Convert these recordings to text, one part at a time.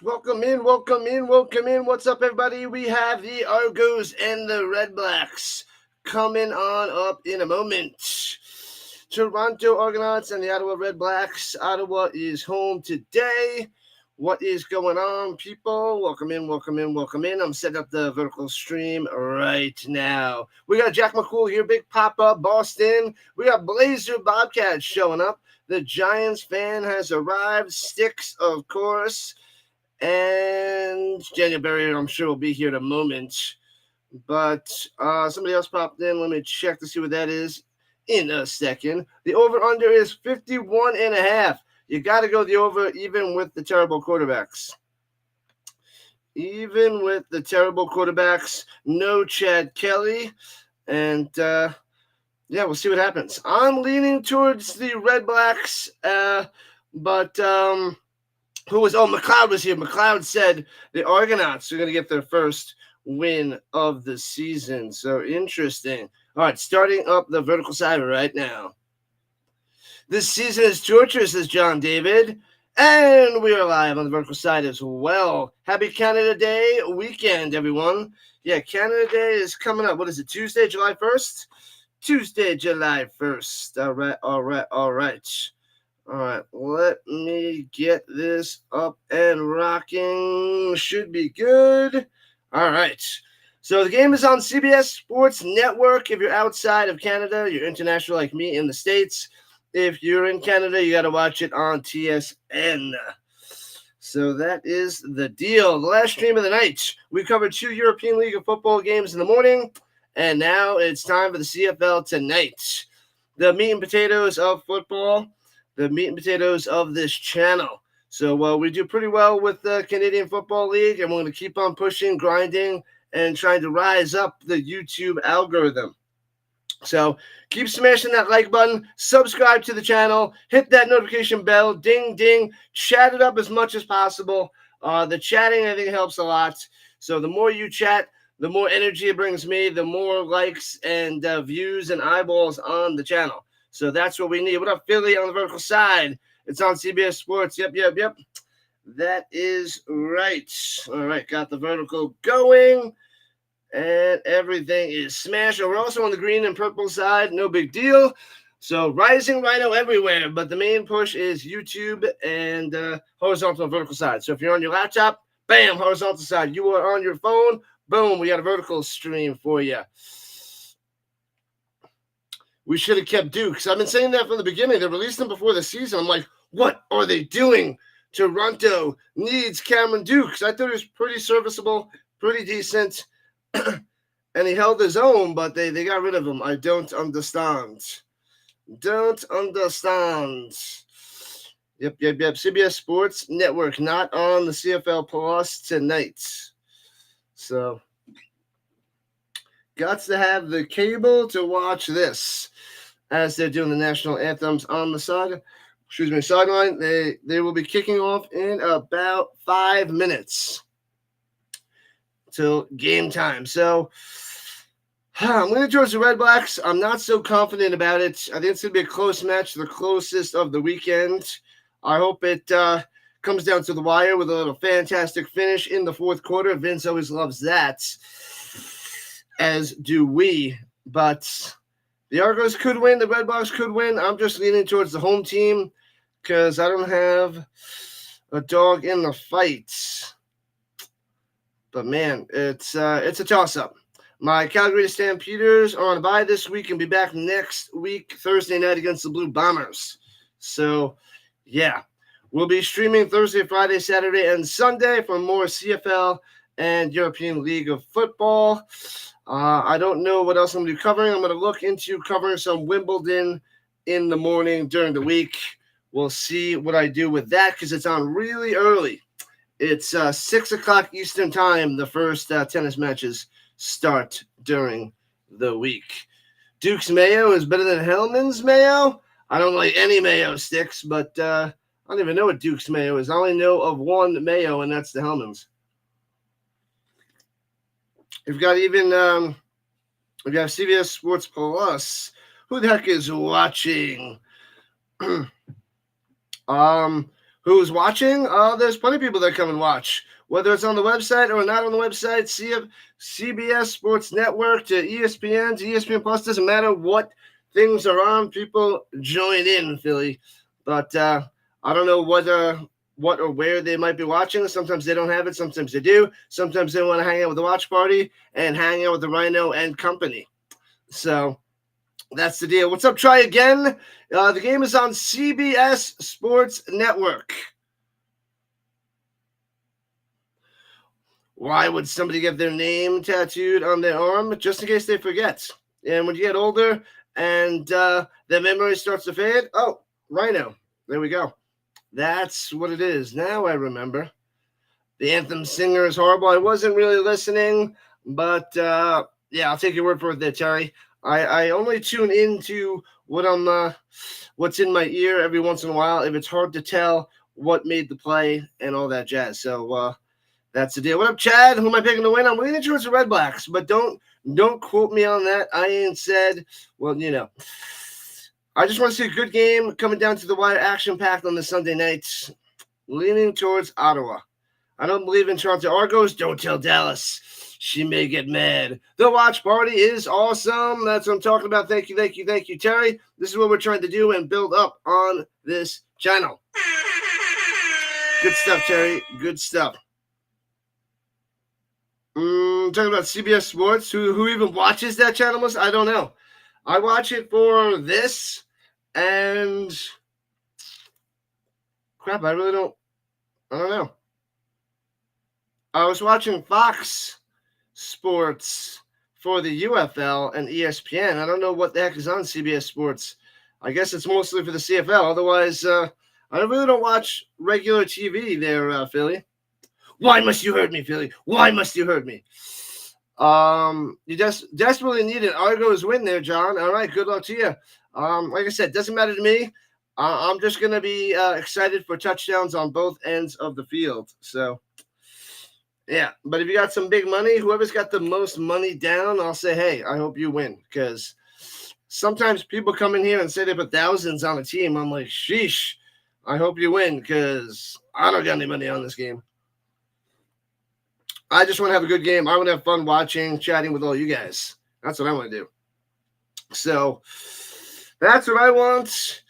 Welcome in, welcome in, welcome in. What's up, everybody? We have the Argos and the Redblacks coming on up in a moment. Toronto Argonauts and the Ottawa Redblacks. Ottawa is home today. What is going on, people? Welcome in, welcome in, welcome in. I'm setting up the vertical stream right now. We got Jack McCool here, Big Papa, Boston. We got Blazer Bobcats showing up. The Giants fan has arrived. Sticks, of course. And Daniel Barry, I'm sure, will be here in a moment. But somebody else popped in. Let me check to see what that is in a second. The over-under is 51.5. You got to go the over even with the terrible quarterbacks. Even with the terrible quarterbacks, no Chad Kelly. And, yeah, we'll see what happens. I'm leaning towards the Redblacks, but who was, McLeod was here. McLeod said the Argonauts are going to get their first win of the season. So interesting. All right, starting up the vertical side right now. This season is torture, says John David. And we are live on the vertical side as well. Happy Canada Day weekend, everyone. Yeah, Canada Day is coming up. What is it, Tuesday, July 1st? Tuesday, July 1st. All right. All right, let me get this up and rocking. Should be good. All right. So the game is on CBS Sports Network. If you're outside of Canada, you're international like me in the States. If you're in Canada, you got to watch it on TSN. So that is the deal. The last stream of the night, we covered 2 European League of Football games in the morning, and now it's time for the CFL tonight. The meat and potatoes of football, the meat and potatoes of this channel. So we do pretty well with the Canadian Football League, and we're going to keep on pushing, grinding, and trying to rise up the YouTube algorithm. So keep smashing that like button, subscribe to the channel, hit that notification bell, ding, ding, chat it up as much as possible. The chatting, I think, helps a lot. So the more you chat, the more energy it brings me, the more likes and views and eyeballs on the channel. So that's what we need. What up, Philly, on the vertical side? It's on CBS Sports. Yep. That is right. All right, got the vertical going. And everything is smashed. We're also on the green and purple side. No big deal. So rising Rhino everywhere. But the main push is YouTube and horizontal and vertical side. So if you're on your laptop, bam, horizontal side. You are on your phone, boom, we got a vertical stream for you. We should have kept Dukes. I've been saying that from the beginning. They released them before the season. I'm like, what are they doing? Toronto needs Cameron Dukes. I thought he was pretty serviceable, pretty decent. And he held his own, but they got rid of him. I don't understand. Yep. CBS Sports Network, not on the CFL Plus tonight. So, got to have the cable to watch this as they're doing the national anthems on the sideline. They will be kicking off in about 5 minutes till game time. So I'm going to choose the Redblacks. I'm not so confident about it. I think it's going to be a close match, the closest of the weekend. I hope it comes down to the wire with a little fantastic finish in the fourth quarter. Vince always loves that, as do we. But the Argos could win. The Redblacks could win. I'm just leaning towards the home team because I don't have a dog in the fight. But, man, it's a toss-up. My Calgary Stampeders are on a bye this week and be back next week, Thursday night, against the Blue Bombers. So, yeah, we'll be streaming Thursday, Friday, Saturday, and Sunday for more CFL and European League of Football. I don't know what else I'm going to be covering. I'm going to look into covering some Wimbledon in the morning during the week. We'll see what I do with that because it's on really early. It's 6 o'clock Eastern time. The first tennis matches start during the week. Duke's mayo is better than Hellman's mayo. I don't like any mayo sticks, but I don't even know what Duke's mayo is. I only know of one mayo, and that's the Hellman's. We've got CBS Sports Plus. Who the heck is watching? Who who's watching. There's plenty of people that come and watch, whether it's on the website or not on the website. CBS Sports Network to ESPN to ESPN Plus, doesn't matter what things are on. People join in, Philly. But I don't know what or where they might be watching. Sometimes they don't have it. Sometimes they do. Sometimes they want to hang out with the watch party and hang out with the Rhino and company. So that's the deal. What's up, Try Again? The game is on CBS Sports Network. Why would somebody get their name tattooed on their arm? Just in case they forget. And when you get older and their memory starts to fade, oh, Rhino. There we go. That's what it is. Now I remember. The anthem singer is horrible. I wasn't really listening, but yeah, I'll take your word for it there, Terry. I only tune into what's in my ear every once in a while if it's hard to tell what made the play and all that jazz. So that's the deal. What up, Chad? Who am I picking to win? I'm leaning towards the Redblacks, but don't quote me on that. I ain't said, well, you know. I just want to see a good game coming down to the wire, action-packed on the Sunday nights. Leaning towards Ottawa. I don't believe in Toronto Argos. Don't tell Dallas. She may get mad. The watch party is awesome. That's what I'm talking about. Thank you, Terry. This is what we're trying to do and build up on this channel. Good stuff, Terry. Good stuff. Talking about CBS Sports. Who even watches that channel? I don't know. I watch it for this and crap. I don't know. I was watching Fox Sports for the UFL and ESPN. I don't know what the heck is on CBS Sports. I guess it's mostly for the CFL. Otherwise, I really don't watch regular TV there, Philly. Why must you hurt me, Philly? Why must you hurt me? You just desperately need an Argos win there, John. All right, good luck to you. Like I said, doesn't matter to me. I'm just going to be excited for touchdowns on both ends of the field. So, yeah. But if you got some big money, whoever's got the most money down, I'll say, hey, I hope you win. Because sometimes people come in here and say they put thousands on a team. I'm like, sheesh, I hope you win because I don't got any money on this game. I just want to have a good game. I want to have fun watching, chatting with all you guys. That's what I want to do. So that's what I want.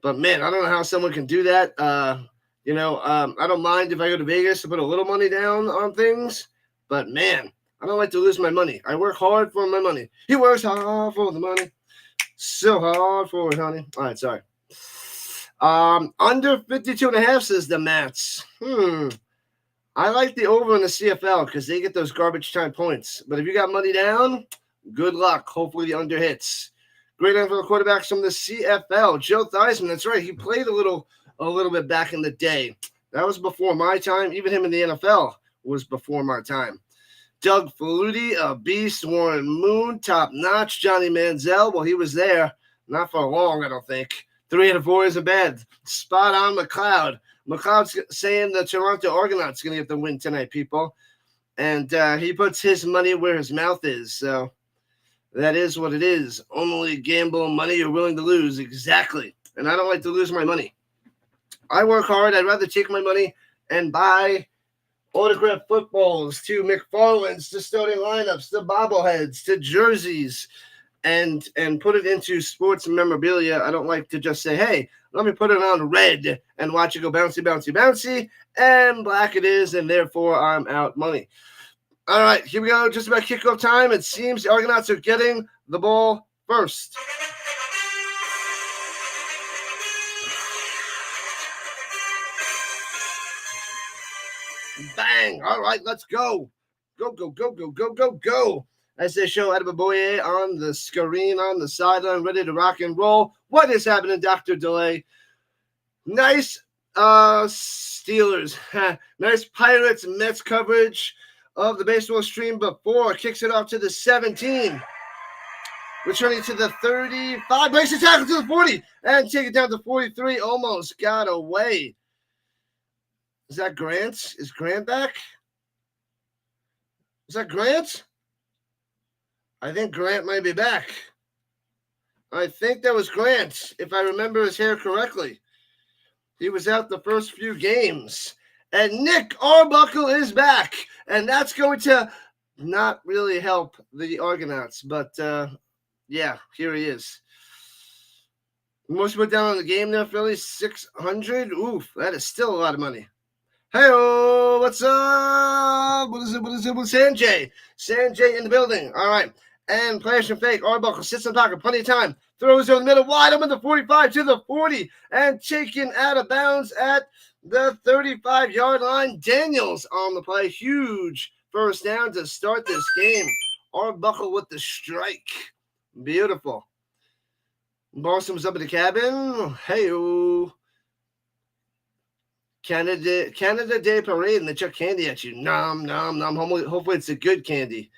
But, man, I don't know how someone can do that. I don't mind if I go to Vegas to put a little money down on things. But, man, I don't like to lose my money. I work hard for my money. He works hard for the money. So hard for it, honey. All right, sorry. Under 52.5 says the Mats. I like the over in the CFL because they get those garbage time points. But if you got money down, good luck. Hopefully the under hits. Great NFL quarterbacks from the CFL. Joe Theismann, that's right. He played a little bit back in the day. That was before my time. Even him in the NFL was before my time. Doug Flutie, a beast. Warren Moon, top notch. Johnny Manziel, well, he was there. Not for long, I don't think. 3 out of 4 isn't bad. Spot on McLeod. McLeod's saying the Toronto Argonauts going to get the win tonight, people. And he puts his money where his mouth is. So that is what it is. Only gamble money you're willing to lose. Exactly. And I don't like to lose my money. I work hard. I'd rather take my money and buy autographed footballs to McFarland's, to starting lineups, to bobbleheads, to jerseys, and put it into sports memorabilia. I don't like to just say, hey, let me put it on red and watch it go bouncy, bouncy, bouncy, and black it is, and therefore I'm out money. All right, here we go. Just about kickoff time. It seems the Argonauts are getting the ball first. Bang. All right, let's go. Go, go, go, go, go, go, go. As they show Adebayoye on the screen on the sideline, ready to rock and roll. What is happening, Dr. Delay? Nice Steelers. Nice Pirates Mets coverage of the baseball stream before. Kicks it off to the 17. Returning to the 35. Breaks the tackle to the 40. And take it down to 43. Almost got away. Is that Grant? Is Grant back? Is that Grant? I think Grant might be back. I think that was Grant, if I remember his hair correctly. He was out the first few games. And Nick Arbuckle is back. And that's going to not really help the Argonauts. But, yeah, here he is. Most put down on the game there, Philly, 600. Oof, that is still a lot of money. Hey-oh, what's up? What is it? Sanjay. Sanjay in the building. All right. And Flash and Fake. Arbuckle sits in the pocket. Plenty of time. Throws over the middle. Wide open the 45 to the 40. And taken out of bounds at the 35-yard line. Daniels on the play. Huge first down to start this game. Arbuckle with the strike. Beautiful. Boston was up in the cabin. Hey-oh. Canada Day Parade, and they chuck candy at you. Nom, nom, nom. Hopefully it's a good candy.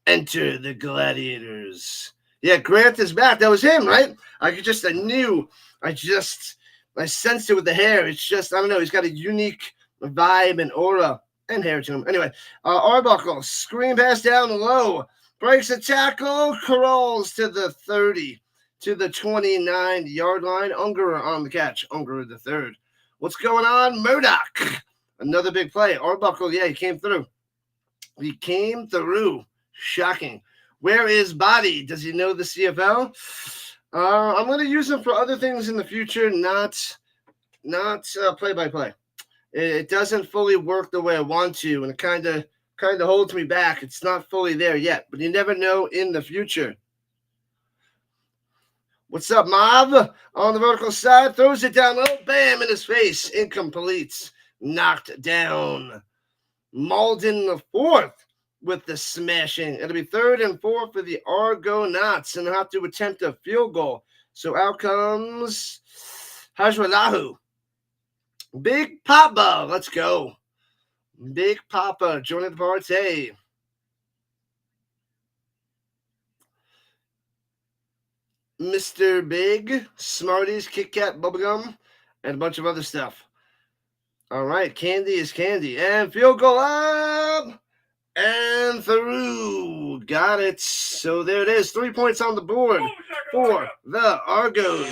Enter the Gladiators. Yeah, Grant is back. That was him, right? I sensed it with the hair. It's just, I don't know. He's got a unique vibe and aura and hair to him. Anyway, Arbuckle, screen pass down low. Breaks a tackle, crawls to the 30, to the 29-yard line. Unger on the catch. Unger the third. What's going on? Murdoch. Another big play. Arbuckle, yeah, he came through. Shocking. Where is Body? Does he know the CFL? I'm going to use him for other things in the future, not play-by-play. It doesn't fully work the way I want to, and it kind of holds me back. It's not fully there yet, but you never know in the future. What's up, Mav? On the vertical side, throws it down low, bam, in his face. Incomplete. Knocked down. Malden the fourth with the smashing. It'll be 3rd and 4 for the Argonauts, and they'll have to attempt a field goal. So out comes Hajwalahu. Big Papa, let's go. Big Papa joining the party. Mr. Big, Smarties, Kit Kat, Bubblegum, and a bunch of other stuff. All right, candy is candy. And field goal up and through. Got it. So there it is. 3 points on the board for the Argos.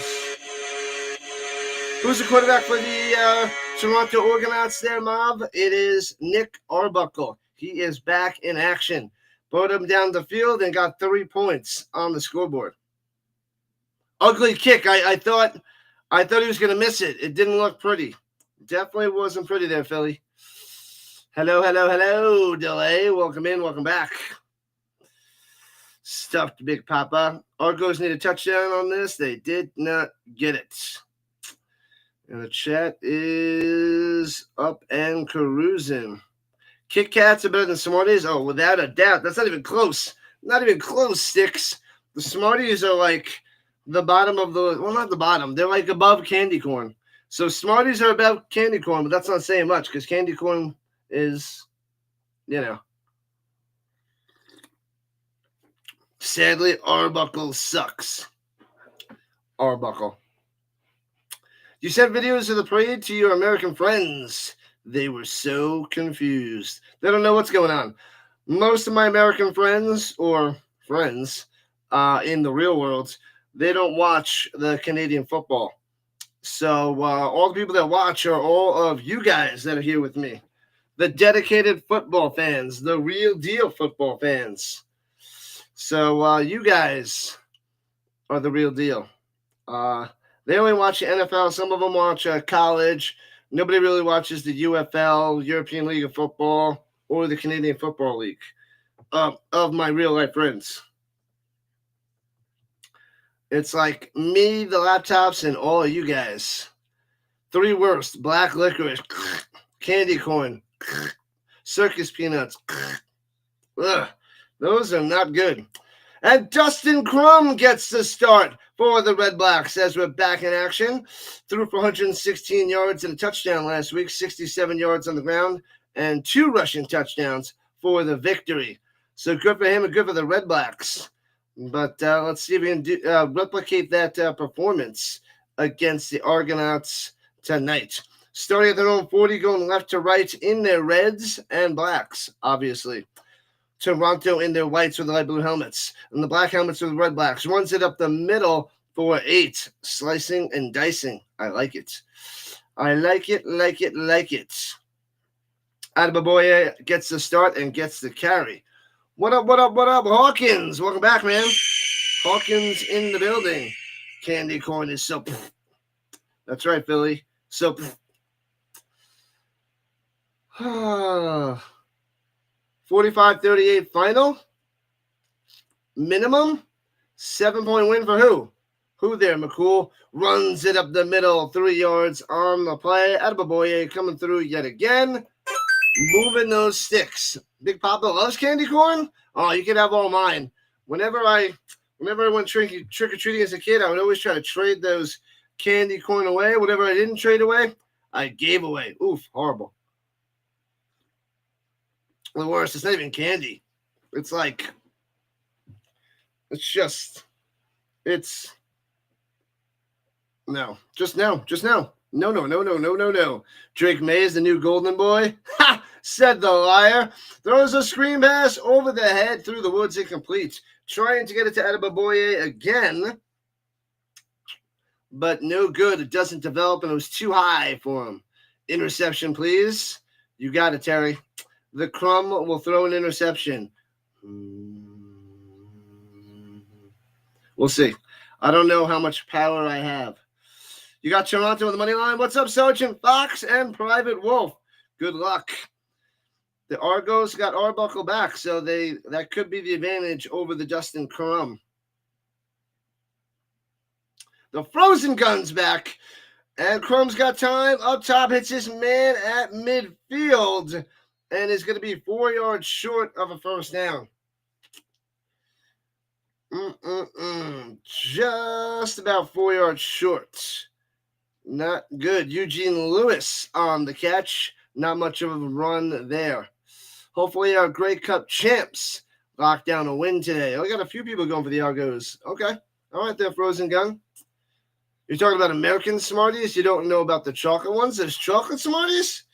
Who's the quarterback for the Toronto Argonauts there, Mob? It is Nick Arbuckle. He is back in action. Brought him down the field and got 3 points on the scoreboard. Ugly kick. I thought he was going to miss it. It didn't look pretty. Definitely wasn't pretty there, Philly. Hello, Delay. Welcome in. Welcome back. Stuffed Big Papa. Argos need a touchdown on this. They did not get it. And the chat is up and cruising. Kit Kats are better than Smarties? Oh, without a doubt. That's not even close. Not even close, Sticks. The Smarties are like the bottom of the, well, not the bottom. They're like above candy corn. So Smarties are above candy corn, but that's not saying much because candy corn is, you know. Sadly, Arbuckle sucks. Arbuckle. You sent videos of the parade to your American friends. They were so confused. They don't know what's going on. Most of my American friends or friends in the real world, they don't watch the Canadian football. So all the people that watch are all of you guys that are here with me. The dedicated football fans, the real deal football fans. So you guys are the real deal. They only watch the NFL. Some of them watch college. Nobody really watches the UFL, European League of Football, or the Canadian Football League of my real-life friends. It's like me, the laptops, and all of you guys. 3 worst: black licorice, candy corn, circus peanuts. Ugh, those are not good. And Dustin Crum gets the start for the Redblacks as we're back in action. Threw for 116 yards and a touchdown last week, 67 yards on the ground, and 2 rushing touchdowns for the victory. So good for him and good for the Redblacks. But let's see if we can replicate that performance against the Argonauts tonight. Starting at their own 40, going left to right in their reds and blacks, obviously. Toronto in their whites with the light blue helmets, and the black helmets with the Redblacks. Runs it up the middle for 8. Slicing and dicing. I like it. I like it, like it, like it. Adebaboye gets the start and gets the carry. What up, what up, what up, Hawkins? Welcome back, man. Hawkins in the building. Candy corn is so... That's right, Philly. So... 45-38 final. Minimum. 7-point win for who? Who there, McCool? Runs it up the middle. 3 yards on the play. Adebaboye coming through yet again. Moving those sticks. Big Papa loves candy corn? Oh, you can have all mine. Whenever I went trick-or-treating as a kid, I would always try to trade those candy corn away. Whatever I didn't trade away, I gave away. Oof, horrible. The worst, it's not even candy. It's like, no. No. Drake May is the new golden boy. Ha! Said the liar. Throws a screen pass over the head through the woods, incomplete. Trying to get it to Adebaboye again. But no good. It doesn't develop, and it was too high for him. Interception, please. You got it, Terry. The Crumb will throw an interception. We'll see. I don't know how much power I have. You got Toronto on the money line. What's up, Sergeant Fox and Private Wolf? Good luck. The Argos got Arbuckle back, so that could be the advantage over the Justin Crumb. The Frozen Gun's back, and Crumb's got time. Up top, hits his man at midfield, and is going to be 4 yards short of a first down. Just about 4 yards short. Not good. Eugene Lewis on the catch. Not much of a run there. Hopefully our Grey Cup champs lock down a win today. I got a few people going for the Argos. Okay. All right there, Frozen Gun. You're talking about American Smarties? You don't know about the chocolate ones? There's chocolate Smarties?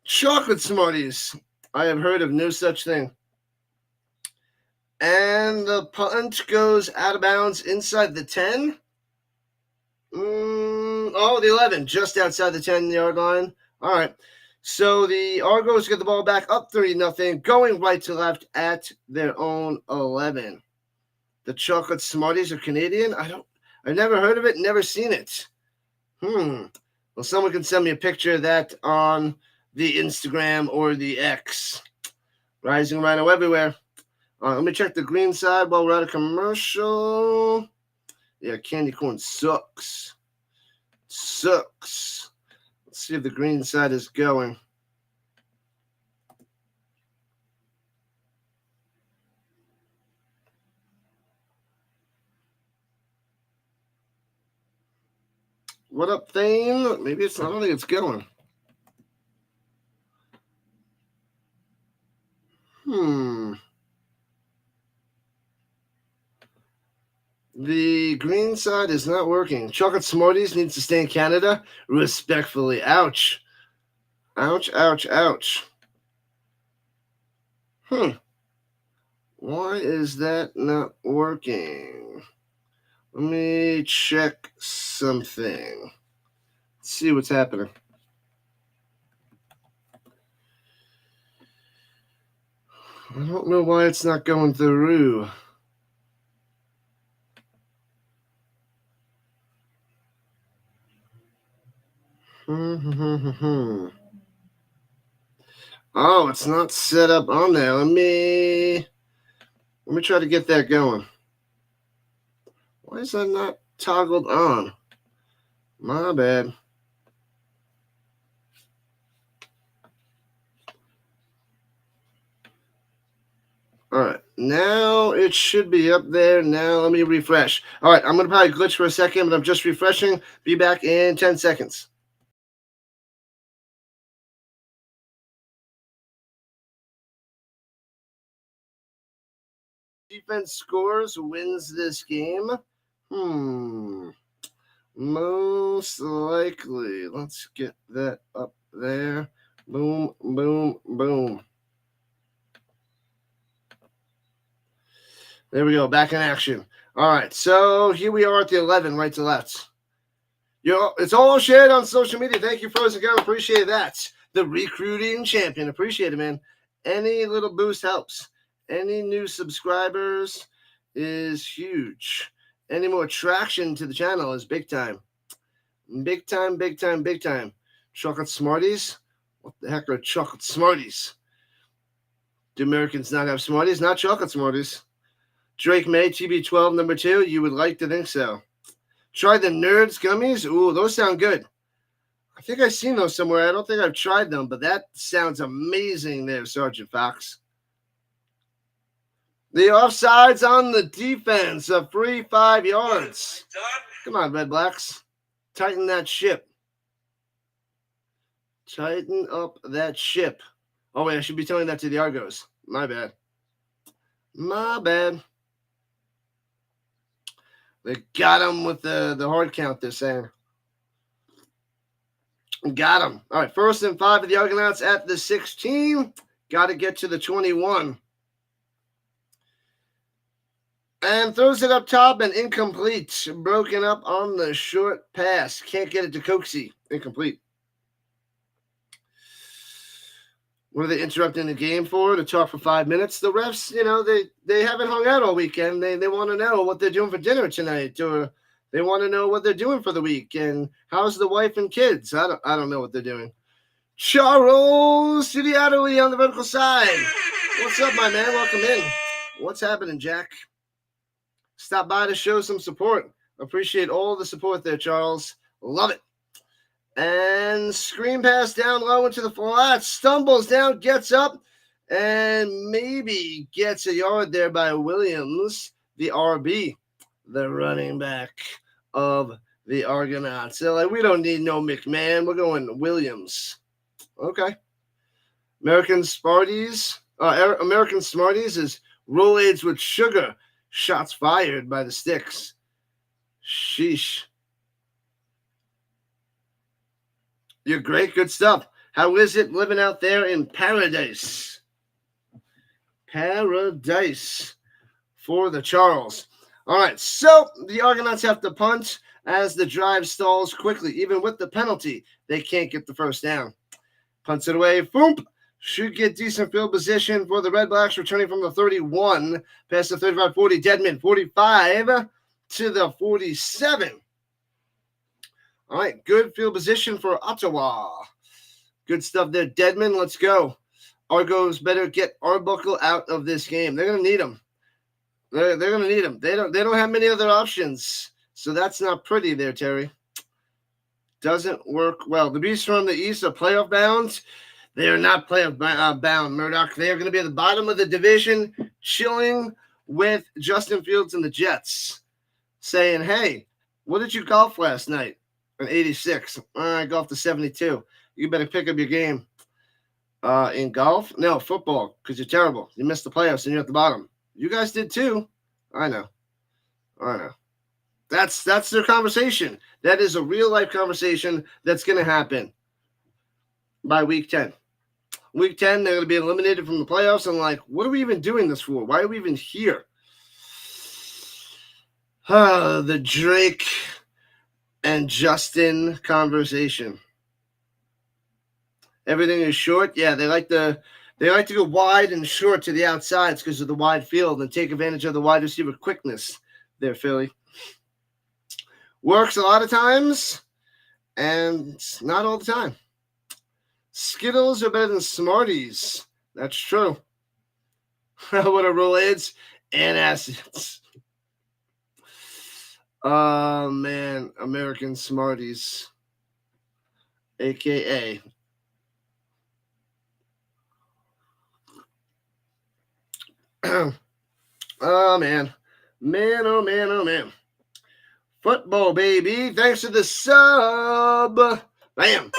Chocolate Smarties. I have heard of no such thing. And the punt goes out of bounds inside the 10. The 11, just outside the 10-yard line. All right. So the Argos get the ball back up 3-0, going right to left at their own 11. The chocolate Smarties are Canadian? I've never heard of it, never seen it. Well, someone can send me a picture of that on the Instagram or the X. Rising Rhino everywhere. Let me check the green side while we're at a commercial. Yeah, candy corn sucks. Let's see if the green side is going. What up, Thane? Maybe I don't think it's going. The green side is not working. Chocolate Smarties needs to stay in Canada. Respectfully. Ouch. Ouch. Why is that not working? Let me check something. Let's see what's happening. I don't know why it's not going through. Oh, it's not set up on there. Let me try to get that going. Why is that not toggled on? My bad. All right, now it should be up there. Now let me refresh. All right, I'm going to probably glitch for a second, but I'm just refreshing. Be back in 10 seconds. Defense scores, wins this game. Most likely. Let's get that up there. Boom. There we go. Back in action. All right. So here we are at the 11, right to left. It's all shared on social media. Thank you, Frozen Gun. Appreciate that. The recruiting champion. Appreciate it, man. Any little boost helps. Any new subscribers is huge. Any more traction to the channel is big time. Big time, big time, big time. Chocolate Smarties? What the heck are chocolate Smarties? Do Americans not have Smarties? Not chocolate Smarties. Drake May, TB12, number 2. You would like to think so. Try the Nerds gummies? Ooh, those sound good. I think I've seen those somewhere. I don't think I've tried them, but that sounds amazing there, Sergeant Fox. The offsides on the defense, a free 5 yards. Come on, Redblacks. Tighten that ship. Tighten up that ship. Oh, wait, I should be telling that to the Argos. My bad. My bad. They got him with the hard count, they're saying. Got him. All right, 1st and 5 of the Argonauts at the 16. Got to get to the 21. And throws it up top and incomplete. Broken up on the short pass. Can't get it to Coxie. Incomplete. What are they interrupting the game for? To talk for 5 minutes? The refs, they haven't hung out all weekend. They want to know what they're doing for dinner tonight, or they want to know what they're doing for the week, and how's the wife and kids? I don't know what they're doing. Charles Sidiatowi on the vertical side. What's up, my man? Welcome in. What's happening, Jack? Stop by to show some support. Appreciate all the support there, Charles. Love it. And screen pass down low into the flat. Stumbles down, gets up, and maybe gets a yard there by Williams, the RB, the running back of the Argonauts. So, we don't need no McMahon. We're going Williams. Okay. American Smarties is Rolaids with sugar. Shots fired by the Sticks. Sheesh. You're great. Good stuff. How is it living out there in paradise? Paradise for the Charles. All right, so the Argonauts have to punt as the drive stalls quickly. Even with the penalty, they can't get the first down. Punts it away. Boom. Should get decent field position for the Redblacks, returning from the 31 past the 35-40. Deadman, 45 to the 47. All right, good field position for Ottawa. Good stuff there. Deadman, let's go. Argos better get Arbuckle out of this game. They're going to need him. They're going to need him. They don't have many other options, so that's not pretty there, Terry. Doesn't work well. The Beasts from the East are playoff bound. They are not playoff bound, Murdoch. They are going to be at the bottom of the division, chilling with Justin Fields and the Jets, saying, hey, what did you golf last night? An 86. I golfed a 72. You better pick up your game. In golf? No, football, because you're terrible. You missed the playoffs and you're at the bottom. You guys did too. I know. That's their conversation. That is a real-life conversation that's going to happen by week 10. Week 10, they're going to be eliminated from the playoffs. And what are we even doing this for? Why are we even here? The Drake and Justin conversation. Everything is short. Yeah, they like to go wide and short to the outsides because of the wide field and take advantage of the wide receiver quickness there, Philly. Works a lot of times and not all the time. Skittles are better than Smarties. That's true. What are Rolaids and acids? Oh, man. American Smarties. AKA. Oh, man. Man. Football, baby. Thanks to the sub. Bam.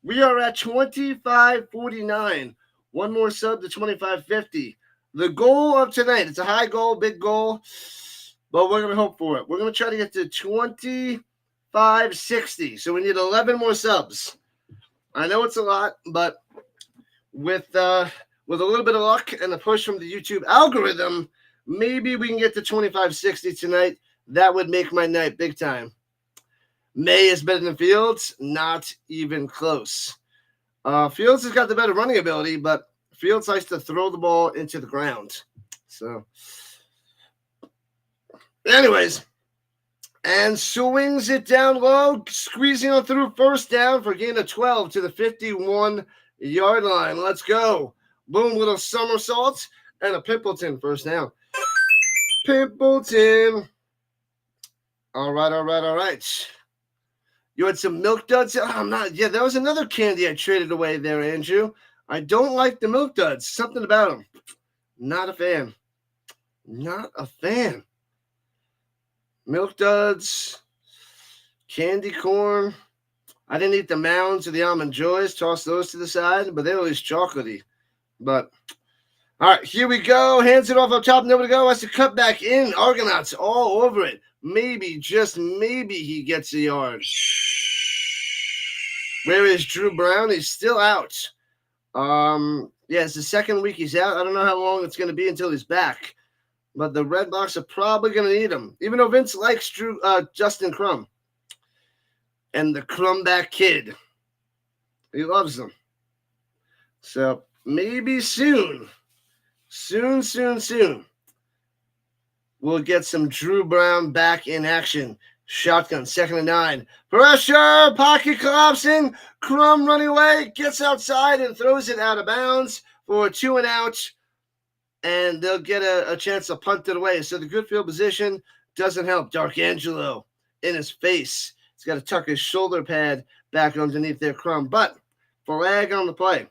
We are at 25.49. One more sub to 25.50. The goal of tonight, it's a high goal, big goal, but we're going to hope for it. We're going to try to get to 25.60. So we need 11 more subs. I know it's a lot, but with a little bit of luck and a push from the YouTube algorithm, maybe we can get to 25.60 tonight. That would make my night big time. May is better than Fields? Not even close. Fields has got the better running ability, but Fields likes to throw the ball into the ground. So, anyways, and swings it down low, squeezing on through first down for a gain of 12 to the 51-yard line. Let's go. Boom, little somersault and a Pimpleton first down. Pimpleton. All right. You had some Milk Duds? There was another candy I traded away there, Andrew. I don't like the Milk Duds. Something about them. Not a fan. Milk Duds, candy corn. I didn't eat the Mounds or the Almond Joys. Toss those to the side, but they were at least chocolatey. But, all right, here we go. Hands it off up top. Nobody to go. Has to cut back in. Argonauts all over it. Maybe, just maybe he gets a yard. Where is Drew Brown? He's still out. It's the second week he's out. I don't know how long it's going to be until he's back. But the Redblacks are probably going to need him. Even though Vince likes Justin Crum. And the Crumback kid. He loves them. So maybe soon. Soon. We'll get some Drew Brown back in action. Shotgun, 2nd and 9. Pressure, pocket collapsing. Crum running away, gets outside and throws it out of bounds for a 2 and out. And they'll get a chance to punt it away. So the good field position doesn't help. D'Arcangelo in his face. He's got to tuck his shoulder pad back underneath their Crum. But flag on the play.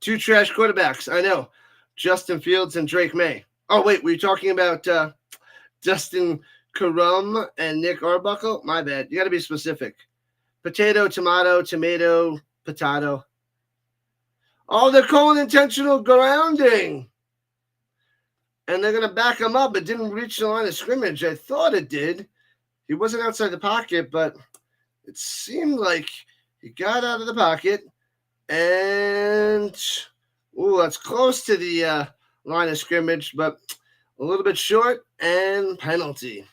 2 trash quarterbacks. I know. Justin Fields and Drake May. Oh, wait. Were you talking about Justin Crum and Nick Arbuckle? My bad. You got to be specific. Potato, tomato, potato. Oh, they're calling intentional grounding. And they're going to back him up. It didn't reach the line of scrimmage. I thought it did. He wasn't outside the pocket, but it seemed like he got out of the pocket. And, that's close to the line of scrimmage, but a little bit short and penalty.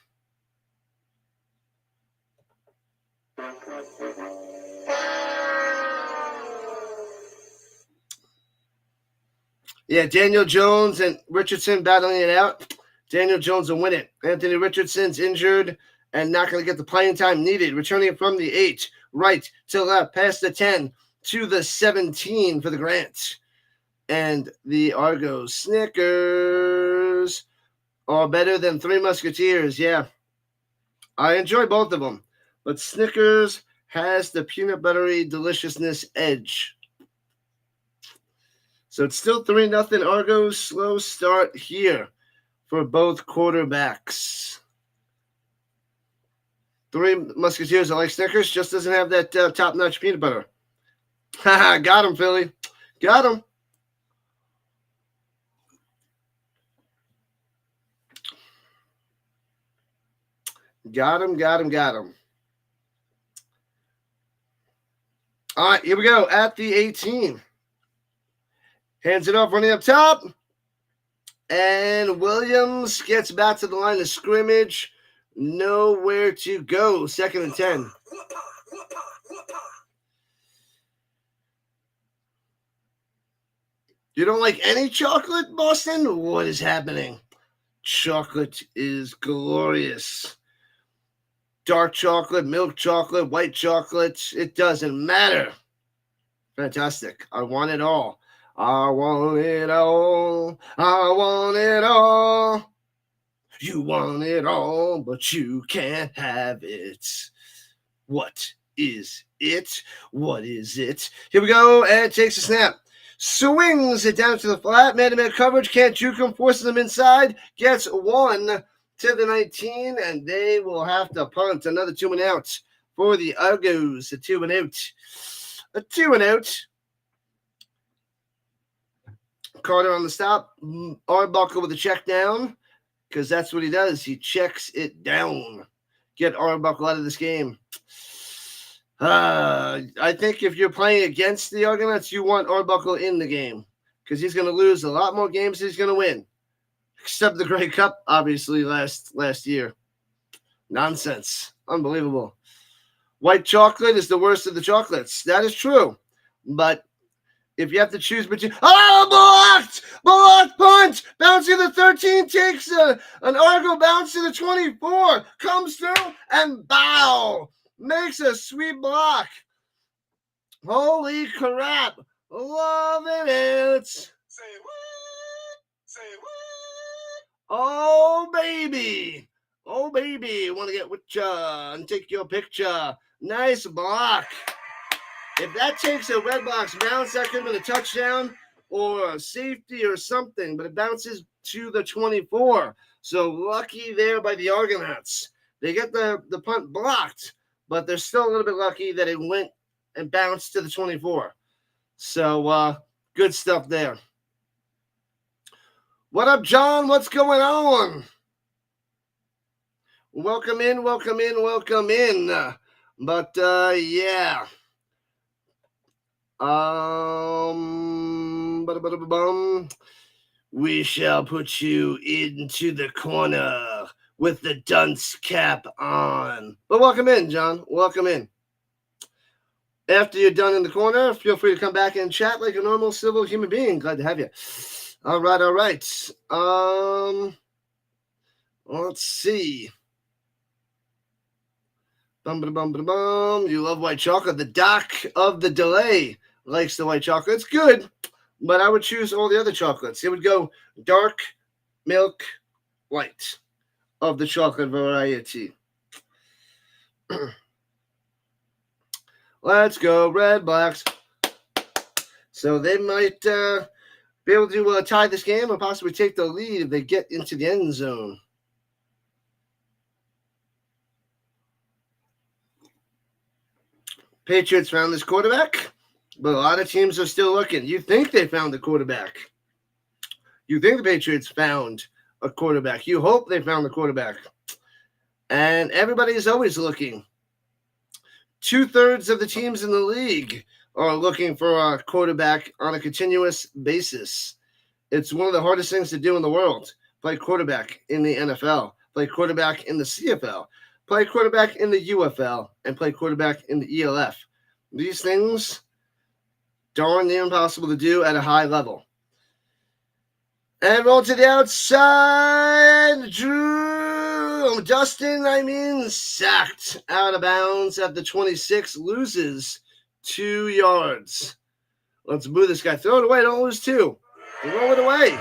Yeah, Daniel Jones and Richardson battling it out. Daniel Jones will win it. Anthony Richardson's injured and not going to get the playing time needed. Returning from the 8, right to left, past the 10 to the 17 for the Grants. And the Argos. Snickers are better than 3 Musketeers. Yeah, I enjoy both of them. But Snickers has the peanut buttery deliciousness edge. So it's still 3-0 Argos. Slow start here for both quarterbacks. 3 Musketeers are like Snickers, just doesn't have that top-notch peanut butter. Got him, Philly. Got him. Got him. All right, here we go at the 18. Hands it off, running up top. And Williams gets back to the line of scrimmage. Nowhere to go. 2nd and 10. You don't like any chocolate, Boston? What is happening? Chocolate is glorious. Dark chocolate, milk chocolate, white chocolate. It doesn't matter. Fantastic. I want it all. I want it all. I want it all. You want it all, but you can't have it. What is it? What is it? Here we go, and takes a snap. Swings it down to the flat. Man-to-man coverage. Can't juke him. Forces him inside. Gets 1 to the 19, and they will have to punt. Another 2 and out for the Argos. A 2 and out. A 2 and out. Carter on the stop. Arbuckle with a check down, because that's what he does. He checks it down. Get Arbuckle out of this game. I think if you're playing against the Argonauts, you want Arbuckle in the game, because he's going to lose a lot more games than he's going to win. Except the Grey Cup, obviously, last year. Nonsense. Unbelievable. White chocolate is the worst of the chocolates. That is true. But if you have to choose between... Oh, blocked! Blocked punch! Bouncing the 13, takes an Argo bounce to the 24. Comes through and bow! Makes a sweet block. Holy crap. Loving it. Say what? Say what? Oh, baby. Oh, baby. Want to get with ya and take your picture. Nice block. If that takes a Redblacks bounce, that could have been a touchdown or a safety or something, but it bounces to the 24. So lucky there by the Argonauts. They get the punt blocked, but they're still a little bit lucky that it went and bounced to the 24. So good stuff there. What up, John? What's going on? Welcome in, welcome in, welcome in. But yeah. We shall put you into the corner with the dunce cap on. But welcome in, John. Welcome in. After you're done in the corner, feel free to come back and chat like a normal civil human being. Glad to have you. All right, all right. Let's see. You love white chocolate. The doc of the delay likes the white chocolate. It's good, but I would choose all the other chocolates. It would go dark, milk, white of the chocolate variety. Let's go, Redblacks. So they might be able to tie this game or possibly take the lead if they get into the end zone. Patriots found this quarterback, but a lot of teams are still looking. You think they found the quarterback. You think the Patriots found a quarterback. You hope they found the quarterback. And everybody is always looking. 2/3 of the teams in the league are looking for a quarterback on a continuous basis. It's one of the hardest things to do in the world. Play quarterback in the NFL. Play quarterback in the CFL. Play quarterback in the UFL, and play quarterback in the ELF. These things, darn near impossible to do at a high level. And roll to the outside. Drew. Dustin, sacked out of bounds at the 26. Loses 2 yards. Let's boo this guy. Throw it away. Don't lose 2. Roll it away.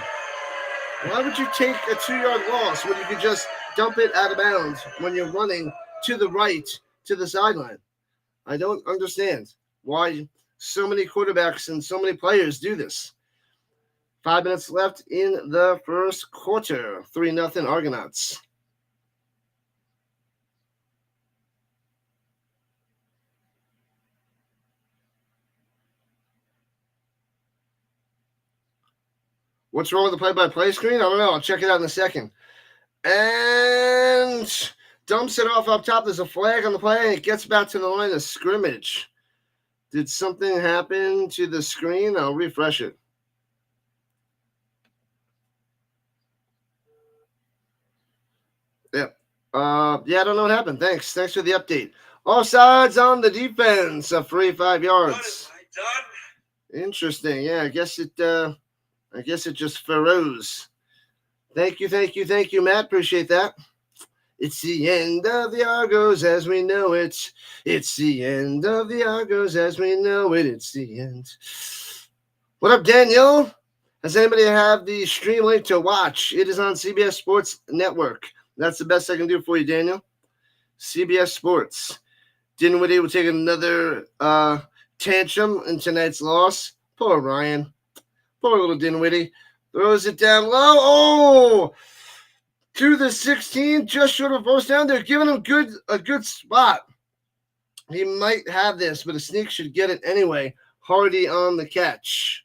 Why would you take a 2-yard loss when you could just dump it out of bounds when you're running to the right to the sideline? I don't understand why so many quarterbacks and so many players do this. 5 minutes left in the first quarter. 3-0 Argonauts. What's wrong with the play-by-play screen? I don't know. I'll check it out in a second. And dumps it off up top. There's a flag on the play, and it gets back to the line of scrimmage. Did something happen to the screen? I'll refresh it. Yep. Yeah, I don't know what happened. Thanks for the update. Offsides on the defense. A free 5 yards. Done. Interesting. Yeah, I guess it just froze. Thank you, Matt. Appreciate that. It's the end of the Argos as we know it. It's the end of the Argos as we know it. It's the end. What up, Daniel? Does anybody have the stream link to watch? It is on CBS Sports Network. That's the best I can do for you, Daniel. CBS Sports. Dinwiddie will take another tantrum in tonight's loss. Poor Ryan. Poor little Dinwiddie. Throws it down low. Oh! To the 16, just short of first down. They're giving him a good spot. He might have this, but a sneak should get it anyway. Hardy on the catch.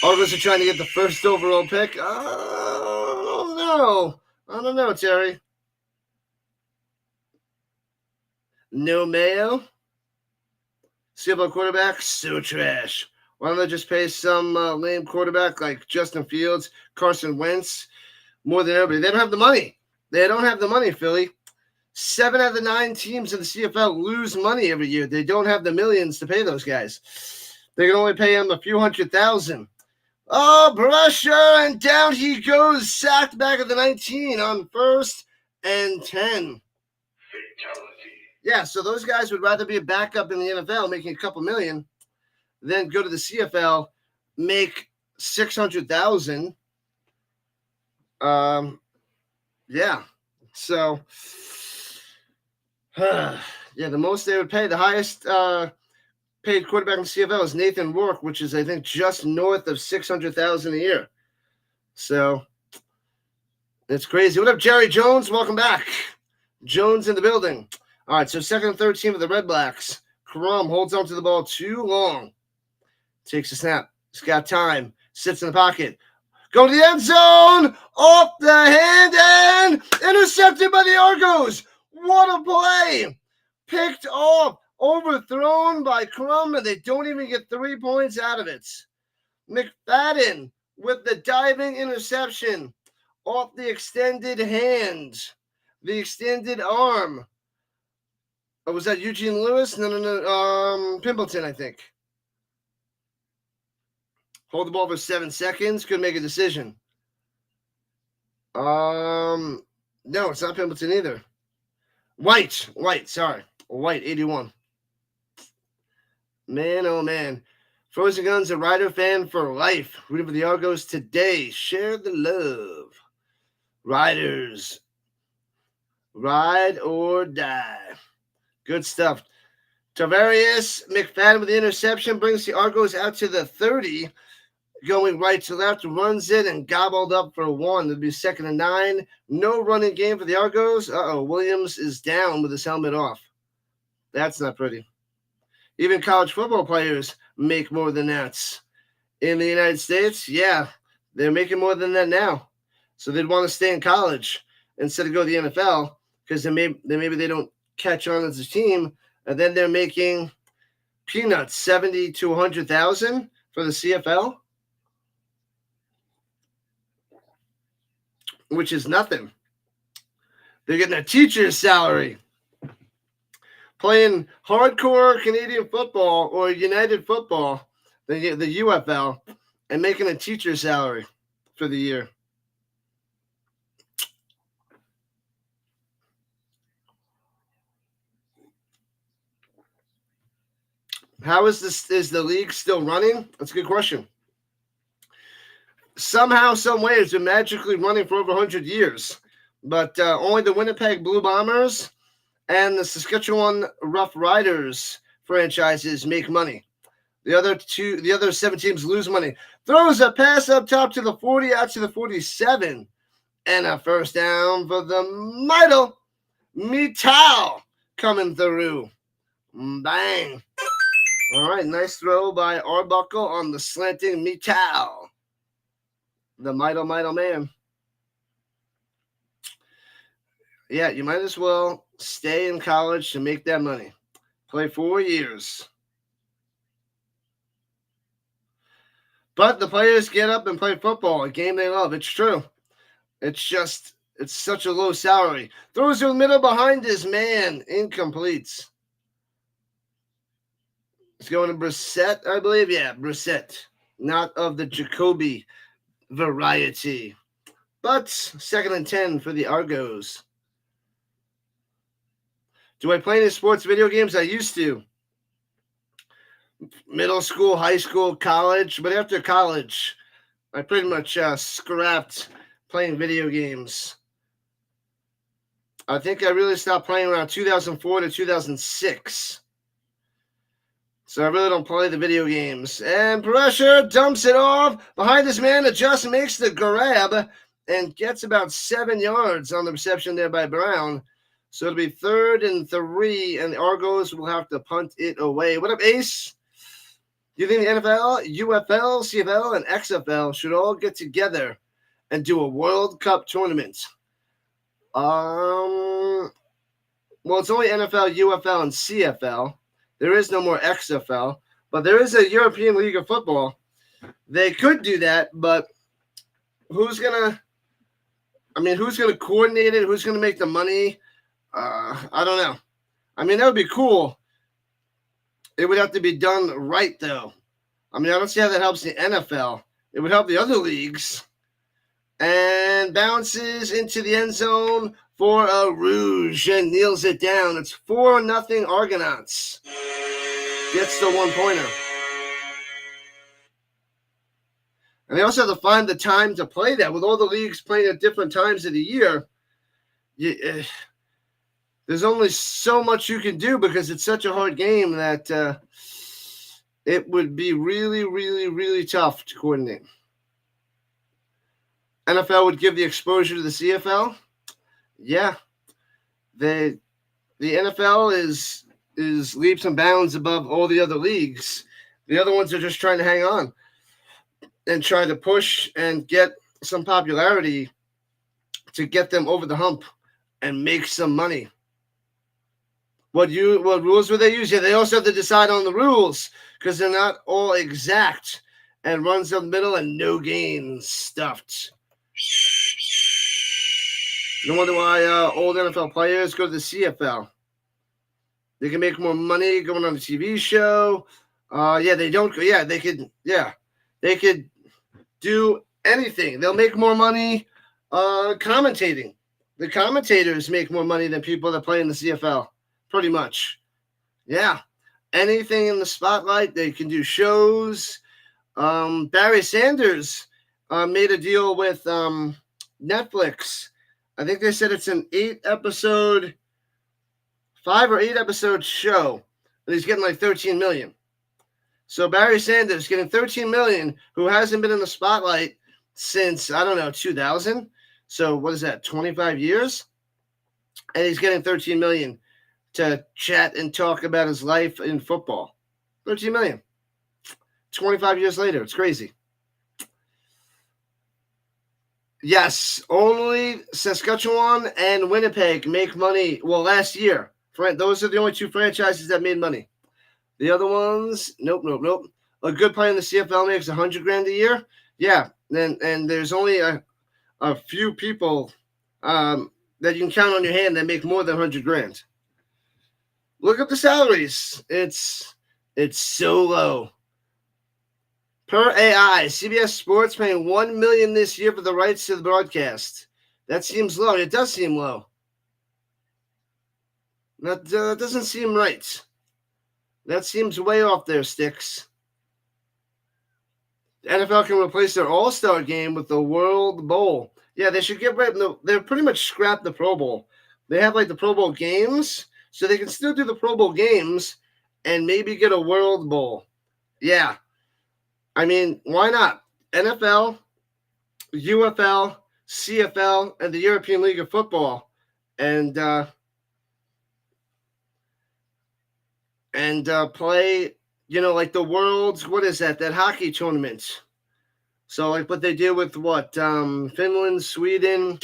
Argos are trying to get the first overall pick. I don't know, Terry. No Mayo. CFL quarterback, so trash. Why don't they just pay some lame quarterback like Justin Fields, Carson Wentz, more than everybody? They don't have the money. They don't have the money, Philly. 7 out of the 9 teams in the CFL lose money every year. They don't have the millions to pay those guys. They can only pay them a few $100,000. Oh, pressure, and down he goes, sacked back at the 19 on 1st and 10. Yeah, so those guys would rather be a backup in the NFL making a couple million than go to the CFL, make $600,000. Yeah. So, yeah, the most they would pay, the highest paid quarterback in the CFL is Nathan Rourke, which is, I think, just north of $600,000 a year. So, it's crazy. What up, Jerry Jones? Welcome back. Jones in the building. All right, so second and third team of the Redblacks. Karam holds on to the ball too long. Takes a snap. He's got time. Sits in the pocket. Go to the end zone. Off the hand and intercepted by the Argos. What a play. Picked off. Overthrown by Crum, and they don't even get 3 points out of it. McFadden with the diving interception off the extended hand. The extended arm. Oh, was that Eugene Lewis? No. Pimpleton, I think. Hold the ball for 7 seconds. Couldn't make a decision. No, it's not Pimpleton either. White, sorry. White, 81. Man, oh man. Frozen Guns, a Rider fan for life. Rooting for the Argos today. Share the love. Riders. Ride or die. Good stuff. Tavarius McFadden with the interception brings the Argos out to the 30. Going right to left, runs it and gobbled up for 1. It'll be 2nd and 9. No running game for the Argos. Williams is down with his helmet off. That's not pretty. Even college football players make more than that. In the United States, yeah, they're making more than that now. So they'd want to stay in college instead of go to the NFL because maybe they don't catch on as a team, and then they're making peanuts, 70 to 100,000 for the CFL. Which is nothing. They're getting a teacher's salary. Playing hardcore Canadian football or United football, the UFL, and making a teacher's salary for the year. How is the league still running? That's a good question. Somehow, some way, it's been magically running for over 100 years. But only the Winnipeg Blue Bombers and the Saskatchewan Rough Riders franchises make money. The other 7 teams lose money. Throws a pass up top to the 40, out to the 47. And a first down for the Midel. Mittal coming through. Bang. All right, nice throw by Arbuckle on the slanting Mittal. The Midel man. Yeah, you might as well stay in college to make that money. Play 4 years. But the players get up and play football, a game they love. It's true. It's such a low salary. Throws to the middle behind his man. Incomplete. It's going to Brissett, I believe. Yeah, Brissett. Not of the Jacoby variety. But 2nd and 10 for the Argos. Do I play any sports video games? I used to. Middle school, high school, college. But after college, I pretty much scrapped playing video games. I think I really stopped playing around 2004 to 2006. So I really don't play the video games. And pressure, dumps it off. Behind this man, it just makes the grab and gets about 7 yards on the reception there by Brown. So it'll be 3rd and 3, and the Argos will have to punt it away. What up, Ace? Do you think the NFL, UFL, CFL, and XFL should all get together and do a World Cup tournament? Well, it's only NFL, UFL, and CFL. There is no more XFL, but there is a European League of Football. They could do that, but who's gonna I mean, who's going to coordinate it? Who's going to make the money? I don't know. I mean, that would be cool. It would have to be done right, though. I mean, I don't see how that helps the NFL. It would help the other leagues. And bounces into the end zone for a Rouge and kneels it down. It's 4-0 Argonauts. Gets the 1-pointer. And they also have to find the time to play that. With all the leagues playing at different times of the year, there's only so much you can do because it's such a hard game that it would be really, really, really tough to coordinate. NFL would give the exposure to the CFL. Yeah. The NFL is leaps and bounds above all the other leagues. The other ones are just trying to hang on and try to push and get some popularity to get them over the hump and make some money. What rules would they use? Yeah, they also have to decide on the rules because they're not all exact and runs up the middle and no gains stuffed. No wonder why old NFL players go to the CFL. They can make more money going on a TV show. They don't. Yeah, they could. Yeah, they could do anything. They'll make more money commentating. The commentators make more money than people that play in the CFL, pretty much. Yeah, anything in the spotlight. They can do shows. Barry Sanders made a deal with Netflix. I think they said it's an 5 or 8 episode show, and he's getting like $13 million. So Barry Sanders getting $13 million, who hasn't been in the spotlight since, I don't know, 2000. So what is that, 25 years? And he's getting $13 million to chat and talk about his life in football. $13 million. 25 years later. It's crazy. Yes, only Saskatchewan and Winnipeg make money. Well, last year. Those are the only 2 franchises that made money. The other ones, nope. A good player in the CFL makes $100,000 a year. Yeah, and there's only a few people that you can count on your hand that make more than $100,000. Look up the salaries. It's so low. Per AI, CBS Sports paying $1 million this year for the rights to the broadcast. That seems low. It does seem low. That doesn't seem right. That seems way off their sticks. The NFL can replace their All-Star game with the World Bowl. Yeah, they should get rid of. They're pretty much scrapped the Pro Bowl. They have like the Pro Bowl games, so they can still do the Pro Bowl games and maybe get a World Bowl. Yeah. I mean, why not? NFL, UFL, CFL, and the European League of Football. And play, like the World's, what is that hockey tournament. So like what they did with Finland, Sweden,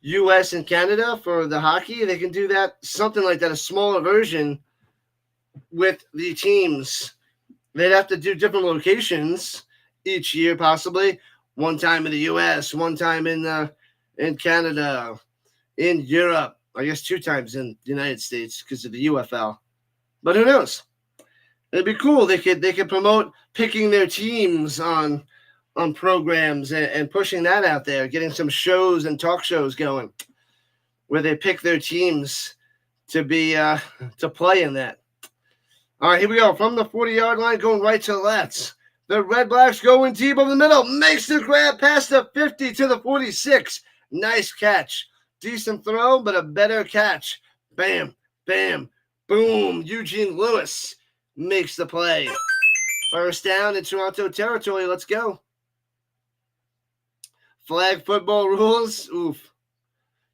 US, and Canada for the hockey, they can do that, something like that, a smaller version with the teams. They'd have to do different locations each year, possibly. One time in the US, one time in Canada, in Europe, I guess 2 times in the United States because of the UFL. But who knows? It'd be cool. They could promote picking their teams on programs and pushing that out there, getting some shows and talk shows going where they pick their teams to be to play in that. All right, here we go. From the 40-yard line, going right to the left. The Redblacks going deep over the middle. Makes the grab past the 50 to the 46. Nice catch. Decent throw, but a better catch. Bam, bam, boom. Eugene Lewis makes the play. First down in Toronto territory. Let's go. Flag football rules. Oof.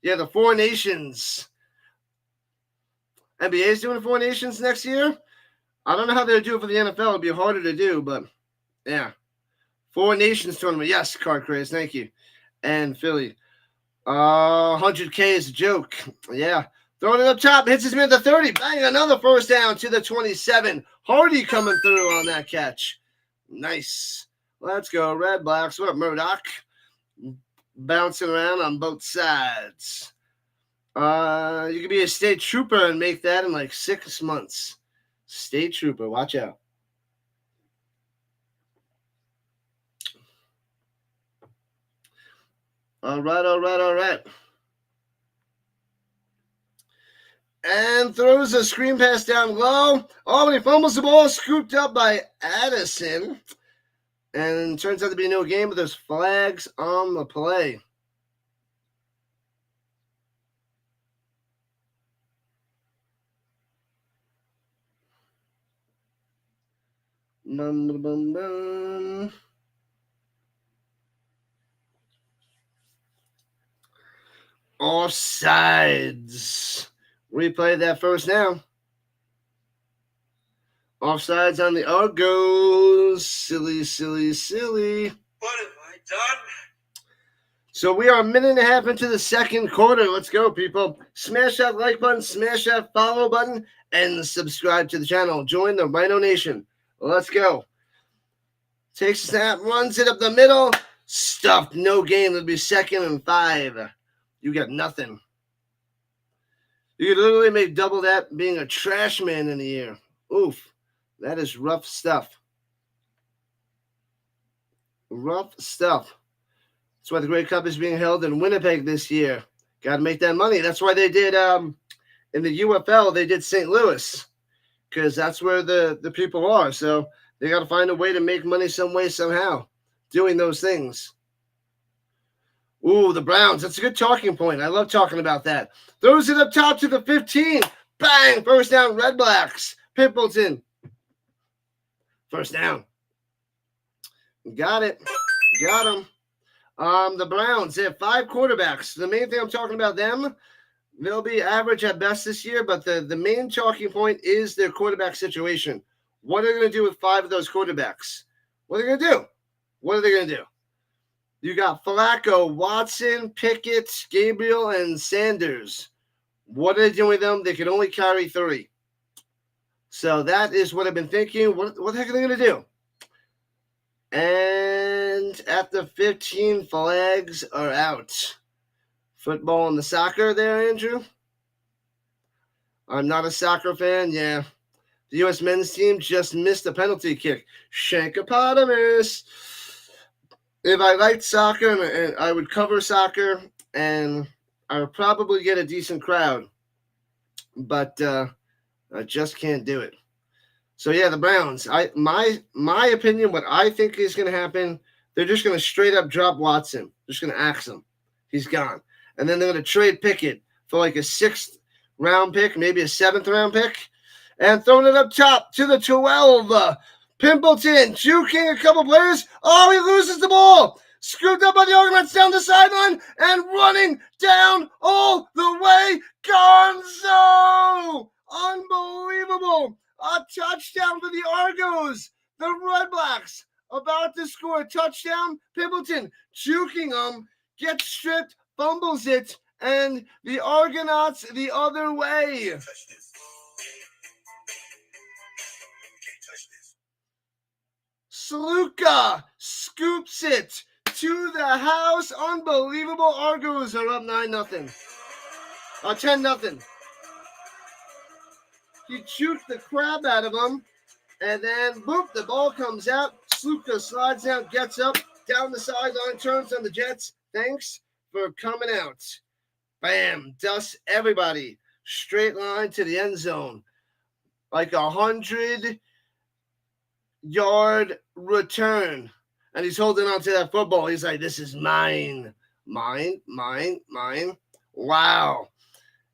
Yeah, the 4 Nations. NBA's doing the 4 Nations next year. I don't know how they'll do it for the NFL. It'd be harder to do, but yeah. 4 Nations tournament. Yes, Card Craze. Thank you. And Philly. 100K is a joke. Yeah. Throwing it up top. Hits his man at the 30. Bang, another first down to the 27. Hardy coming through on that catch. Nice. Let's go, Redblacks. What up, Murdoch? bouncing around on both sides. You could be a state trooper and make that in like 6 months. State trooper, watch out. All right. And throws a screen pass down low. Albany fumbles the ball, scooped up by Addison. And turns out to be no game, but there's flags on the play. Offsides. Replay that first down. Offsides on the Argos. Silly. What have I done? So we are a minute and a half into the second quarter. Let's go, people. Smash that like button, smash that follow button, and subscribe to the channel. Join the Rhino Nation. Let's go. Takes a snap, runs it up the middle. Stuffed. No gain. It'll be 2nd and 5. You got nothing. You could literally make double that being a trash man in the year. Oof. That is rough stuff. Rough stuff. That's why the Grey Cup is being held in Winnipeg this year. Got to make that money. That's why they did, in the UFL, they did St. Louis. Because that's where the people are. So they got to find a way to make money some way, somehow, doing those things. Ooh, the Browns. That's a good talking point. I love talking about that. Throws it up top to the 15. Bang! First down, Redblacks. Pimpleton. First down. Got it. Got him. The Browns, they have 5 quarterbacks. The main thing I'm talking about them, they'll be average at best this year, but the main talking point is their quarterback situation. What are they going to do with 5 of those quarterbacks? What are they going to do? You got Flacco, Watson, Pickett, Gabriel, and Sanders. What are they doing with them? They can only carry 3. So that is what I've been thinking. What the heck are they going to do? And after 15, flags are out. Football and the soccer there, Andrew? I'm not a soccer fan, yeah. The U.S. men's team just missed a penalty kick. Shankopotamus. If I liked soccer, and I would cover soccer, and I would probably get a decent crowd. But I just can't do it. So, yeah, the Browns. My opinion, what I think is going to happen, they're just going to straight up drop Watson. Just going to axe him. He's gone. And then they're going to trade Pickett for like a 6th round pick, maybe a 7th round pick, and throwing it up top to the 12. Pimpleton juking a couple players. Oh, he loses the ball. Scooped up by the Argonauts down the sideline and running down all the way. Gonzo! Unbelievable. A touchdown for the Argos. The Redblacks about to score a touchdown. Pimpleton juking them, gets stripped, fumbles it, and the Argonauts the other way. Sluka scoops it to the house. Unbelievable. Argos are up 9-0. 10-0. He juked the crap out of him. And then, boop, the ball comes out. Sluka slides out, gets up, down the sideline, turns on the Jets. Thanks for coming out. Bam. Dusts everybody. Straight line to the end zone. Like 100-yard return. And he's holding on to that football. He's like, this is mine. Mine. Wow.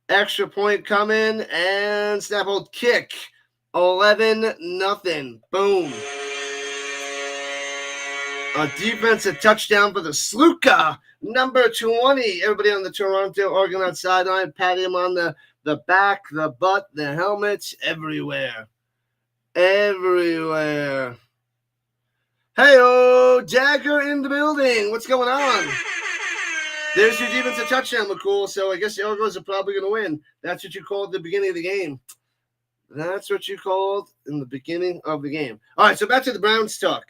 Extra point coming and snap hold kick. 11-0. Boom. A defensive touchdown for the Sluka. Number 20. Everybody on the Toronto Argonauts sideline patting him on the back, the butt, the helmets, everywhere. Everywhere. Hey-oh, Jagger in the building. What's going on? There's your defensive touchdown, McCool. So I guess the Argos are probably going to win. That's what you called the beginning of the game. That's what you called in the beginning of the game. All right, so back to the Browns talk.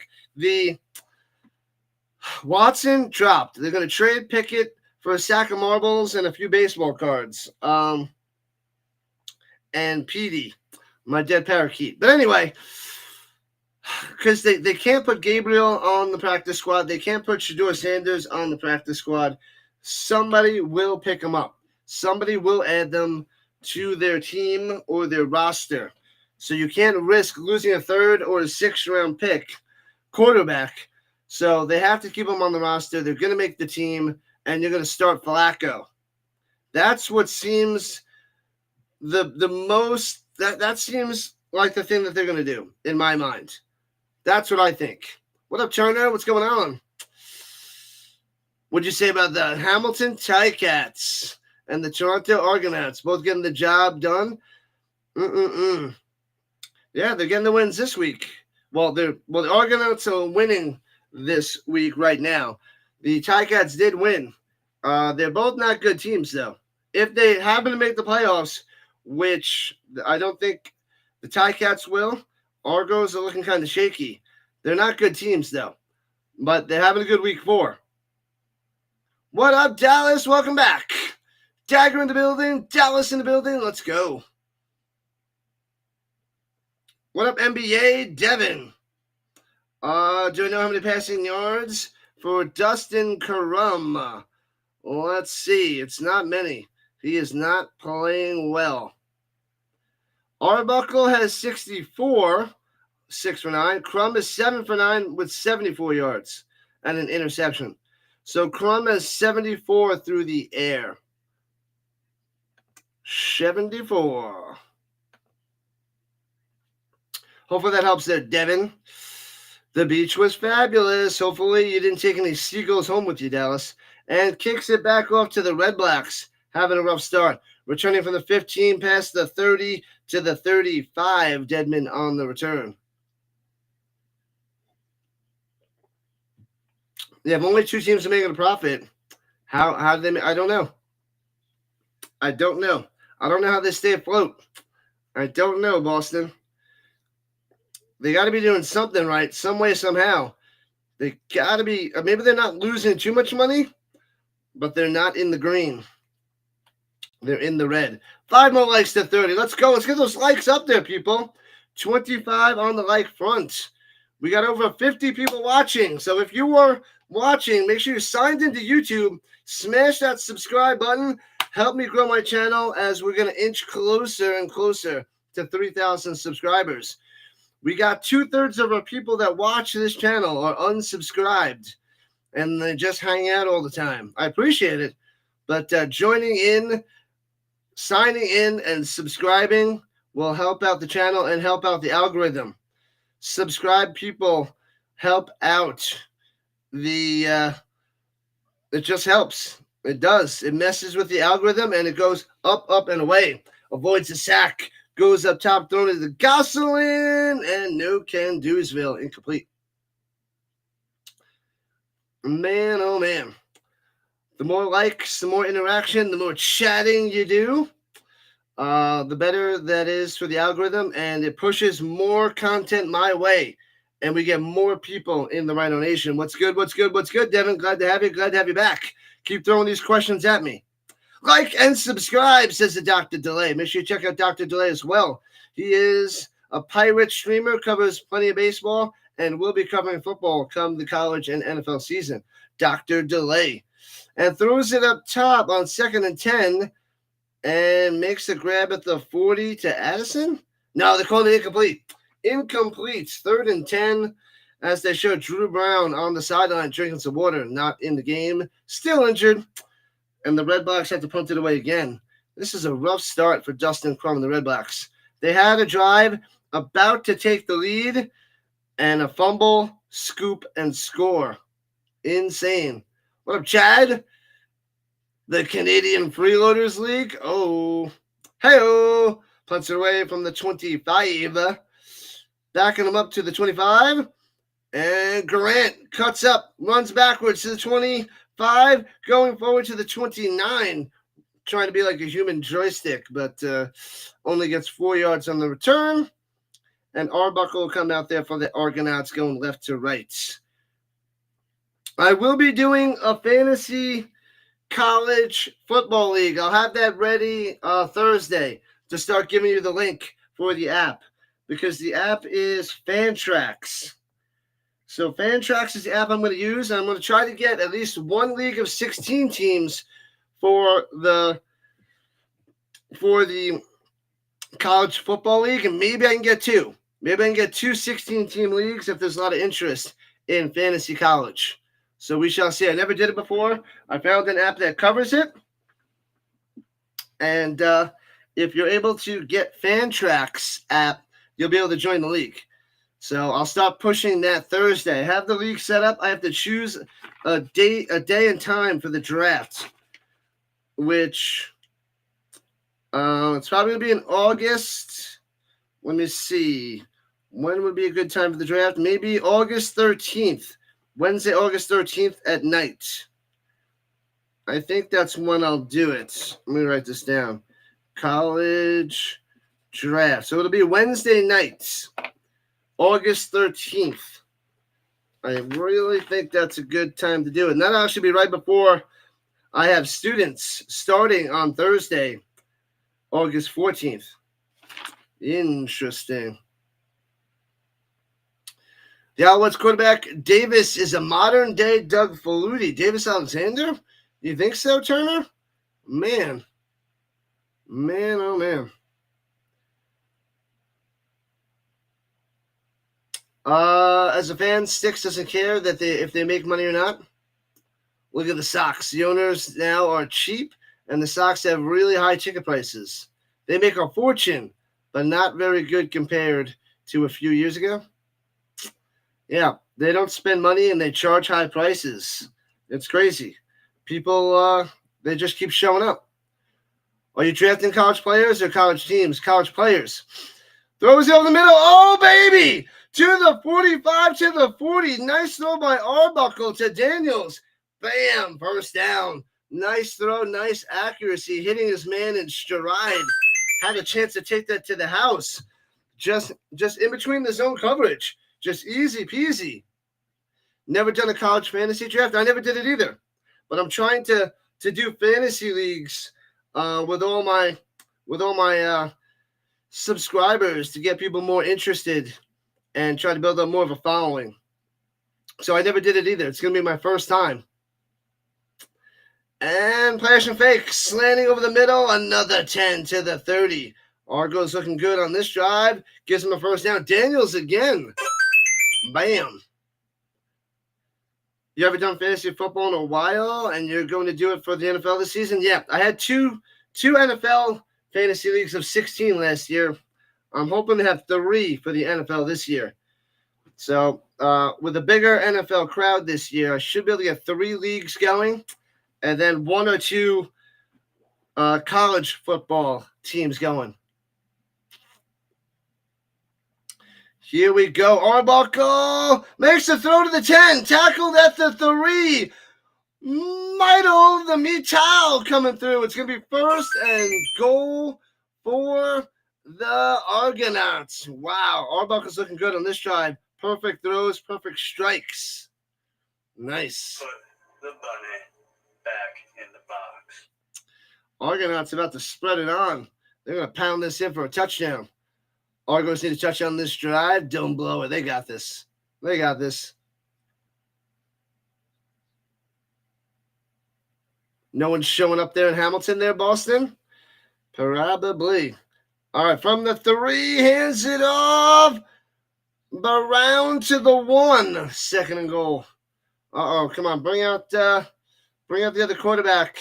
Watson dropped. They're going to trade Pickett for a sack of marbles and a few baseball cards. And Petey, my dead parakeet. But anyway, because they can't put Gabriel on the practice squad. They can't put Shedeur Sanders on the practice squad. Somebody will pick them up. Somebody will add them to their team or their roster. So you can't risk losing a third or a sixth-round pick quarterback. So they have to keep them on the roster. They're going to make the team, and you're going to start Flacco. That's what seems the most – that seems like the thing that they're going to do in my mind. That's what I think. What up, Turner? What's going on? What'd you say about the Hamilton Ticats and the Toronto Argonauts both getting the job done? Yeah, they're getting the wins this week. Well, the Argonauts are winning this week right now. The Ticats did win. They're both not good teams, though. If they happen to make the playoffs, which I don't think the Ticats will, Argos are looking kind of shaky. They're not good teams, though. But they're having a good week 4. What up, Dallas? Welcome back. Dagger in the building. Dallas in the building. Let's go. What up, NBA? Devin. Do I know how many passing yards for Dustin Karum? Let's see. It's not many. He is not playing well. Arbuckle has 64, 6 for 9. Crum is 7 for 9 with 74 yards and an interception. So Crum has 74 through the air. 74. Hopefully that helps there, Devin. The beach was fabulous. Hopefully you didn't take any seagulls home with you, Dallas. And kicks it back off to the Redblacks. Having a rough start. Returning from the 15 past the 30 to the 35. Deadman on the return. They have only 2 teams making a profit. How do they? I don't know. I don't know how they stay afloat. I don't know, Boston. They got to be doing something right, some way, somehow. They got to be. Maybe they're not losing too much money, but they're not in the green. They're in the red. 5 more likes to 30. Let's go. Let's get those likes up there, people. 25 on the like front. We got over 50 people watching. So if you are watching, make sure you're signed into YouTube. Smash that subscribe button. Help me grow my channel as we're going to inch closer and closer to 3,000 subscribers. We got 2/3 of our people that watch this channel are unsubscribed, and they just hang out all the time. I appreciate it. But joining in, signing in, and subscribing will help out the channel and help out the algorithm. Subscribe people help out the it just helps. It does. It messes with the algorithm and it goes up, up, and away. Avoids a sack. Goes up top, thrown into the Gosselin, and no can do'sville. Incomplete. Man, oh man. The more likes, the more interaction, the more chatting you do, the better that is for the algorithm, and it pushes more content my way, and we get more people in the Rhino Nation. What's good? What's good? What's good, Devin? Glad to have you. Glad to have you back. Keep throwing these questions at me. Like and subscribe, says the Dr. Delay. Make sure you check out Dr. Delay as well. He is a pirate streamer, covers plenty of baseball, and will be covering football come the college and NFL season. Dr. Delay. And throws it up top on 2nd and 10 and makes a grab at the 40 to Addison. No, they're calling it incomplete. Incomplete. 3rd and 10 as they show Drew Brown on the sideline drinking some water, not in the game. Still injured. And the Redblacks have to punt it away again. This is a rough start for Dustin Crum and the Redblacks. They had a drive about to take the lead and a fumble, scoop, and score. Insane. What up, Chad? The Canadian Freeloaders League. Oh. Hey-oh. Punts it away from the 25. Backing them up to the 25. And Grant cuts up, runs backwards to the 25, going forward to the 29. Trying to be like a human joystick, but only gets 4 yards on the return. And Arbuckle will come out there for the Argonauts going left to right. I will be doing a fantasy college football league. I'll have that ready Thursday to start giving you the link for the app, because the app is Fantrax. So Fantrax is the app I'm going to use, and I'm going to try to get at least one league of 16 teams for the college football league, and maybe I can get two. Maybe I can get two 16-team leagues if there's a lot of interest in fantasy college. So we shall see. I never did it before. I found an app that covers it. And if you're able to get Fantrax app, you'll be able to join the league. So I'll start pushing that Thursday. I have the league set up. I have to choose a day and time for the draft, which it's probably going to be in August. Let me see. When would be a good time for the draft? Maybe August 13th. Wednesday, August 13th at night. I think that's when I'll do it. Let me write this down. College draft. So it'll be Wednesday nights, August 13th. I really think that's a good time to do it. And that'll actually be right before I have students starting on Thursday, August 14th. Interesting. The Alouettes quarterback Davis is a modern-day Doug Flutie. Davis Alexander? You think so, Turner? Man, oh man. As a fan, Sticks doesn't care that if they make money or not. Look at the Sox. The owners now are cheap, and the Sox have really high ticket prices. They make a fortune, but not very good compared to a few years ago. Yeah, they don't spend money and they charge high prices. It's crazy. People, they just keep showing up. Are you drafting college players or college teams? College players. Throws it over the middle. Oh, baby! To the 45, to the 40. Nice throw by Arbuckle to Daniels. Bam! First down. Nice throw, nice accuracy. Hitting his man in stride. Had a chance to take that to the house. Just in between the zone coverage. Just easy peasy. Never done a college fantasy draft. I never did it either. But I'm trying to do fantasy leagues with all my subscribers to get people more interested and try to build up more of a following. So I never did it either. It's going to be my first time. And flash and fake, slanting over the middle, another 10 to the 30. Argos looking good on this drive. Gives him a first down. Daniels again. Bam. You ever done fantasy football in a while and you're going to do it for the NFL this season? Yeah, I had two NFL fantasy leagues of 16 last year. I'm hoping to have 3 for the NFL this year. So with a bigger NFL crowd this year, I should be able to get 3 leagues going and then 1 or 2 college football teams going. Here we go. Arbuckle makes the throw to the 10. Tackled at the 3. Michael the Metal coming through. It's going to be first and goal for the Argonauts. Wow. Arbuckle's looking good on this drive. Perfect throws, perfect strikes. Nice. Put the bunny back in the box. Argonauts about to spread it on. They're going to pound this in for a touchdown. Argos need a touchdown this drive. Don't blow it. They got this. They got this. No one's showing up there in Hamilton there, Boston? Probably. All right, from the 3, hands it off. Around to the 1. 2nd and goal. Uh-oh, come on. Bring out the other quarterback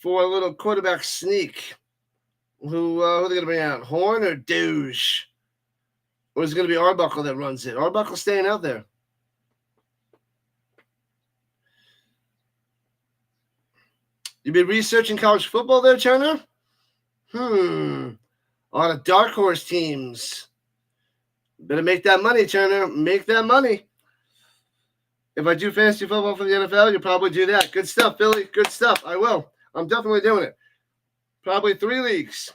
for a little quarterback sneak. Who are they going to bring out? Horn or Douche? Or is it going to be Arbuckle that runs it? Arbuckle staying out there. You been researching college football there, Turner? A lot of dark horse teams. Better make that money, Turner. Make that money. If I do fantasy football for the NFL, you'll probably do that. Good stuff, Billy. Good stuff. I will. I'm definitely doing it. Probably 3 leagues.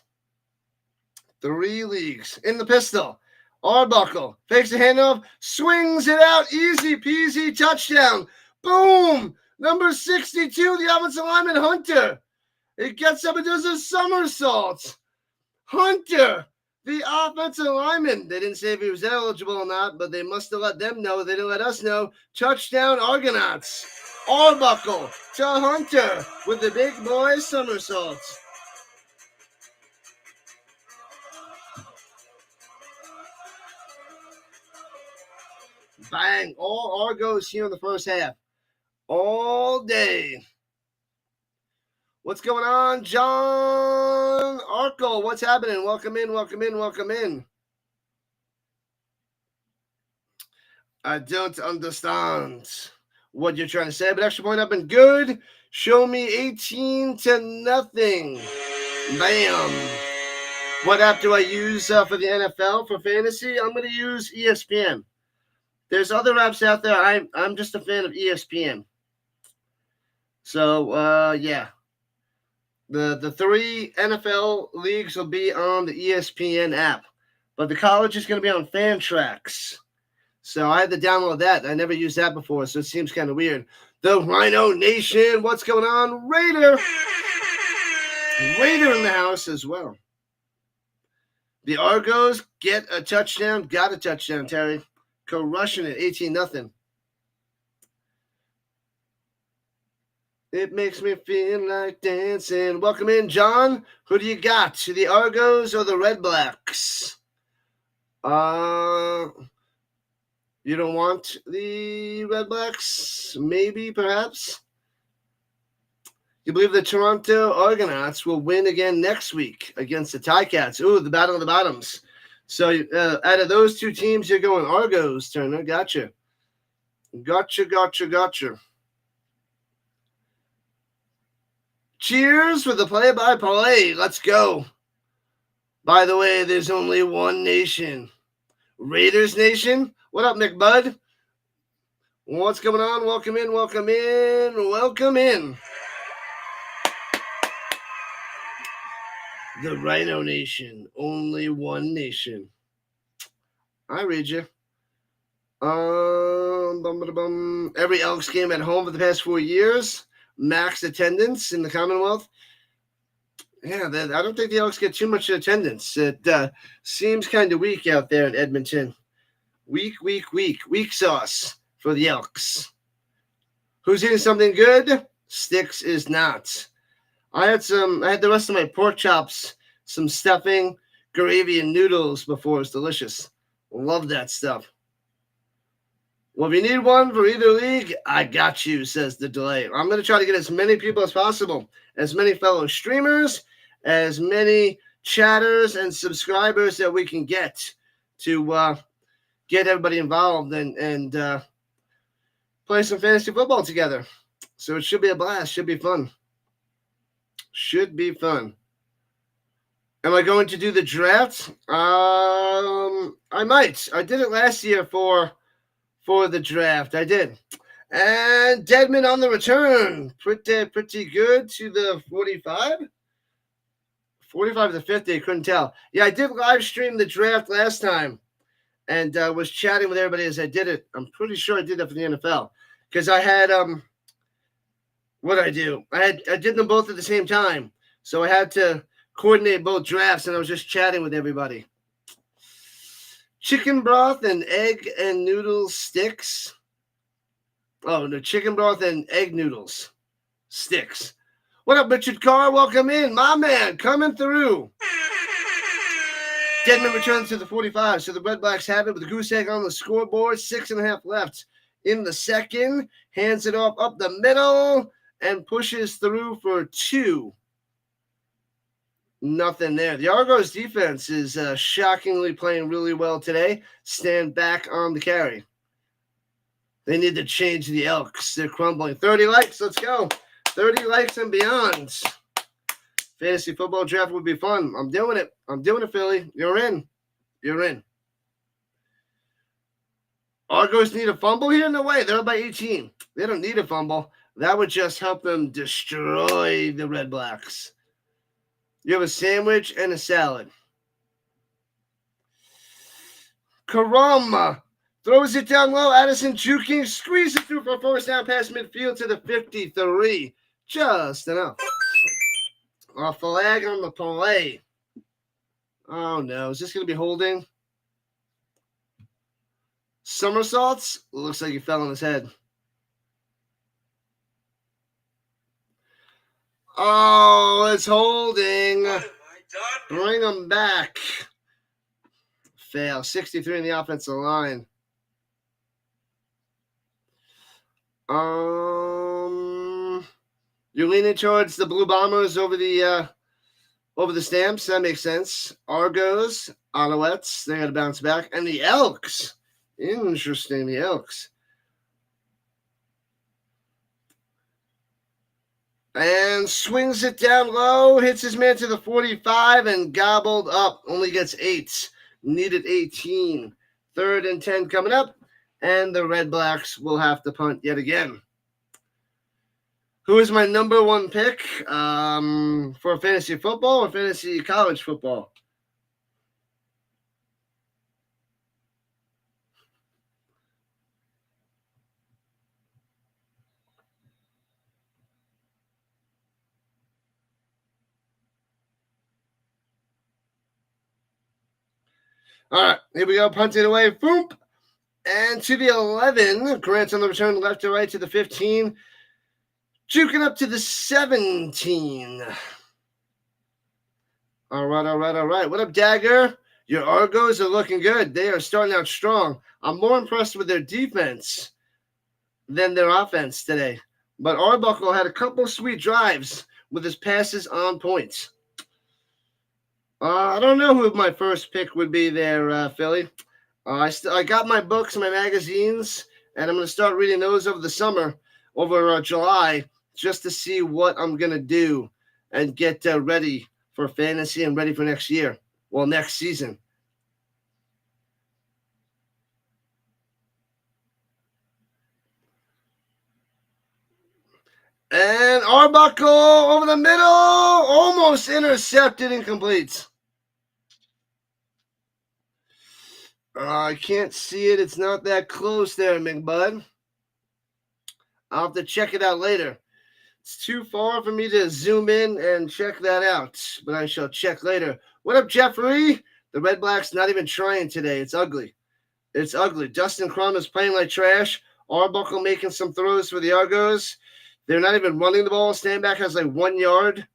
3 leagues. In the pistol. Arbuckle fakes the handoff, swings it out, easy peasy, touchdown. Boom! Number 62, the offensive lineman, Hunter. He gets up and does a somersault. Hunter, the offensive lineman. They didn't say if he was eligible or not, but they must have let them know. They didn't let us know. Touchdown, Argonauts. Arbuckle to Hunter with the big boy somersault. Bang. All Argos here in the first half. All day. What's going on, John Arkle? What's happening? Welcome in, welcome in, welcome in. I don't understand what you're trying to say, but extra point up and good. Show me 18-0. Bam. What app do I use for the NFL for fantasy? I'm going to use ESPN. There's other apps out there. I'm just a fan of ESPN. So, yeah. The 3 NFL leagues will be on the ESPN app, but the college is going to be on Fantrax. So I had to download that. I never used that before, so it seems kind of weird. The Rhino Nation, what's going on? Raider in the house as well. The Argos get a touchdown. Got a touchdown, Terry. Rushing it, 18-0. It makes me feel like dancing. Welcome in, John. Who do you got? The Argos or the Redblacks? You don't want the Redblacks? Maybe, perhaps? You believe the Toronto Argonauts will win again next week against the Ticats? Ooh, the battle of the bottoms. So out of those two teams, you're going Argos, Turner. Gotcha. Cheers for the play-by-play. Let's go. By the way, there's only one nation. Raiders Nation. What up, McBud? What's going on? Welcome in, welcome in, welcome in. The Rhino Nation. Only one nation. I read you. Every Elks game at home for the past 4 years. Max attendance in the Commonwealth. Yeah, I don't think the Elks get too much attendance. It seems kind of weak out there in Edmonton. Weak sauce for the Elks. Who's eating something good? Sticks is not. I had the rest of my pork chops, some stuffing, gravy, and noodles before. It's delicious. Love that stuff. Well, if you need one for either league, I got you, says the delay. I'm going to try to get as many people as possible, as many fellow streamers, as many chatters and subscribers that we can get to get everybody involved and play some fantasy football together. So it should be a blast. Should be fun. Am I going to do the draft? I might. I did it last year for the draft. I did. And Deadman on the return. Pretty good to the 45. 45 to 50, I couldn't tell. Yeah, I did live stream the draft last time and was chatting with everybody as I did it. I'm pretty sure I did that for the NFL because I had what did I do? I did them both at the same time. So I had to coordinate both drafts and I was just chatting with everybody. Chicken broth and egg and noodle sticks. Oh, no, chicken broth and egg noodles sticks. What up, Richard Carr? Welcome in. My man, coming through. Deadman returns to the 45. So the Redblacks have it with the goose egg on the scoreboard. 6.5 left in the second. Hands it off up the middle and pushes through for 2. Nothing there. The Argos defense is shockingly playing really well today. Stand back on the carry. They need to change the Elks. They're crumbling. 30 likes. Let's go. 30 likes and beyond. Fantasy football draft would be fun. I'm doing it. Philly. You're in. Argos need a fumble here? No way. They're up by 18. They don't need a fumble. That would just help them destroy the Redblacks. You have a sandwich and a salad. Karama. Throws it down low. Addison juking. Squeezes it through for a first down past midfield to the 53. Just enough. A flag on the play. Oh, no. Is this going to be holding? Somersaults? Looks like he fell on his head. Oh, it's holding. Bring him back. Fail. 63 in the offensive line. You're leaning towards the Blue Bombers over the Stamps. That makes sense. Argos, Alouettes, they got to bounce back. And the Elks. Interesting, the Elks. And swings it down low, hits his man to the 45 and gobbled up. Only gets 8. Needed 18. 3rd and 10 coming up. And the Redblacks will have to punt yet again. Who is my number 1 pick for fantasy football or fantasy college football? All right, here we go. Punted away. Boom. And to the 11. Grant on the return left to right to the 15. Juking up to the 17. All right. What up, Dagger? Your Argos are looking good. They are starting out strong. I'm more impressed with their defense than their offense today. But Arbuckle had a couple sweet drives with his passes on point. I don't know who my first pick would be there, Philly. I got my books, my magazines, and I'm going to start reading those over the summer, over July, just to see what I'm going to do and get ready for fantasy and ready for next year. Well, next season. And Arbuckle over the middle, almost intercepted, incomplete. I can't see it. It's not that close there, McBud. I'll have to check it out later. It's too far for me to zoom in and check that out, but I shall check later. What up, Jeffrey? The Redblacks not even trying today. It's ugly. It's ugly. Dustin Crum is playing like trash. Arbuckle making some throws for the Argos. They're not even running the ball. Standback has like 1 yard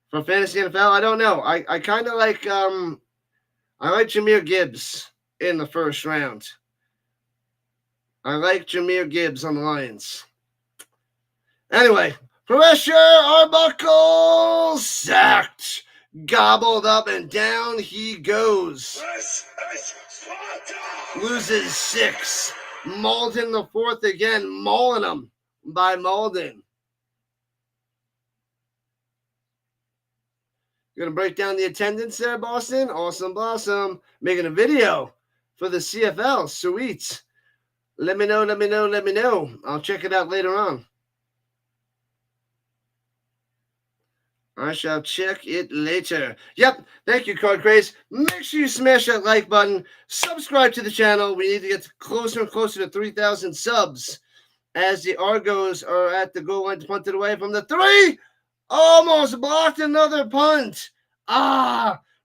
for fantasy NFL. I don't know. I kind of like I like Jahmyr Gibbs in the first round. I like Jahmyr Gibbs on the Lions. Anyway, pressure, Arbuckle, sacked, gobbled up, and down he goes. Loses 6. Malden the 4th again, mauling him by Malden. You're going to break down the attendance there, Boston? Awesome blossom. Making a video for the CFL. Sweet. Let me know. I'll check it out later on. I shall check it later. Yep. Thank you, Card Craze. Make sure you smash that like button. Subscribe to the channel. We need to get closer and closer to 3,000 subs as the Argos are at the goal line to punt it away from the 3. Almost blocked another punt.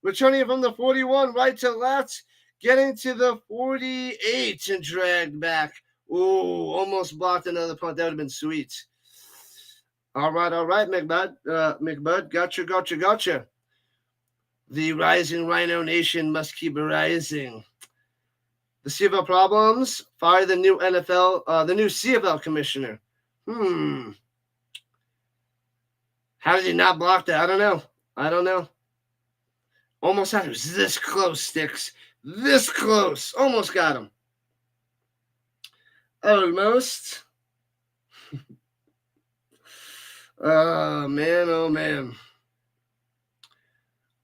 Returning it from the 41 right to left, getting to the 48 and dragged back. Ooh, almost blocked another punt. That would have been sweet. All right, McBud. Gotcha. The rising Rhino Nation must keep rising. The CFL problems. Fire the new CFL commissioner. How did he not block that? I don't know. Almost had him. This close, Sticks. This close. Almost got him. Almost. Oh, man.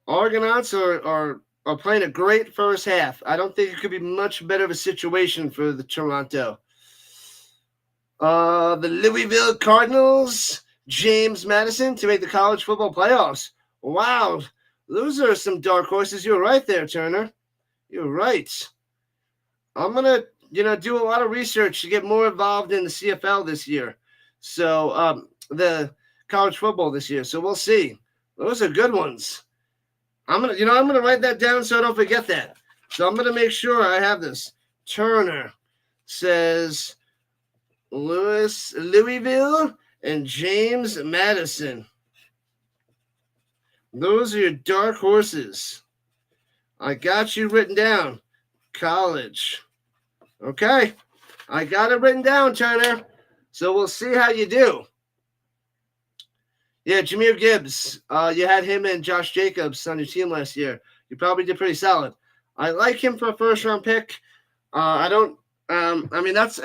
Argonauts are playing a great first half. I don't think it could be much better of a situation for the Toronto. The Louisville Cardinals, James Madison to make the college football playoffs. Wow. Those are some dark horses. You're right there, Turner. You're right. I'm going to, do a lot of research to get more involved in the CFL this year. So, the college football this year. So we'll see. Those are good ones. I'm going to write that down so I don't forget that. So I'm going to make sure I have this. Turner says Louisville and James Madison. Those are your dark horses. I got you written down. College. Okay. I got it written down, Turner. So we'll see how you do. Yeah, Jahmyr Gibbs. You had him and Josh Jacobs on your team last year. You probably did pretty solid. I like him for a first-round pick. That's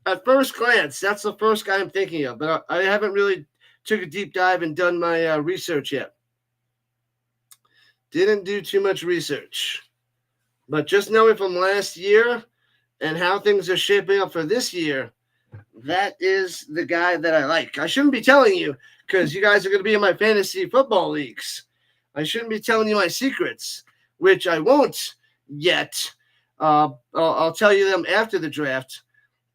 at first glance, that's the first guy I'm thinking of. But I haven't really took a deep dive and done my research yet. Didn't do too much research. But just knowing from last year and how things are shaping up for this year, that is the guy that I like. I shouldn't be telling you because you guys are going to be in my fantasy football leagues. I shouldn't be telling you my secrets, which I won't yet. I'll tell you them after the draft.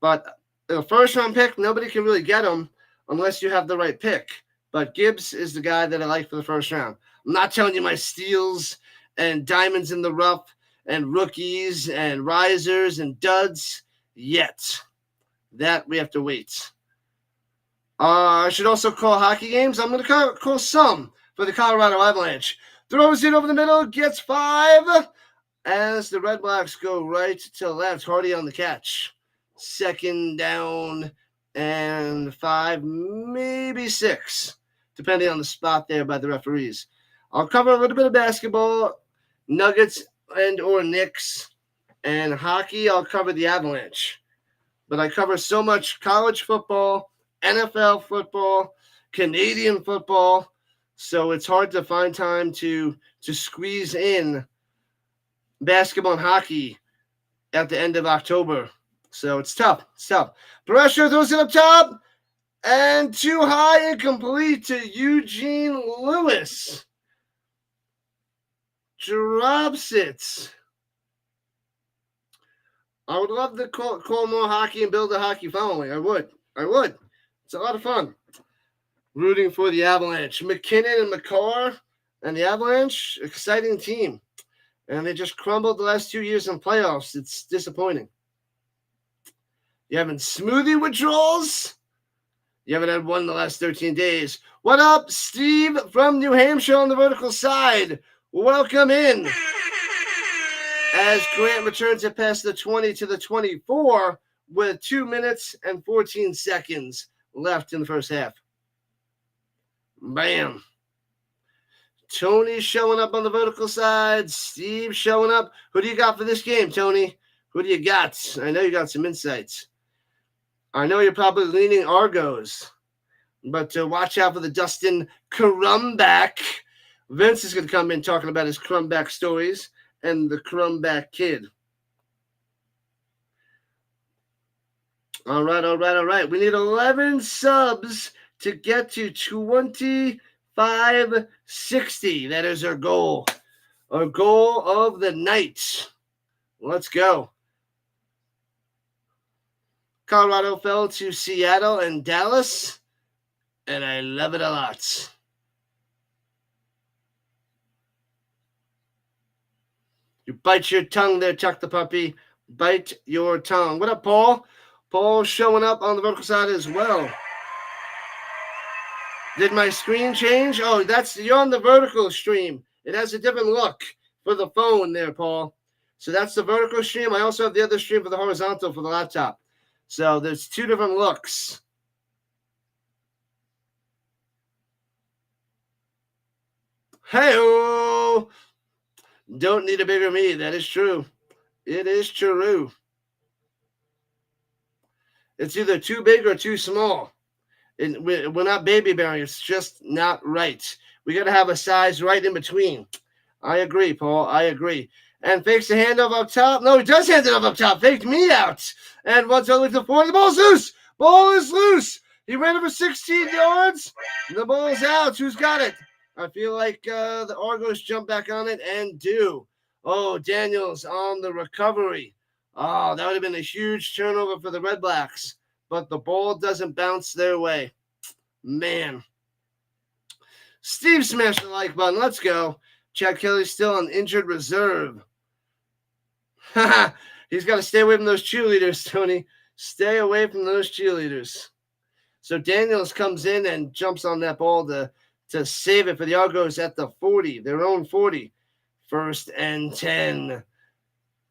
But the first-round pick, nobody can really get him unless you have the right pick. But Gibbs is the guy that I like for the first round. I'm not telling you my steals and diamonds in the rough and rookies and risers and duds yet. That we have to wait. I should also call hockey games. I'm going to call some for the Colorado Avalanche. Throws it over the middle, gets 5 as the Redblacks go right to left. Hardy on the catch. Second down and 5, maybe 6, depending on the spot there by the referees. I'll cover a little bit of basketball, Nuggets and or Knicks, and hockey. I'll cover the Avalanche. But I cover so much college football, NFL football, Canadian football, so it's hard to find time to squeeze in basketball and hockey at the end of October. So it's tough. Pressure throws it up top, and too high and complete to Eugene Lewis. Drops it. I would love to call more hockey and build a hockey following. I would. It's a lot of fun. Rooting for the Avalanche. McKinnon and McCarr and the Avalanche, exciting team. And they just crumbled the last 2 years in playoffs. It's disappointing. You having smoothie withdrawals? You haven't had one in the last 13 days. What up, Steve from New Hampshire on the vertical side? Welcome in. As Grant returns it past the 20 to the 24 with 2 minutes and 14 seconds left in the first half. Bam. Tony showing up on the vertical side. Steve showing up. Who do you got for this game, Tony? Who do you got? I know you got some insights. I know you're probably leaning Argos, but watch out for the Dustin Crumback. Vince is going to come in talking about his Crumback stories and the Crumback kid. All right. We need 11 subs to get to 2560. That is our goal. Our goal of the night. Let's go. Colorado fell to Seattle and Dallas, and I love it a lot. You bite your tongue there, Chuck the Puppy. Bite your tongue. What up, Paul? Paul showing up on the vertical side as well. Did my screen change? Oh, you're on the vertical stream. It has a different look for the phone there, Paul. So that's the vertical stream. I also have the other stream for the horizontal for the laptop. So there's 2 different looks. Hey-oh! Don't need a bigger me. That is true. It is true. It's either too big or too small. We're not baby bearing. It's just not right. We got to have a size right in between. I agree, Paul. I agree. And fakes the handoff up top. No, he does hand it up top. Faked me out. And once only to 4. The ball's loose. Ball is loose. He ran over 16 yards. The ball's out. Who's got it? I feel like the Argos jump back on it and do. Oh, Daniels on the recovery. Oh, that would have been a huge turnover for the Redblacks, but the ball doesn't bounce their way. Man. Steve smashed the like button. Let's go. Chad Kelly's still on injured reserve. He's got to stay away from those cheerleaders, Tony. Stay away from those cheerleaders. So Daniels comes in and jumps on that ball to save it for the Argos at the 40, their own 40. 1st and 10.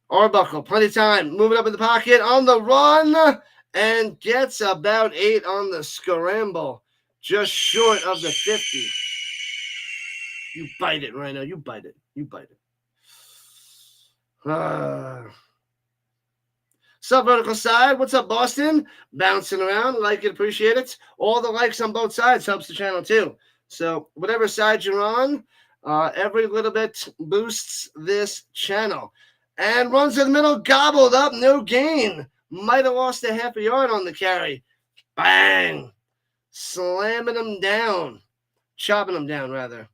Arbuckle, plenty of time. Moving up in the pocket on the run and gets about 8 on the scramble. Just short of the 50. You bite it, Rhino. You bite it. You bite it. Sub vertical side. What's up, Boston? Bouncing around. Like it, appreciate it. All the likes on both sides helps the channel too. So whatever side you're on, every little bit boosts this channel. And runs to the middle, gobbled up, no gain. Might have lost a half a yard on the carry. Bang! Slamming him down. Chopping him down, rather.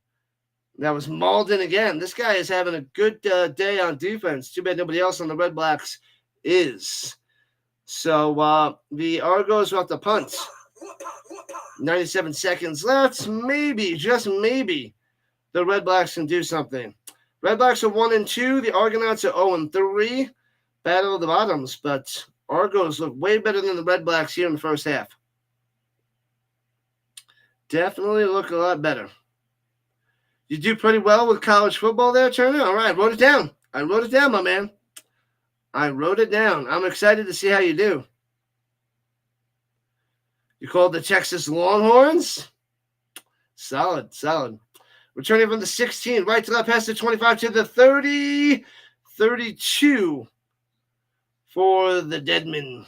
That was Malden again. This guy is having a good day on defense. Too bad nobody else on the Redblacks is. So the Argos will have to punt. 97 seconds left. Maybe, just maybe, the Redblacks can do something. Redblacks are 1-2. The Argonauts are 0-3. Battle of the bottoms, but Argos look way better than the Redblacks here in the first half. Definitely look a lot better. You do pretty well with college football there, Turner? All right, wrote it down. I wrote it down, my man. I wrote it down. I'm excited to see how you do. You called the Texas Longhorns? Solid, solid. Returning from the 16, right to left, past the 25 to the 30, 32 for the Deadmen.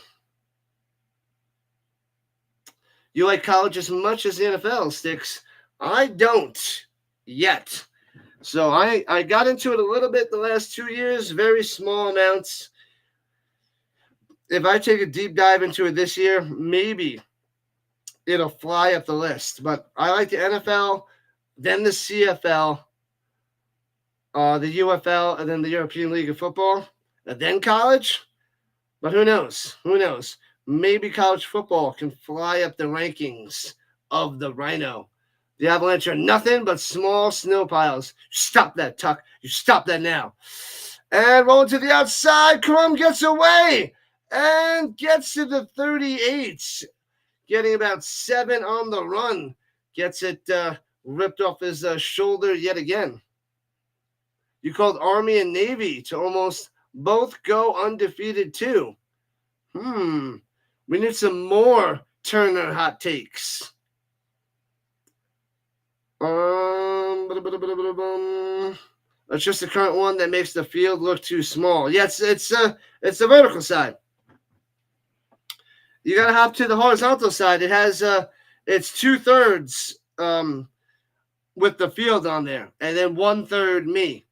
You like college as much as the NFL, Sticks? I don't yet. So I got into it a little bit the last 2 years, very small amounts. If I take a deep dive into it this year, maybe it'll fly up the list. But I like the NFL, then the CFL, the UFL, and then the European League of Football, and then college. But who knows? Who knows? Maybe college football can fly up the rankings of the Rhino. The Avalanche are nothing but small snow piles. Stop that, Tuck. You stop that now. And rolling to the outside. Crum gets away and gets to the 38. Getting about 7 on the run. Gets it ripped off his shoulder yet again. You called Army and Navy to almost both go undefeated too. We need some more Turner hot takes. It's just the current one that makes the field look too small. Yeah, it's the vertical side. You gotta hop to the horizontal side. It has it's 2/3 with the field on there, and then 1/3 me,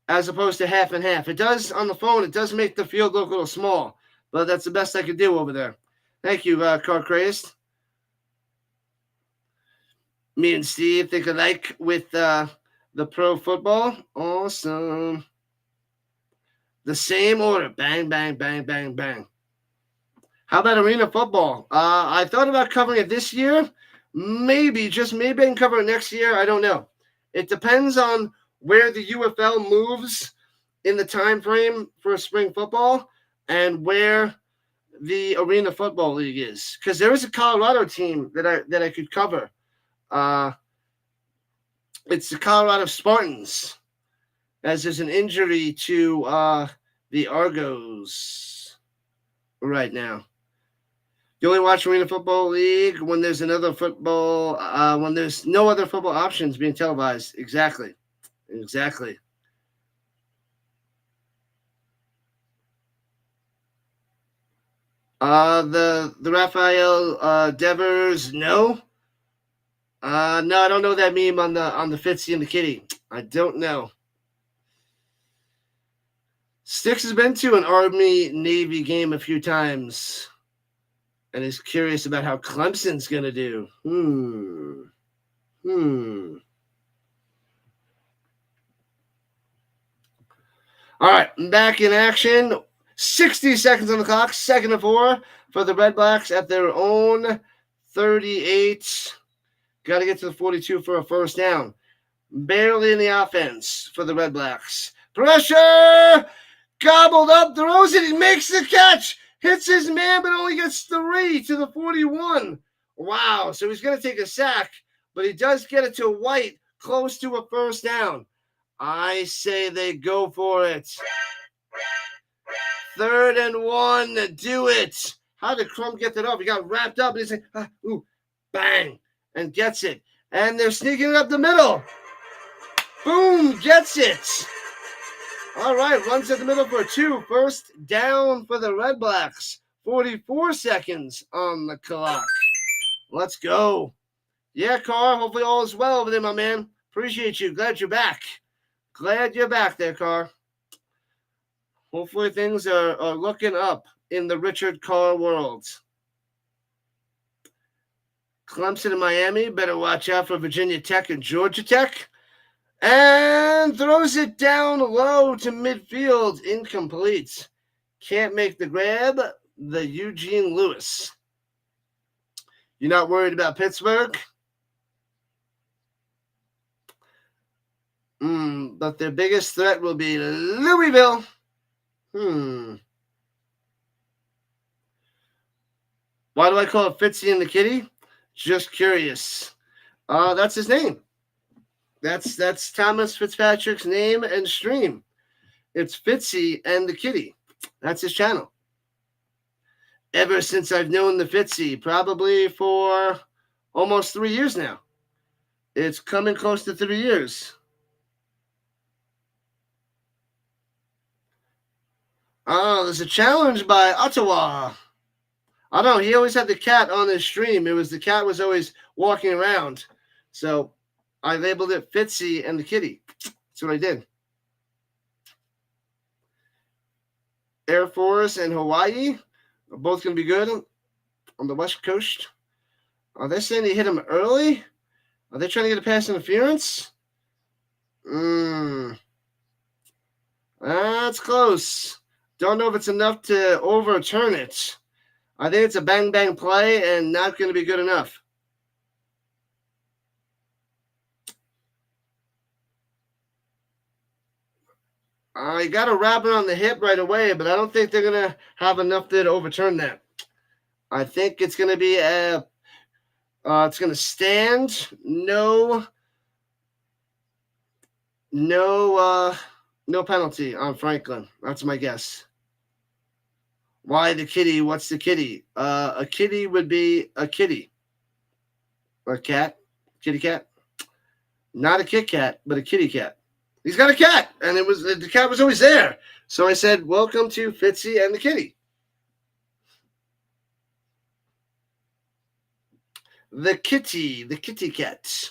as opposed to half and half. It does on the phone. It does make the field look a little small, but that's the best I could do over there. Thank you, Car Crazed. Me and Steve think alike with the pro football. Awesome. The same order. Bang, bang, bang, bang, bang. How about arena football? I thought about covering it this year. Maybe, just maybe I can cover it next year. I don't know. It depends on where the UFL moves in the time frame for spring football and where the Arena Football League is. Because there is a Colorado team that I could cover. It's the Colorado Spartans, as there's an injury to the Argos right now. You only watch Arena Football League when there's another football, when there's no other football options being televised. Exactly. Exactly. The Raphael Devers, no. No, I don't know that meme on the Fitzy and the Kitty. I don't know. Sticks has been to an Army-Navy game a few times and is curious about how Clemson's going to do. All right, back in action. 60 seconds on the clock. 2nd and 4 for the Redblacks at their own 38. Got to get to the 42 for a first down. Barely in the offense for the Redblacks. Pressure! Gobbled up, throws it, he makes the catch, hits his man, but only gets 3 to the 41. Wow, so he's going to take a sack, but he does get it to White, close to a first down. I say they go for it. 3rd and 1, do it. How did Crum get that up? He got wrapped up, and he's like, bang, and gets it. And they're sneaking it up the middle. Boom, gets it. All right, runs at the middle for 2. First down for the Redblacks. 44 seconds on the clock. Let's go. Yeah, Carr, hopefully all is well over there, my man. Appreciate you. Glad you're back. Glad you're back there, Carr. Hopefully things are looking up in the Richard Carr world. Clemson and Miami, better watch out for Virginia Tech and Georgia Tech. And throws it down low to midfield. Incomplete. Can't make the grab. The Eugene Lewis. You're not worried about Pittsburgh? But their biggest threat will be Louisville. Why do I call it Fitzy and the Kitty? Just curious. That's his name. That's Thomas Fitzpatrick's name and stream. It's Fitzy and the Kitty. That's his channel. Ever since I've known the Fitzy, probably for almost 3 years now. It's coming close to 3 years. Oh, there's a challenge by Ottawa. I don't know. He always had the cat on his stream. The cat was always walking around. So I labeled it Fitzy and the Kitty. That's what I did. Air Force and Hawaii are both going to be good on the West Coast. Are they saying they hit him early? Are they trying to get a pass interference? That's close. Don't know if it's enough to overturn it. I think it's a bang-bang play and not going to be good enough. I got to wrap it on the hip right away, but I don't think they're going to have enough there to overturn that. I think it's going to be it's going to stand. No penalty on Franklin. That's my guess. Why the kitty? What's the kitty? A kitty would be a kitty. Or a cat. Kitty cat. Not a Kit Kat, but a kitty cat. He's got a cat, and the cat was always there. So I said, welcome to Fitzy and the Kitty. The kitty cat.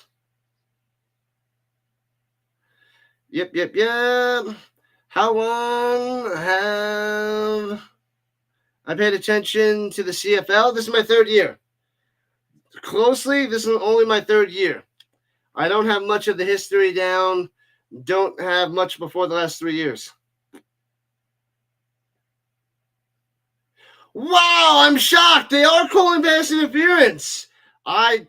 Yep. How long have I paid attention to the CFL? This is my 3rd year. Closely, this is only my 3rd year. I don't have much of the history down. Don't have much before the last 3 years. Wow, I'm shocked. They are calling pass interference. I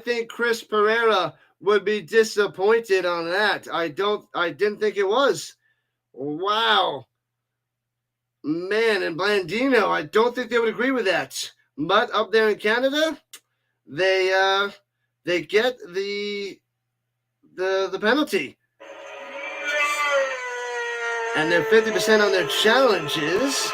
think Chris Pereira would be disappointed on that. I didn't think it was. Wow. Man, and Blandino, I don't think they would agree with that. But up there in Canada, they get the penalty. And they're 50% on their challenges.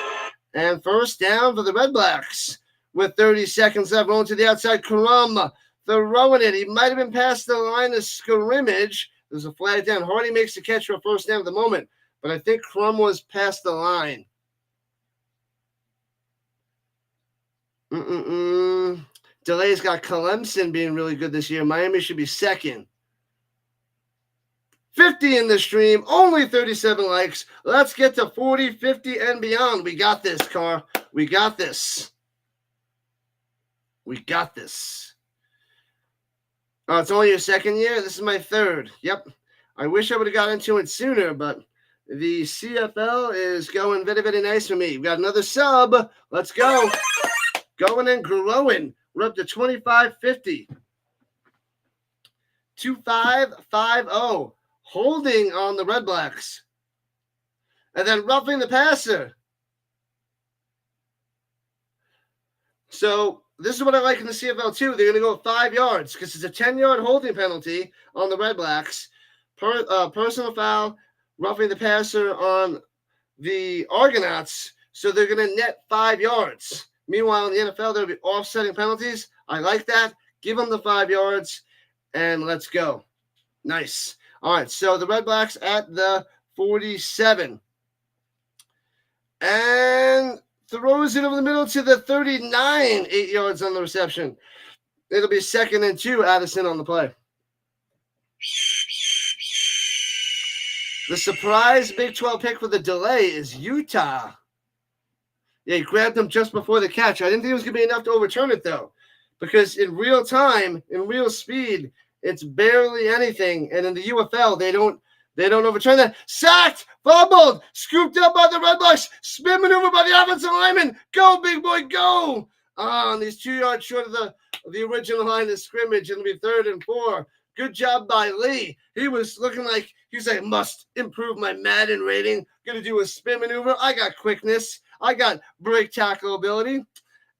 And first down for the Redblacks with 30 seconds left. Rolling to the outside. Karam throwing it. He might have been past the line of scrimmage. There's a flag down. Hardy makes the catch for a first down at the moment. But I think Crum was past the line. Delay's got Clemson being really good this year. Miami should be second. 50 in the stream, only 37 likes. Let's get to 40, 50, and beyond. We got this, Carr. We got this. We got this. Oh, it's only your 2nd year? This is my 3rd. Yep. I wish I would have got into it sooner, but The CFL is going very, very nice for me. We've got another sub. Let's go. Going and growing. We're up to 2550. 2550. Holding on the Redblacks. And then roughing the passer. So this is what I like in the CFL too. They're going to go 5 yards because it's a 10-yard holding penalty on the Redblacks. Personal foul, roughing the passer on the Argonauts. So they're going to net 5 yards. Meanwhile, in the NFL, there'll be offsetting penalties. I like that. Give them the 5 yards, and let's go. Nice. All right, so the Redblacks at the 47. And throws it over the middle to the 39, 8 yards on the reception. It'll be 2nd and 2, Addison on the play. The surprise Big 12 pick for the delay is Utah. Yeah, he grabbed him just before the catch. I didn't think it was going to be enough to overturn it, though, because in real time, in real speed, it's barely anything. And in the UFL, they don't overturn that. Sacked, fumbled, scooped up by the Redblacks, spin maneuver by the offensive lineman. Go, big boy, go! And he's 2 yards short of the original line of scrimmage. It'll be 3rd and 4. Good job by Lee. He was looking like he's like, must improve my Madden rating. Gonna do a spin maneuver. I got quickness. I got break tackle ability.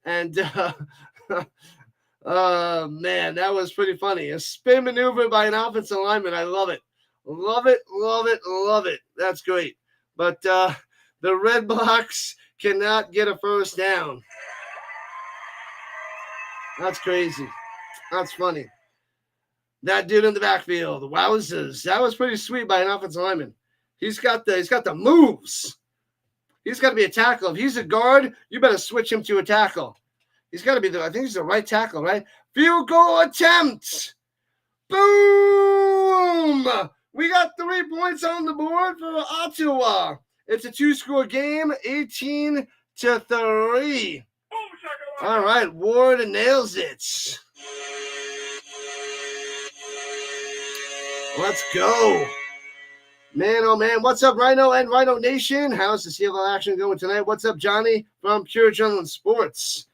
And man, that was pretty funny. A spin maneuver by an offensive lineman. I love it. Love it, love it, love it. That's great. But the Redblacks cannot get a first down. That's crazy. That's funny. That dude in the backfield, wowzers. That was pretty sweet by an offensive lineman. He's got the moves. He's got to be a tackle. If he's a guard, you better switch him to a tackle. He's got to be I think he's the right tackle, right? Field goal attempt. Boom! We got 3 points on the board for Ottawa. It's a 2-score game, 18-3. All right, Ward nails it. Let's go. Man, oh man. What's up, Rhino and Rhino Nation? How's the CFL action going tonight? What's up, Johnny from Pure Adrenaline Sports?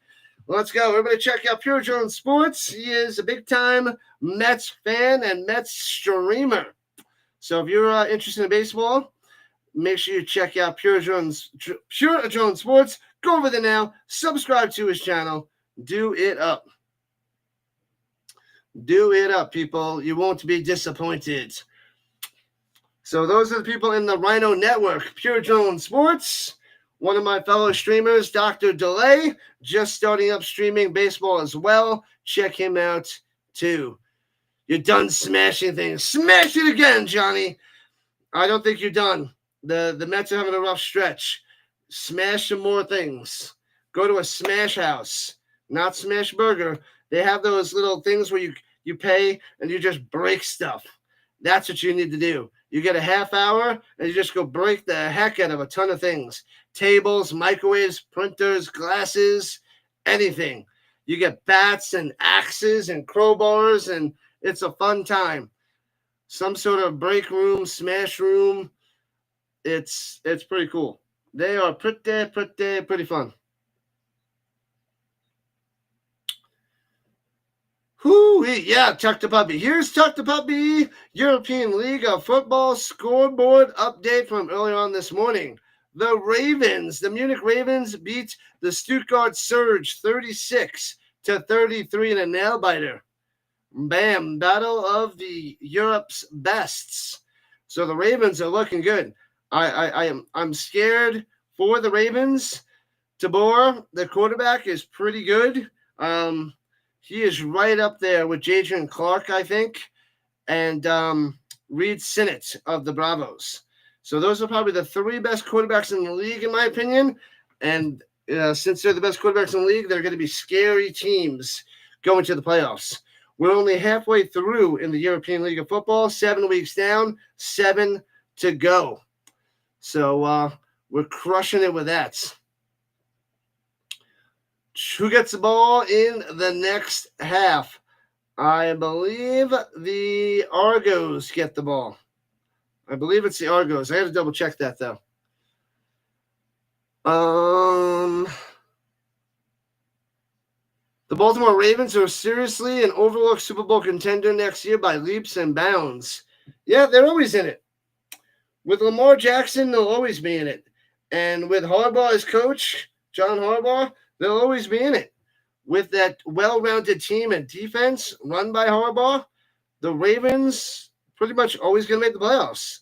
Let's go. Everybody check out Pure Adrenaline Sports. He is a big-time Mets fan and Mets streamer. So if you're interested in baseball, make sure you check out Pure Adrenaline Sports. Go over there now. Subscribe to his channel. Do it up. Do it up, people. You won't be disappointed. So those are the people in the Rhino Network. Pure Adrenaline Sports. One of my fellow streamers, Dr. Delay, just starting up streaming baseball as well. Check him out, too. You're done smashing things. Smash it again, Johnny. I don't think you're done. The Mets are having a rough stretch. Smash some more things. Go to a smash house, not smash burger. They have those little things where you pay and you just break stuff. That's what you need to do. You get a half hour and you just go break the heck out of a ton of things. Tables, microwaves, printers, glasses, anything. You get bats and axes and crowbars, and it's a fun time. Some sort of break room, smash room. It's pretty cool. They are pretty fun. Yeah, Tuck the Puppy. Here's Tuck the Puppy, European League of Football scoreboard update from earlier on this morning. The Ravens, the Munich Ravens beat the Stuttgart Surge 36-33 in a nail-biter. Bam, battle of the Europe's bests. So the Ravens are looking good. I'm scared for the Ravens. Tabor, the quarterback, is pretty good. He is right up there with Jadrian Clark, I think, and Reed Sinnott of the Bravos. So those are probably the 3 best quarterbacks in the league, in my opinion. And since they're the best quarterbacks in the league, they're going to be scary teams going to the playoffs. We're only halfway through in the European League of Football, 7 weeks down, 7 to go. So we're crushing it with that. Who gets the ball in the next half? I believe the Argos get the ball. I believe it's the Argos. I had to double check that though. The Baltimore Ravens are seriously an overlooked Super Bowl contender next year by leaps and bounds. Yeah, they're always in it. With Lamar Jackson, they'll always be in it. And with Harbaugh as coach, John Harbaugh, they'll always be in it. With that well-rounded team and defense run by Harbaugh, the Ravens pretty much always going to make the playoffs.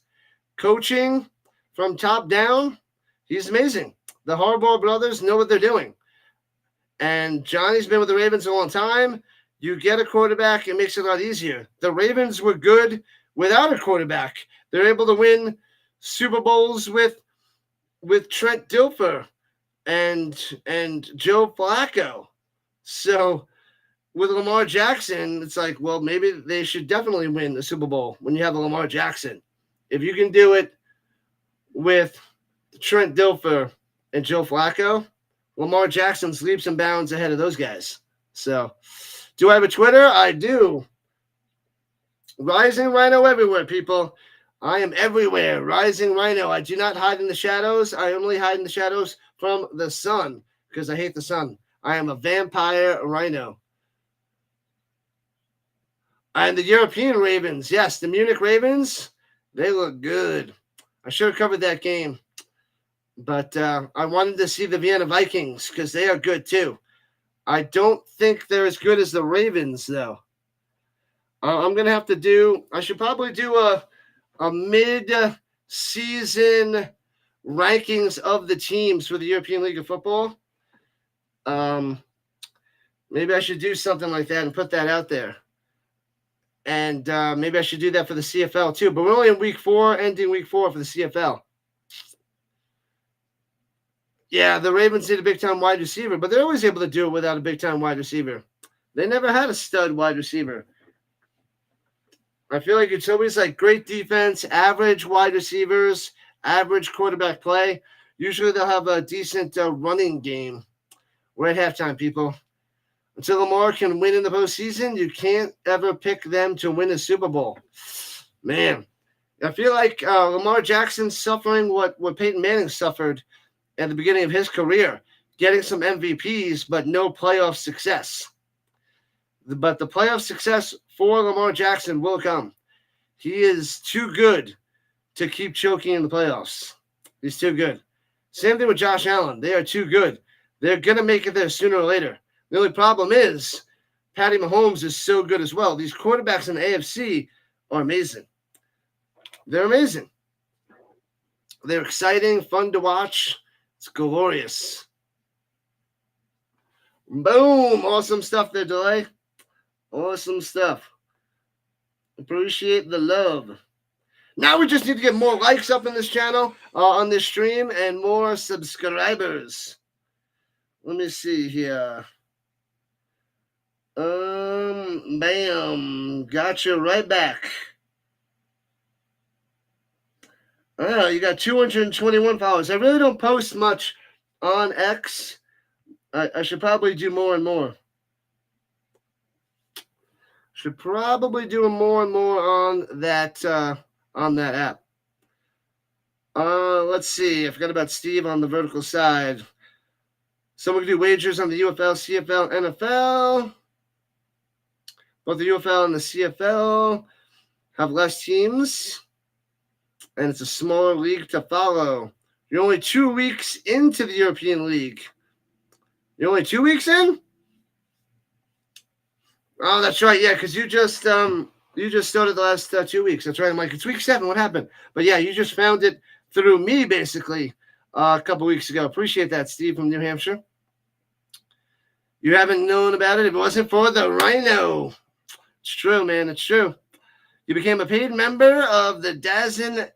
Coaching from top down, he's amazing. The Harbaugh brothers know what they're doing. And Johnny's been with the Ravens a long time. You get a quarterback, it makes it a lot easier. The Ravens were good without a quarterback. They're able to win Super Bowls with Trent Dilfer and Joe Flacco. So with Lamar Jackson, it's like, well, maybe they should definitely win the Super Bowl when you have a Lamar Jackson. If you can do it with Trent Dilfer and Joe Flacco, Lamar Jackson's leaps and bounds ahead of those guys. So, do I have a Twitter? I do. Rising Rhino everywhere, people. I am everywhere. Rising Rhino. I do not hide in the shadows. I only hide in the shadows from the sun because I hate the sun. I am a vampire rhino. And the European Ravens. Yes, the Munich Ravens. They look good. I should have covered that game. But I wanted to see the Vienna Vikings because they are good too. I don't think they're as good as the Ravens, though. I'm going to have to do – I should probably do a mid-season rankings of the teams for the European League of Football. Maybe I should do something like that and put that out there. And maybe I should do that for the CFL too. But we're only in week 4, ending week 4 for the CFL. Yeah, the Ravens need a big-time wide receiver, but they're always able to do it without a big-time wide receiver. They never had a stud wide receiver. I feel like it's always like great defense, average wide receivers, average quarterback play. Usually they'll have a decent running game. We're at halftime, people. Until Lamar can win in the postseason, you can't ever pick them to win a Super Bowl. Man, I feel like Lamar Jackson's suffering what Peyton Manning suffered at the beginning of his career, getting some MVPs, but no playoff success. But the playoff success for Lamar Jackson will come. He is too good to keep choking in the playoffs. He's too good. Same thing with Josh Allen. They are too good. They're going to make it there sooner or later. The only problem is Patty Mahomes is so good as well. These quarterbacks in the AFC are amazing. They're amazing. They're exciting, fun to watch. It's glorious. Boom. Awesome stuff there, Delay. Awesome stuff. Appreciate the love. Now we just need to get more likes up in this channel, on this stream, and more subscribers. Let me see here. Bam. Gotcha right back. Oh, you got 221 followers. I really don't post much on X. I should probably do more and more. Should probably do more and more on that app. Let's see. I forgot about Steve on the vertical side. So we can do wagers on the UFL, CFL, NFL. Both the UFL and the CFL have less teams. And it's a smaller league to follow. You're only 2 weeks into the European League. You're only 2 weeks in? Oh, that's right. Yeah, because you just started the last 2 weeks. That's right. I'm like, it's week 7. What happened? But yeah, you just found it through me, basically, a couple weeks ago. Appreciate that, Steve from New Hampshire. You haven't known about it if it wasn't for the Rhino. It's true, man. It's true. You became a paid member of the DAZN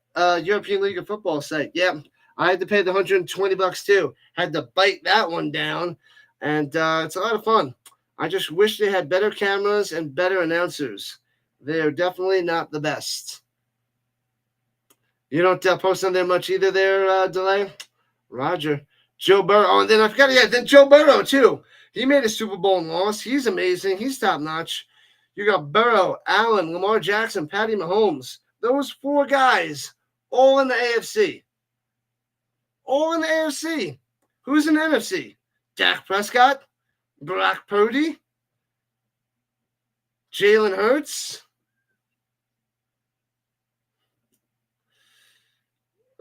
European League of Football site. Yeah, I had to pay the $120 too. Had to bite that one down, and it's a lot of fun. I just wish they had better cameras and better announcers. They are definitely not the best. You don't post on there much either there, Delay? Roger. Joe Burrow. Oh, and then I forgot, then Joe Burrow too. He made a Super Bowl and lost. He's amazing. He's top-notch. You got Burrow, Allen, Lamar Jackson, Patty Mahomes. Those 4 guys all in the AFC. All in the AFC. Who's in the NFC? Dak Prescott, Brock Purdy, Jalen Hurts.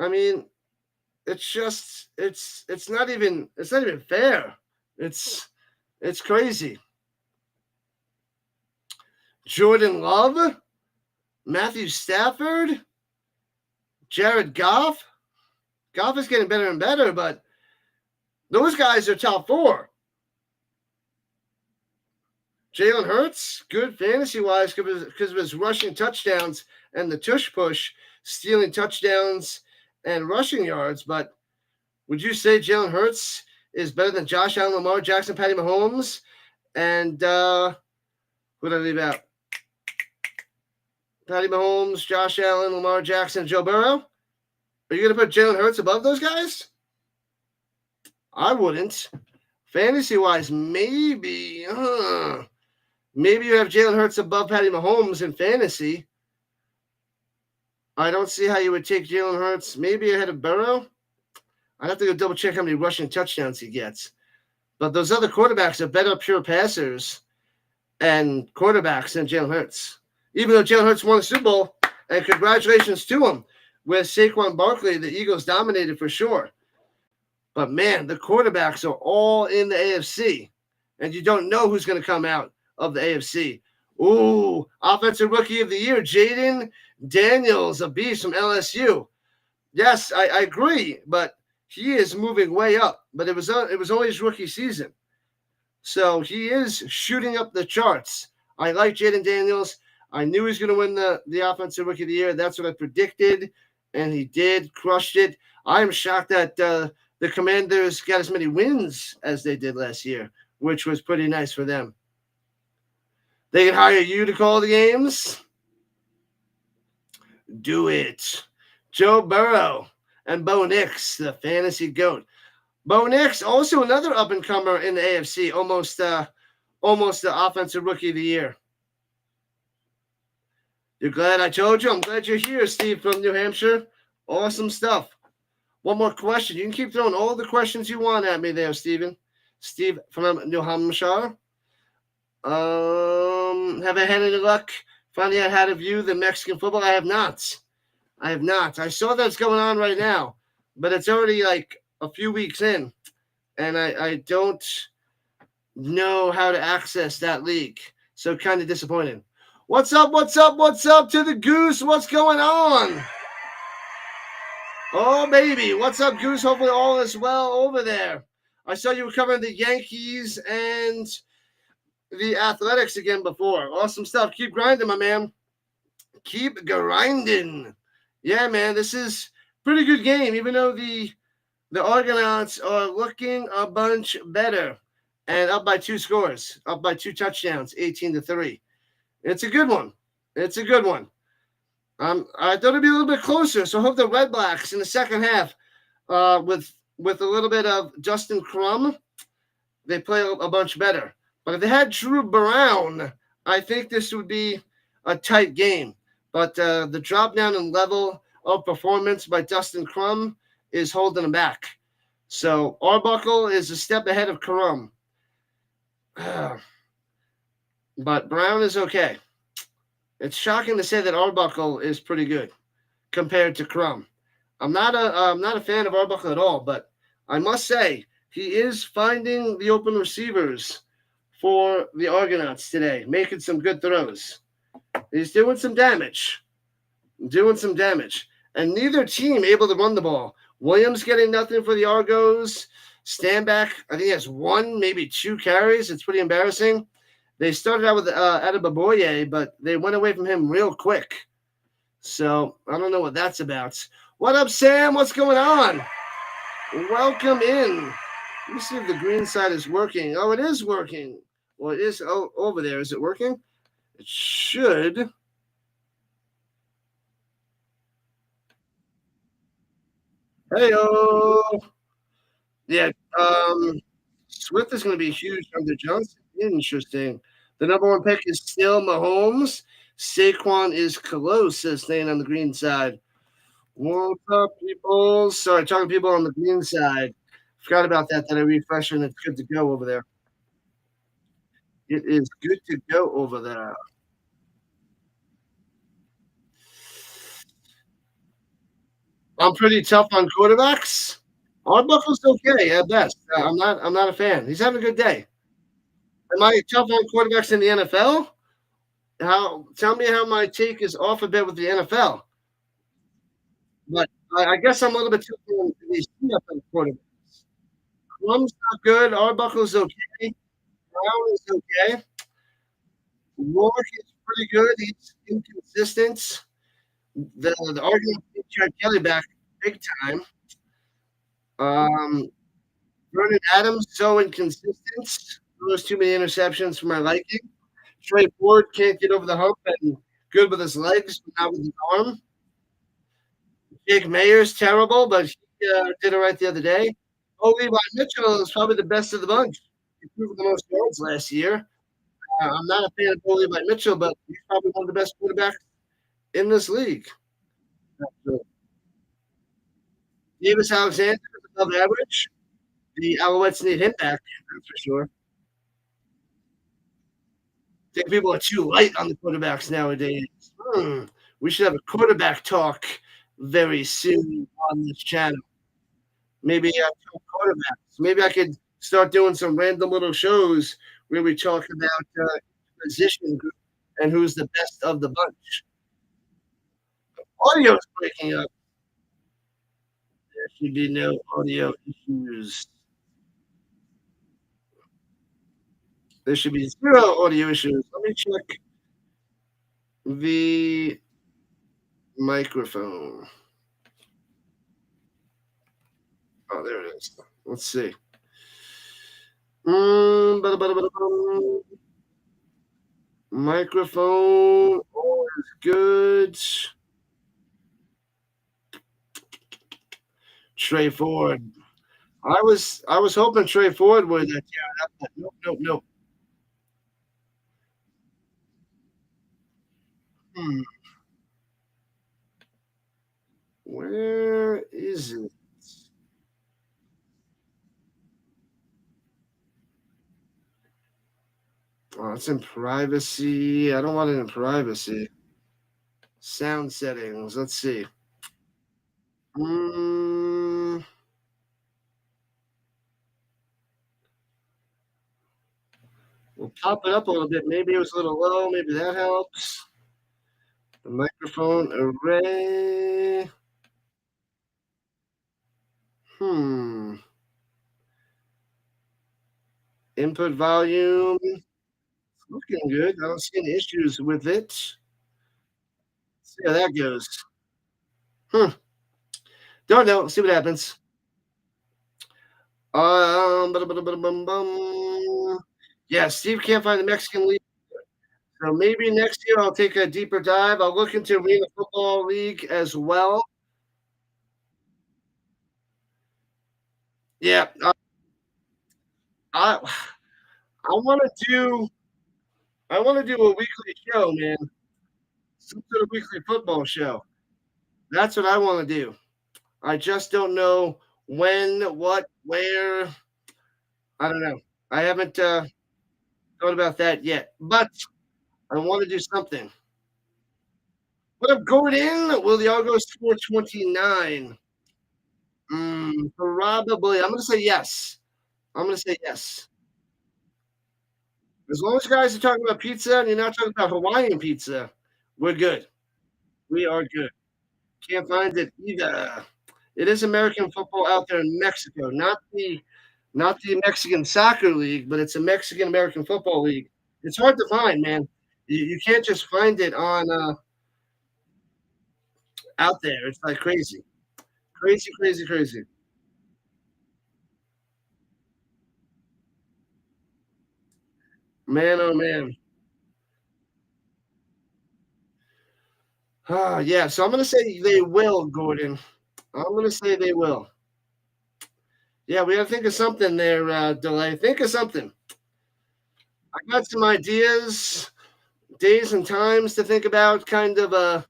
I mean, it's not even fair. It's crazy. Jordan Love, Matthew Stafford, Jared Goff. Goff is getting better and better, but those guys are top 4. Jalen Hurts, good fantasy-wise because of his rushing touchdowns and the tush push, stealing touchdowns and rushing yards. But would you say Jalen Hurts is better than Josh Allen, Lamar Jackson, Patty Mahomes, and who did I leave out? Patty Mahomes, Josh Allen, Lamar Jackson, Joe Burrow? Are you going to put Jalen Hurts above those guys? I wouldn't. Fantasy-wise, maybe. Maybe you have Jalen Hurts above Patty Mahomes in fantasy. I don't see how you would take Jalen Hurts maybe ahead of Burrow. I'd have to go double-check how many rushing touchdowns he gets. But those other quarterbacks are better pure passers and quarterbacks than Jalen Hurts. Even though Jalen Hurts won the Super Bowl, and congratulations to him. With Saquon Barkley, the Eagles dominated for sure. But, man, the quarterbacks are all in the AFC. And you don't know who's going to come out of the AFC. Ooh, Offensive Rookie of the Year, Jaden Daniels, a beast from LSU. Yes, I agree, but he is moving way up. But it was only his rookie season. So he is shooting up the charts. I like Jaden Daniels. I knew he was going to win the Offensive Rookie of the Year. That's what I predicted, and he did, crushed it. I am shocked that the Commanders got as many wins as they did last year, which was pretty nice for them. They can hire you to call the games. Do it. Joe Burrow and Bo Nix, the fantasy GOAT. Bo Nix, also another up-and-comer in the AFC, almost the Offensive Rookie of the Year. You're glad I told you? I'm glad you're here, Steve from New Hampshire. Awesome stuff. One more question. You can keep throwing all the questions you want at me there, Steven. Steve from New Hampshire. Have I had any luck finding out how to view the Mexican football? I have not. I saw that's going on right now, but it's already like a few weeks in, and I don't know how to access that league. So kind of disappointed. What's up to the Goose? What's going on? Oh, baby. What's up, Goose? Hopefully all is well over there. I saw you were covering the Yankees and the Athletics again before. Awesome stuff. Keep grinding, my man. Keep grinding. Yeah, man, this is a pretty good game, even though the Argonauts are looking a bunch better and up by 2 scores, up by 2 touchdowns, 18-3. It's a good one. I thought it'd be a little bit closer, so I hope the Redblacks in the second half, with a little bit of Justin Crum, they play a bunch better. But if they had Drew Brown, I think this would be a tight game. But the drop down in level of performance by Dustin Crum is holding them back. So Arbuckle is a step ahead of Crum. But Brown is okay. It's shocking to say that Arbuckle is pretty good compared to Crum. I'm not a fan of Arbuckle at all, but I must say he is finding the open receivers for the Argonauts today, making some good throws. He's doing some damage. And neither team able to run the ball. Williams getting nothing for the Argos. Stanback, I think he has 1, maybe 2 carries. It's pretty embarrassing. They started out with Adebaboye, but they went away from him real quick. So I don't know what that's about. What up, Sam? What's going on? Welcome in. Let me see if the green side is working. Oh, it is working. Well, it is over there. Is it working? It should. Hey-o. Yeah, Swift is going to be huge under Johnson. Interesting. The number 1 pick is still Mahomes. Saquon is close, says staying on the green side. What's up, people? Sorry, talking to people on the green side. Forgot about that. That I refreshed and it's good to go over there. It is good to go over there. I'm pretty tough on quarterbacks. Arbuckle's okay at best. I'm not a fan. He's having a good day. Am I tough on quarterbacks in the NFL? How? Tell me how my take is off a bit with the NFL. But I guess I'm a little bit too on these CFL quarterbacks. Plum's not good. Arbuckle's okay. Brown is okay. Rourke is pretty good. He's inconsistent. The Argonauts tried Kelly back big time. Um, Vernon Adams so inconsistent. Those too many interceptions for my liking. Trey Ford can't get over the hump and good with his legs, but not with his arm. Jake Mayer's terrible, but he did it right the other day. Oh, Levi Mitchell is probably the best of the bunch. He threw for the most yards last year. I'm not a fan of Levi Mitchell, but he's probably one of the best quarterbacks in this league. Davis Alexander is above average. The Alouettes need him back, that's for sure. I think people are too light on the quarterbacks nowadays. We should have a quarterback talk very soon on this channel. Maybe talk quarterbacks. Maybe I could start doing some random little shows where we talk about position group and who's the best of the bunch. Audio's breaking up. There should be no audio issues. There should be zero audio issues. Let me check the microphone. Oh, there it is. Let's see. Microphone. All is good. Trey Ford. I was hoping Trey Ford would tear it up, but nope, nope, nope. Hmm. Where is it? Oh, it's in privacy. I don't want it in privacy. Sound settings. Let's see. Mm, we'll pop it up a little bit. Maybe it was a little low. Maybe that helps. The microphone array. Hmm. Input volume. It's looking good. I don't see any issues with it. See how that goes. Hmm. Don't know. See what happens. Yeah, Steve can't find the Mexican League. So maybe next year I'll take a deeper dive. I'll look into Arena Football League as well. Yeah, I I want to do a weekly show, man. Some sort of weekly football show. That's what I want to do. I just don't know when, what, where. I don't know. I haven't thought about that yet, but I want to do something. What up, Gordon? Will the Argos score 29? Probably. I'm going to say yes. I'm going to say yes. As long as you guys are talking about pizza and you're not talking about Hawaiian pizza, we're good. We are good. Can't find it either. It is American football out there in Mexico, not the Mexican soccer league, but it's a Mexican American football league. It's hard to find, man. You can't just find it on out there. It's like crazy, crazy, crazy, crazy. Man, oh man. Yeah. So I'm gonna say they will, Gordon. I'm gonna say they will. Yeah, we gotta think of something there, Delay. Think of something. I got some ideas, days and times to think about, kind of a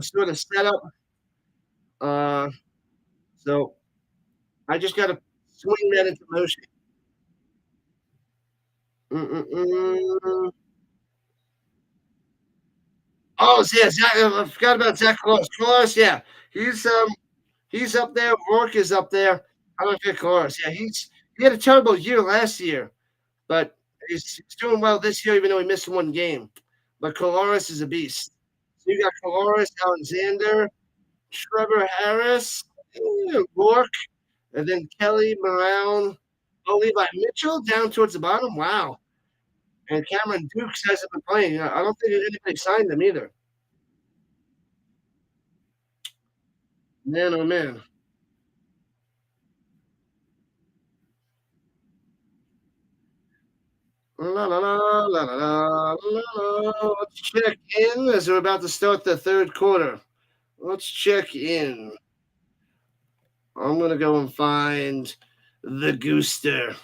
sort of setup. Uh, so I just got to swing that into motion. Mm-mm-mm. Oh, yeah, Zach, I forgot about Zach Close. Close, yeah, he's he's up there. Rourke is up there. I don't think Close. Yeah, he had a terrible year last year, but he's doing well this year, even though he missed one game. But Coloris is a beast. So you got Coloris, Alexander, Trevor Harris, Rourke, and then Kelly, Brown, oh, Levi Mitchell down towards the bottom. Wow. And Cameron Dukes hasn't been playing. I don't think anybody signed him either. Man, oh man. La la la la la la la la. Let's check in as we're about to start the third quarter. Let's check in. I'm gonna go and find the Gooster.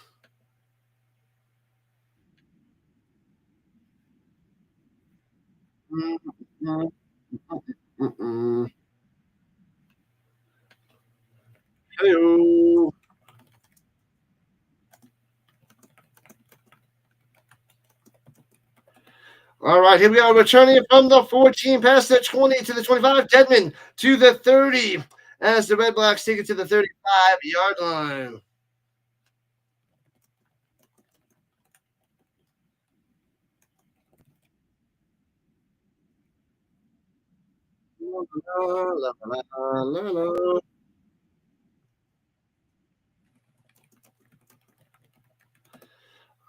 Mm, mm, mm, mm. Hello. All right, here we are returning from the 14 past the 20 to the 25. Deadman to the 30 as the Red Blacks take it to the 35-yard line. La, la, la, la, la, la.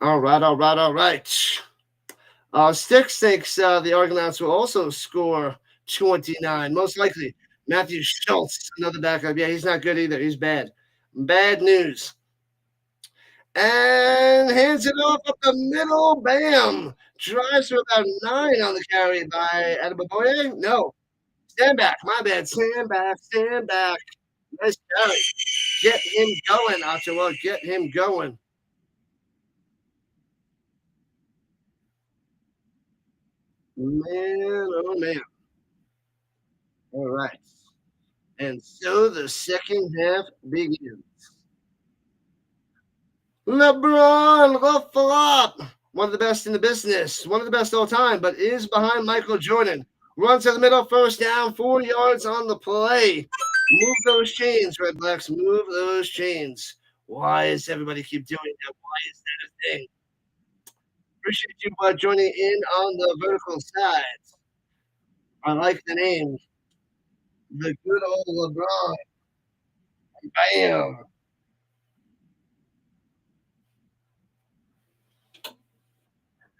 All right, all right, all right. Sticks thinks the Argonauts will also score 29. Most likely. Matthew Schultz, another backup. Yeah, he's not good either. He's bad. Bad news. And hands it off up the middle. Bam. Drives for about 9 on the carry by Adebaboye. No. Stand back. My bad. Stand back. Stand back. Nice carry. Get him going, Ottawa. Get him going. Man, oh man. All right. And so the second half begins. LeBron Ruffle up. One of the best in the business. One of the best all time, but is behind Michael Jordan. Runs to the middle, first down, 4 yards on the play. Move those chains, Red Blacks. Move those chains. Why does everybody keep doing that? Why is that a thing? Appreciate you joining in on the vertical side. I like the name. The good old LeBron. Bam.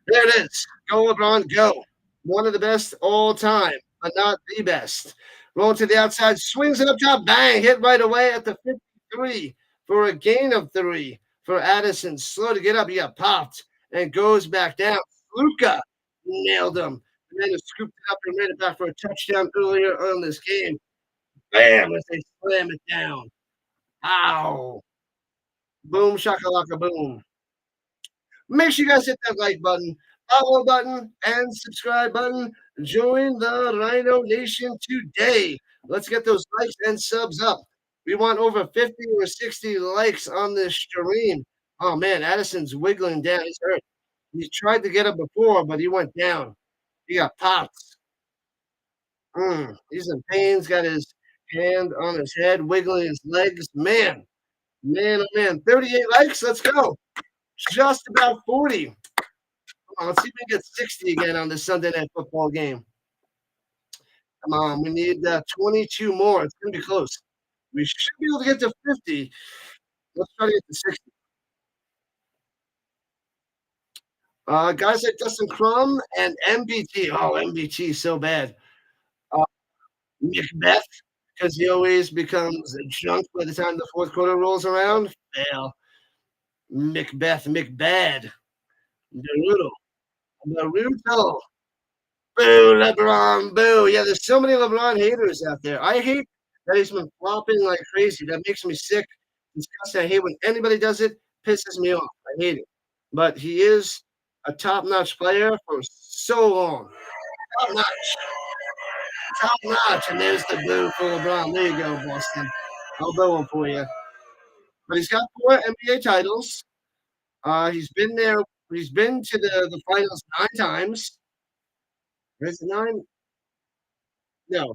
There it is. Go, LeBron, go. One of the best all time, but not the best. Rolling to the outside, swings it up top, bang, hit right away at the 53 for a gain of 3 for Addison. Slow to get up, he got popped and goes back down. Luca nailed him. And then scooped it up and made it back for a touchdown earlier on this game. Bam, as they slam it down. Ow. Boom, shakalaka, boom. Make sure you guys hit that like button, follow button, and subscribe button. Join the Rhino Nation today. Let's get those likes and subs up. We want over 50 or 60 likes on this stream. Oh man, Addison's wiggling down. He's hurt. He tried to get up before, but he went down. He got popped. He's in pain. He's got his hand on his head, wiggling his legs. Man, oh man. 38 likes. Let's go. Just about 40. Come on, let's see if we can get 60 again on this Sunday night football game. Come on, we need 22 more. It's going to be close. We should be able to get to 50. Let's try to get to 60. Guys like Dustin Crum and MBT. Oh, MBT so bad. Uh, Macbeth, because he always becomes junk by the time the fourth quarter rolls around. Fail. Macbeth, McBad. Brutal. Brutal. Boo, LeBron, boo. Yeah, there's so many LeBron haters out there. I hate that he's been flopping like crazy. That makes me sick. Disgusting. I hate when anybody does it. Pisses me off. I hate it. But he is a top-notch player for so long. Top-notch. top notch. And there's the boo for LeBron. There you go, Boston. I'll boo him for you. But he's got 4 NBA titles. He's been there. He's been to the finals 9 times. Is it 9? No.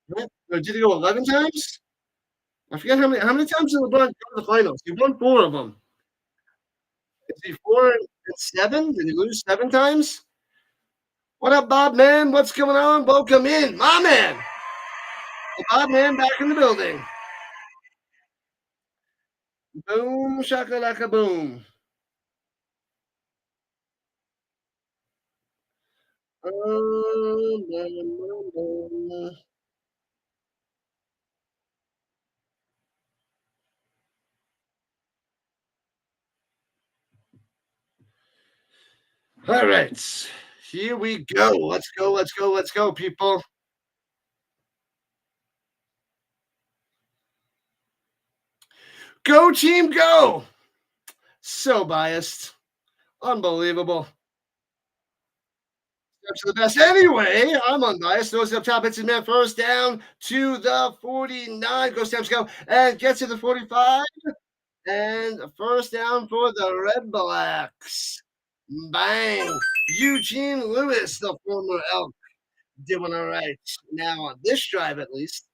What? Or did he go 11 times? I forget how many times did LeBron go to the finals? He won 4 of them. Is he 4-7? Did he lose 7 times? What up, Bob Man? What's going on? Welcome in, my man. Bob Man back in the building. Boom, shakalaka boom. All right, here we go. Let's go, let's go, let's go, people. Go, team, go. So biased. Unbelievable. To the best. Anyway, I'm unbiased. Those up top, hits his man first down to the 49. Goes Stamps go and gets to the 45. And first down for the Redblacks. Bang. Eugene Lewis, the former Elk, doing all right. Now on this drive, at least,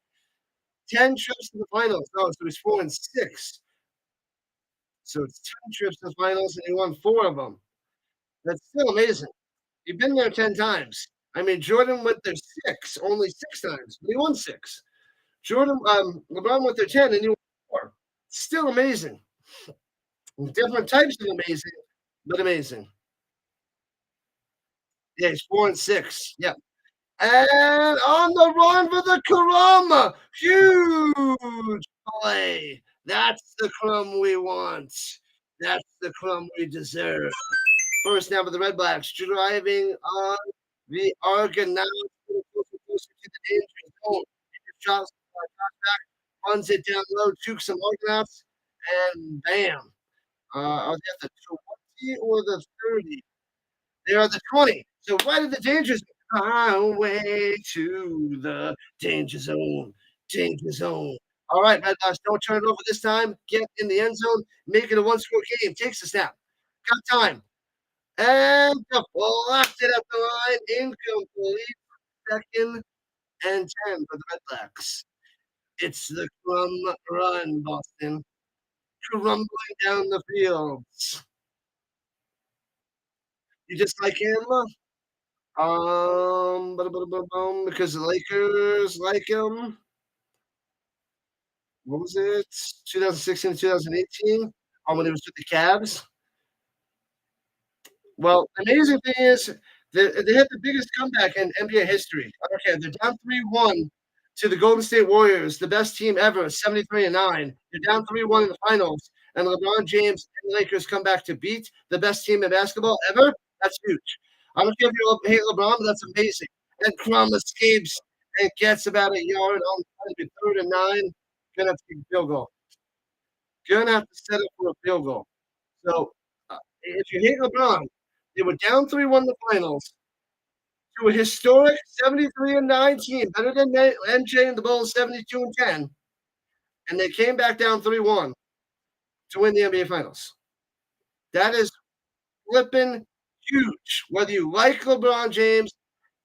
10 trips to the finals. Oh, so he's 4-6. So it's 10 trips to the finals, and he won 4 of them. That's still amazing. He's been there 10 times. I mean, Jordan went there 6, only 6 times, but he won 6. LeBron went there 10, and he won 4. Still amazing. Different types of amazing, but amazing. Yeah, he's 4-6. Yep. And on the run for the Karama. Huge play. That's the crumb we want. That's the crumb we deserve. First down for the Redblacks, driving on the Argonauts, closer to the danger zone. Drops back, runs it down low, jukes some Argonauts, and bam. Are they at the 20 or the 30? They are the 20. So right at the danger zone. Highway to the danger zone. Danger zone. All right, Redblacks, don't turn it over this time. Get in the end zone. Make it a one-score game. Takes the snap. Got time. And blocked it up the line. Incomplete. 2nd and 10 for the Redblacks. It's the crumb run, Boston. Crumbling down the fields. You just like him? Because the Lakers like him. What was it? 2016 to 2018? When he was with the Cavs. Well, the amazing thing is they had the biggest comeback in NBA history. Okay, they're down 3-1 to the Golden State Warriors, the best team ever, 73-9. They're down 3-1 in the finals, and LeBron James and the Lakers come back to beat the best team in basketball ever. That's huge. I don't care if you hate LeBron, but that's amazing. And Crum escapes and gets about a yard on 3rd and 9. Gonna have to kick a field goal. Gonna have to set up for a field goal. So if you hate LeBron, they were down 3-1 in the finals to a historic 73-9 team, better than MJ and the Bulls 72-10, and they came back down 3-1 to win the NBA Finals. That is flipping huge. Whether you like LeBron James,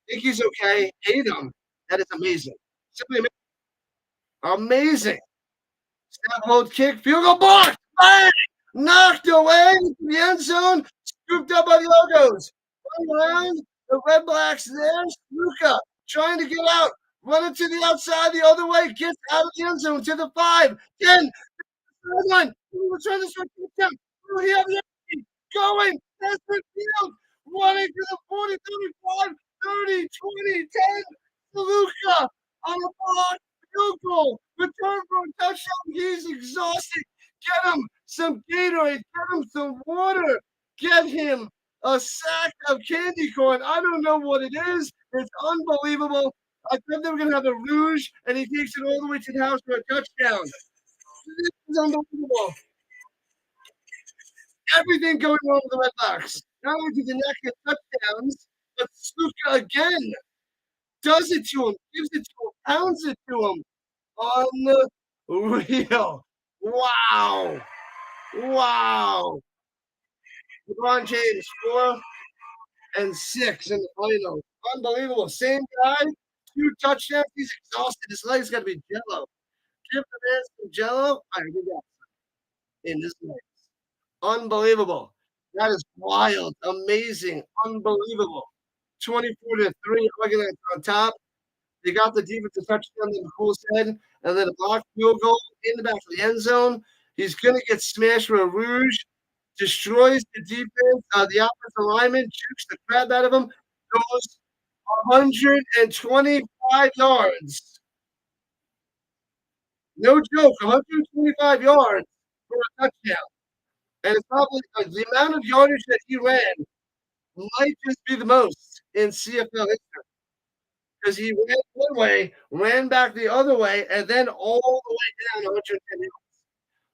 think he's okay, hate him, that is amazing. Simply amazing. Snap, hold, kick, field goal, blocked, bang! Knocked away into the end zone, scooped up by the Argos. Run around, the Redblacks there, Luka trying to get out, running to the outside the other way, gets out of the end zone to the 5, 10, 1. Return this one to the 10. He have the energy going, desperate field, running to the 40, 35, 30, 20, 10. Luka on a block, field goal, return for a touchdown. He's exhausted. Get him some Gatorade, get him some water, get him a sack of candy corn. I don't know what it is. It's unbelievable. I thought they were going to have a rouge, and he takes it all the way to the house for a touchdown. This is unbelievable. Everything going wrong with the Redblacks. Not only do they not get touchdowns, but Sluka again does it to him, gives it to him, pounds it to him. Unreal. Wow. Wow. LeBron James, 4 and 6 in the finals. Unbelievable. Same guy, 2 touchdowns. He's exhausted. His legs got to be jello. Give the man some jello. I did that in his legs. Unbelievable. That is wild. Amazing. Unbelievable. 24-3. Argonauts on top. They got the defensive touchdown that McCool said, and then a blocked field goal in the back of the end zone. He's going to get smashed with a rouge, destroys the defense. The offensive lineman jukes the crap out of him, goes 125 yards. No joke, 125 yards for a touchdown. And it's probably the amount of yardage that he ran might just be the most in CFL history. Because he ran one way, ran back the other way, and then all the way down 110 yards.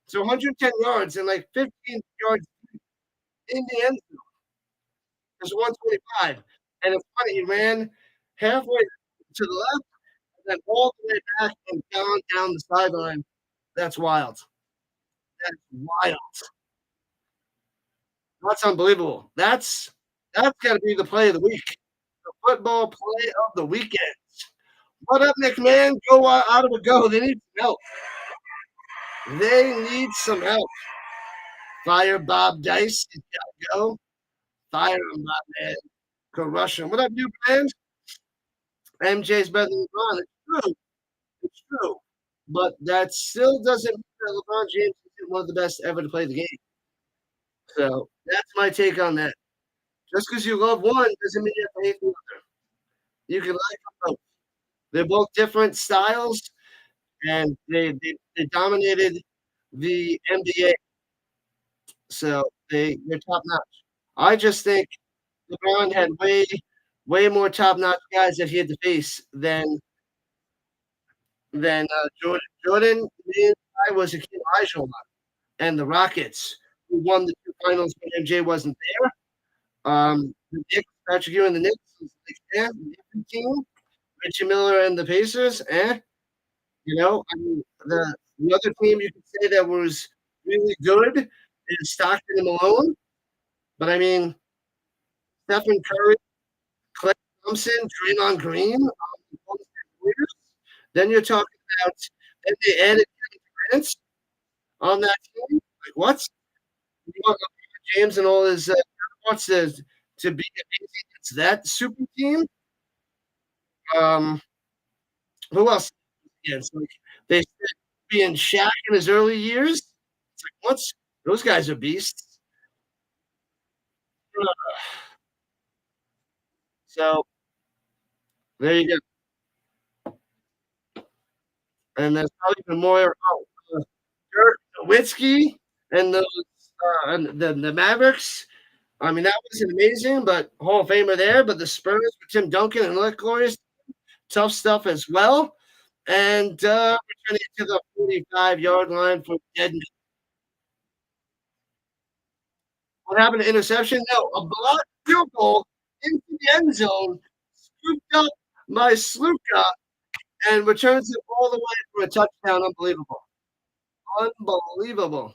So 110 yards and like 15 yards in the end zone. There's 125. And it's funny, he ran halfway to the left and then all the way back and down the sideline. That's wild. That's wild. That's unbelievable. That's got to be the play of the week. The football play of the weekend. What up, McMahon? Go out of a go. They need some help. They need some help. Fire Bob Dice. He's got to go. Fire him, my man. Go rush him. What up, new brand? MJ's better than LeBron. It's true. It's true. But that still doesn't mean that LeBron James is one of the best ever to play the game. So that's my take on that. Just because you love one doesn't mean you have to hate the other. You can like them both. They're both different styles, and they dominated the NBA. So they're top notch. I just think LeBron had way more top notch guys that he had to face than Jordan. Jordan, I was a kid Olajuwon and the Rockets, who won the 2 finals when MJ wasn't there. The Knicks, Patrick Ewing and the Knicks was like, the different team. Richie Miller and the Pacers, You know, I mean, the other team you could say that was really good is Stockton and Malone. But I mean, Stephen Curry, Klay Thompson, Draymond Green, then you're talking about, and they added Kevin Durant on that team. Like, what? You want LeBron James and all his wants to be amazing against that super team? Who else? Against? Like, they said being Shaq in his early years. It's like, what's those guys are beasts. So there you go. And there's probably even more. Dirk Nowitzki and those and the Mavericks. I mean, that wasn't amazing, but Hall of Famer there. But the Spurs with Tim Duncan and Alec Glorious, tough stuff as well. And returning to the 45-yard line for Deadman. What happened to interception? No, a blocked field goal into the end zone, scooped up by Sluka, and returns it all the way for a touchdown. Unbelievable. Unbelievable.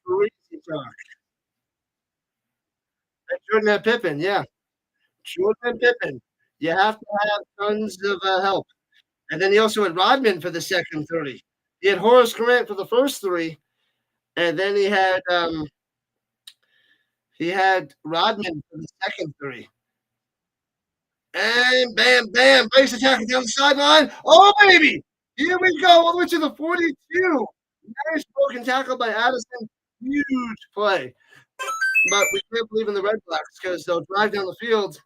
Crazy talk. And Jordan Pippen, yeah. Jordan Pippen. You have to have tons of help. And then he also had Rodman for the second 30. He had Horace Grant for the first 3, and then he had Rodman for the second 3. And bam, bam, base attack down the sideline. Oh, baby! Here we go, all the way to the 42. Nice broken tackle by Addison. Huge play. But we can't believe in the Redblacks because they'll drive down the field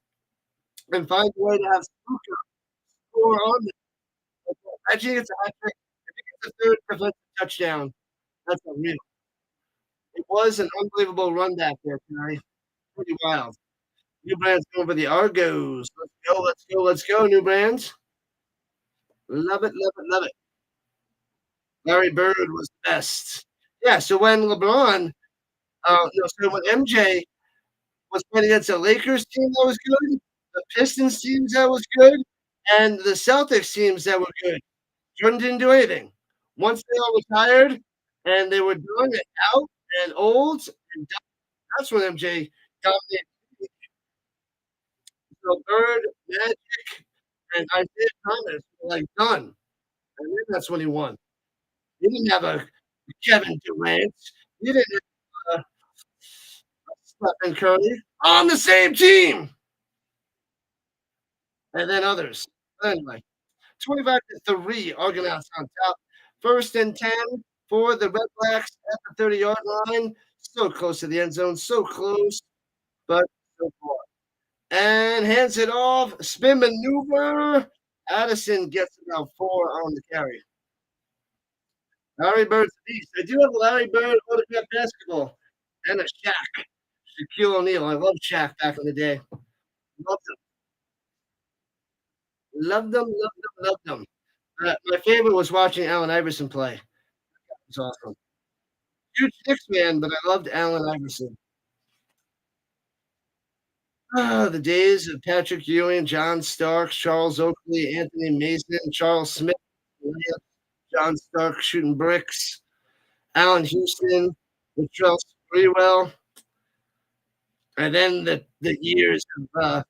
and find a way to have Sluka score on them. Actually, it's a hat trick. I think it's the 3rd defensive touchdown. That's unreal. It was an unbelievable run back there tonight. Pretty wild. New Brands going for the Argos. Let's go, let's go, let's go, New Brands. Love it, love it, love it. Larry Bird was the best. Yeah, so when LeBron, so when MJ was playing against a Lakers team that was good, the Pistons teams that was good and the Celtics teams that were good. Jordan didn't do anything. Once they all retired and they were done and out and old and done, that's when MJ dominated. So Bird, Magic, and Isaiah Thomas were, like, done, and then that's when he won. He didn't have a Kevin Durant. He didn't have Stephen Curry on the same team, and then others. Anyway, 25-3, Argonauts on top. 1st and 10 for the Redblacks at the 30-yard line. So close to the end zone, so close, but so far. And hands it off, spin maneuver. Addison gets about 4 on the carry. Larry Bird's a beast. I do have a Larry Bird autograph basketball and a Shaq. Shaquille O'Neal. I loved Shaq back in the day. Loved him. Loved them, loved them, loved them. My favorite was watching Allen Iverson play. It was awesome. Huge Knicks fan, but I loved Allen Iverson. The days of Patrick Ewing, John Starks, Charles Oakley, Anthony Mason, Charles Smith, John Stark shooting bricks, Allen Houston, Latrell Sprewell, and then the years of Carmelo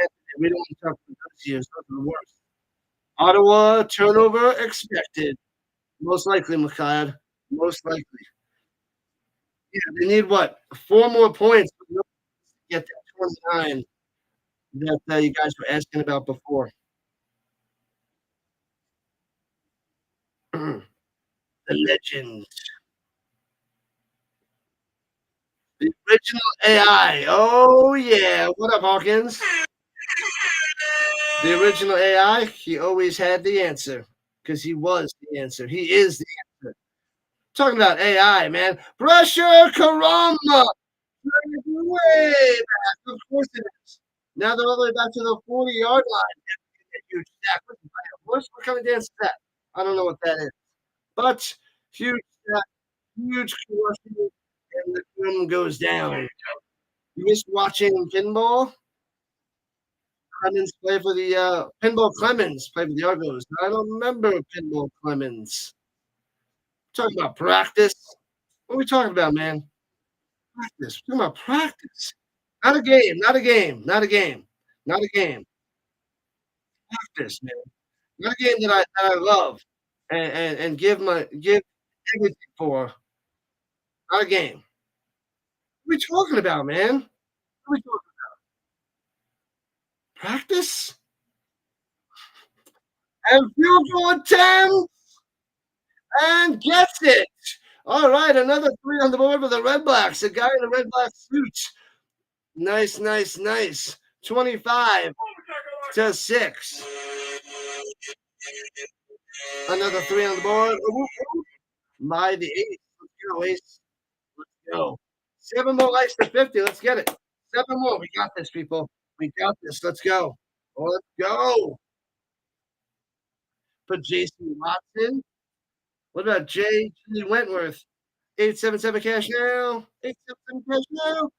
Anthony. We don't want to talk about those years. Those are the worst. Ottawa turnover expected. Most likely, McLeod. Most likely. Yeah, they need what? 4 more points to get that 29 that you guys were asking about before. The legend. The original AI. Oh, yeah. What up, Hawkins? The original AI, he always had the answer because he was the answer. He is the answer. Talking about AI, man. Pressure Karama. Way back. Of course it is. Now they're all the way back to the 40-yard line. Huge stack. What kind of dance is that? I don't know what that is. But huge stack, huge crushing, and the room goes down. You missed watching pinball? Clemens play for the Pinball Clemens play for the Argos. I don't remember Pinball Clemens. Talking about practice. What are we talking about, man? Practice. We're talking about practice. Not a game, not a game, not a game, not a game. Practice, man. Not a game that I love and give everything for. Not a game. What are we talking about, man? What are we talking practice? And field goal attempt and gets it. All right, another 3 on the board for the Redblacks. The guy in the red black suit. Nice, nice, nice. 25-6. Another 3 on the board. By the Ace. Let's go, Ace. Let's go. 7 more likes to 50. Let's get it. 7 more. We got this, people. We got this. Let's go. Oh, let's go. For Jason Watson. What about J.G. Wentworth? 877 cash now. 877 cash now.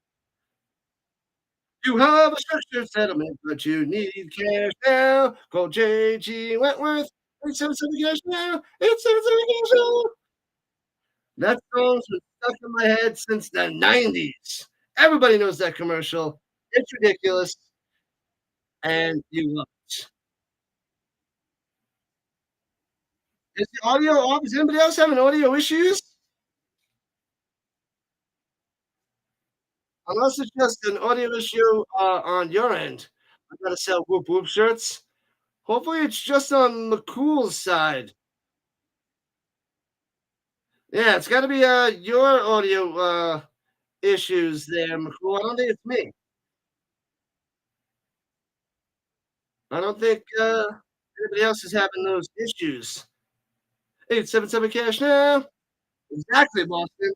You have a structured settlement, but you need cash now. Call J.G. Wentworth. 877 cash now. 877 cash now. That song's been stuck in my head since the 90s. Everybody knows that commercial. It's ridiculous. And you love it. Is the audio off? Is anybody else having audio issues? Unless it's just an audio issue on your end. I gotta sell Whoop Whoop shirts. Hopefully it's just on McCool's side. Yeah, it's gotta be your audio issues there, McCool. I don't think it's me. I don't think anybody else is having those issues. 877 cash now. Exactly, Boston.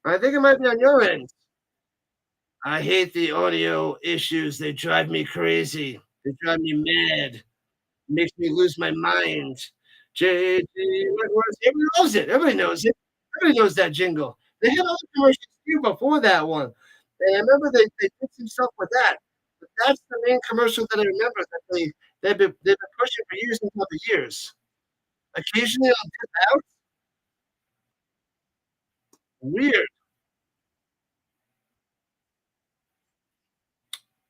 I think it might be on your end. I hate the audio issues. They drive me crazy. They drive me mad. Makes me lose my mind. JG Wentworth. Everybody loves it. Everybody knows it. Everybody knows that jingle. They had other commercials too before that one. And I remember they did some stuff with that. But that's the main commercial that I remember that they've been pushing for years and other years. Occasionally, I'll dip out. Weird,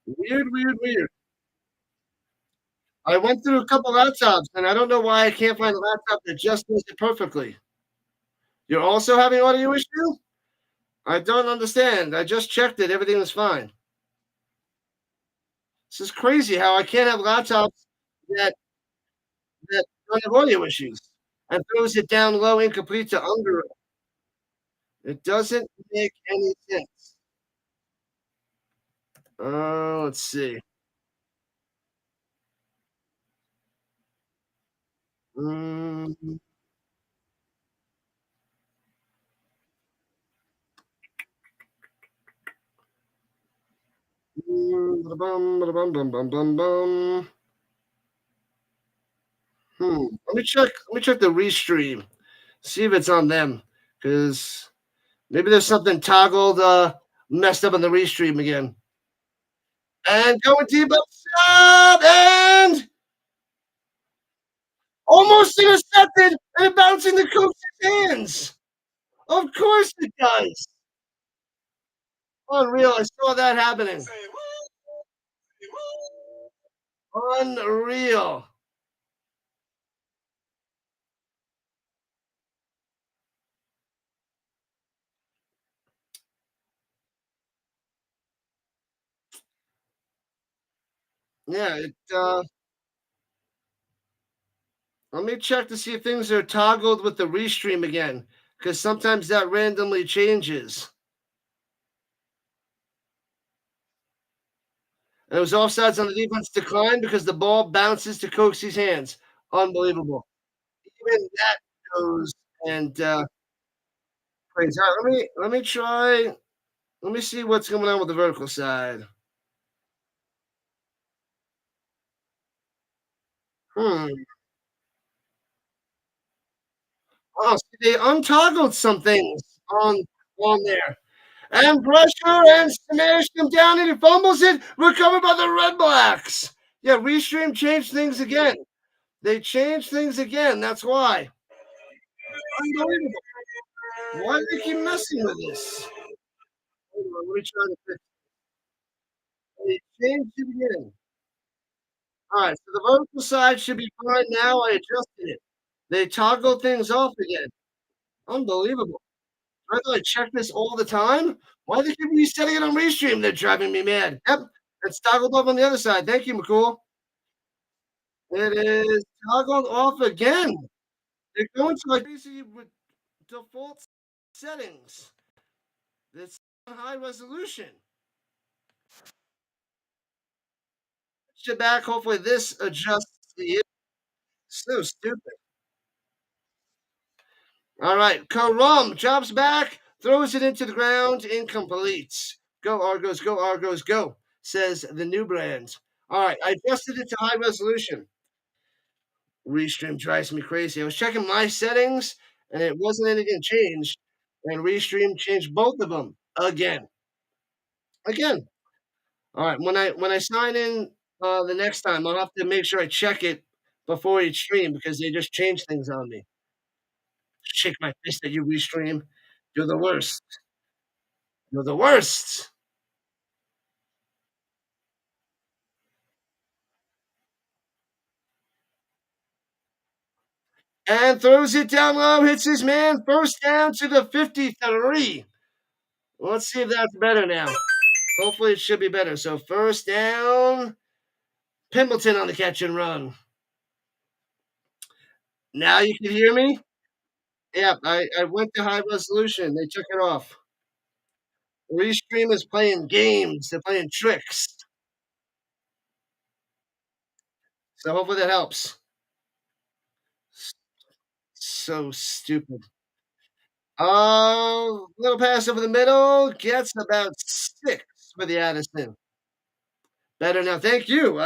weird, weird, weird. I went through a couple laptops, and I don't know why I can't find a laptop that just does it perfectly. You're also having audio issue? I don't understand. I just checked it. Everything was fine. This is crazy how I can't have laptops that that don't have audio issues and throws it down low incomplete to under. It doesn't make any sense. Let's see. Mm, ba-da-bum, ba-da-bum, bum, bum, bum, bum. Let me check the restream. See if it's on them. Because maybe there's something toggled messed up on the restream again. And going deep up shot and almost intercepted and it bouncing the coach's hands. Of course it does. Unreal. I saw that happening. Say woo, say woo. Unreal. Yeah, let me check to see if things are toggled with the restream again. Because sometimes that randomly changes. And it was offsides on the defense decline because the ball bounces to Coxie's hands. Unbelievable. Even that goes and plays out. Let me try. Let me see what's going on with the vertical side. Hmm. Oh, see, they untoggled some things on there. And pressure and smashed him down and he fumbles it. Recovered by the Redblacks. Yeah, Restream changed things again. They changed things again. That's why. Unbelievable. Why do they keep messing with this? Hold on, let me try to fix it. They changed it again. All right, so the vertical side should be fine now. I adjusted it. They toggle things off again. Unbelievable. I thought I check this all the time. Why they keep resetting it on Restream? They're driving me mad. Yep, it's toggled off on the other side. Thank you, McCool. It is toggled off again. They're going to like basically with default settings. It's high resolution. Shit back. Hopefully this adjusts the issue. So stupid. All right, Karam jumps back, throws it into the ground, incomplete. Go Argos, go Argos, go, says the new brand. All right, I adjusted it to high resolution. Restream drives me crazy. I was checking my settings and it wasn't anything changed. And Restream changed both of them again. Again. All right. When I sign in the next time, I'll have to make sure I check it before each stream because they just changed things on me. Shake my fist at you, Restream. You're the worst. You're the worst. And throws it down low, hits his man. First down to the 53. Let's see if that's better now. Hopefully it should be better. So first down, Pimbleton on the catch and run. Now you can hear me? Yeah, I went to high resolution. They took it off. Restream is playing games. They're playing tricks. So hopefully that helps. So stupid. Oh, little pass over the middle. Gets about 6 for the Addison. Better now. Thank you.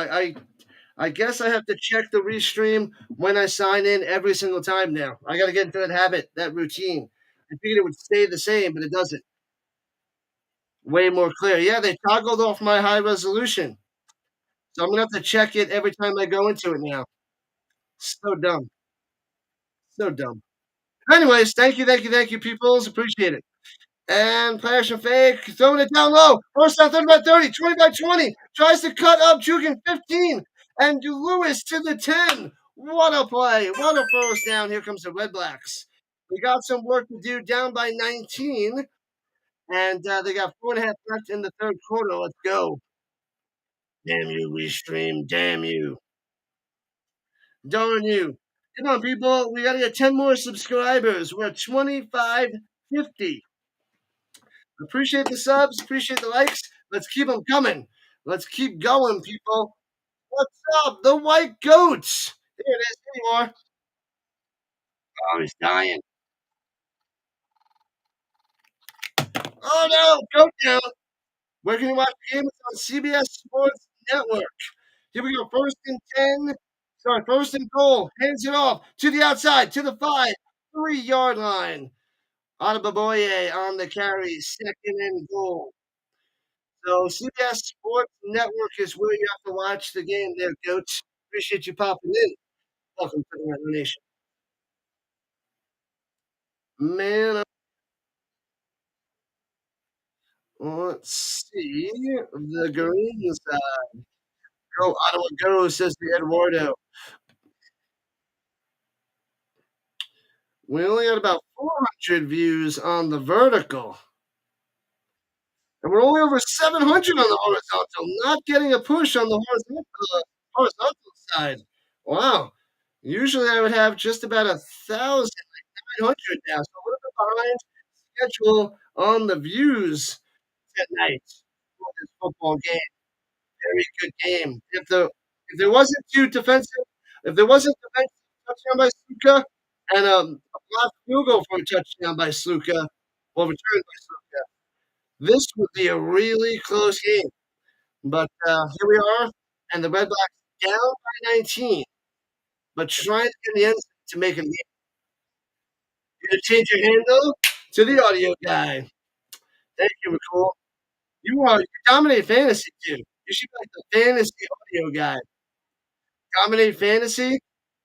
I guess I have to check the restream when I sign in every single time now. I got to get into that habit, that routine. I figured it would stay the same, but it doesn't. Way more clear. Yeah, they toggled off my high resolution. So I'm gonna have to check it every time I go into it now. So dumb. So dumb. Anyways, thank you, peoples. Appreciate it. And Passion Fake throwing it down low. First down, 30 by 30, 20 by 20. Tries to cut up, juking 15. And Lewis to the 10. What a play. What a first down. Here comes the Redblacks. We got some work to do down by 19. And they got 4.5 left in the third quarter. Let's go. Damn you, Restream. Damn you. Darn you. Come on, people. We got to get 10 more subscribers. We're at 2550. Appreciate the subs. Appreciate the likes. Let's keep them coming. Let's keep going, people. What's up? The White Goats. There it is. Here you are. Oh, he's dying. Oh, no. Goat down. Where can you watch the game? It's on CBS Sports Network. Here we go. First and 10. Sorry, first and goal. Hands it off to the outside, to the 5, 3-yard line. Adebaboye on the carry. Second and goal. So CBS Sports Network is where you have to watch the game there, Coach. Appreciate you popping in. Welcome to the Rhino Nation. Man, let's see. The green side. Go Ottawa go, says the Eduardo. We only got about 400 views on the vertical. And we're only over 700 on the horizontal. Not getting a push on the horizontal side. Wow. Usually I would have just about 1,900 now. So a little bit behind schedule on the views tonight for this football game. Very good game. If there wasn't two defensive, if there wasn't defensive touchdown by Sluka and a blocked field goal for a touchdown by Sluka, well returned by Sluka, this would be a really close game. But here we are, and the Red Blacks down by 19, but trying to get the end to make it. You gonna change your handle to the audio guy. Thank you, McCool. You dominate fantasy too. You should be like the fantasy audio guy. Dominate fantasy,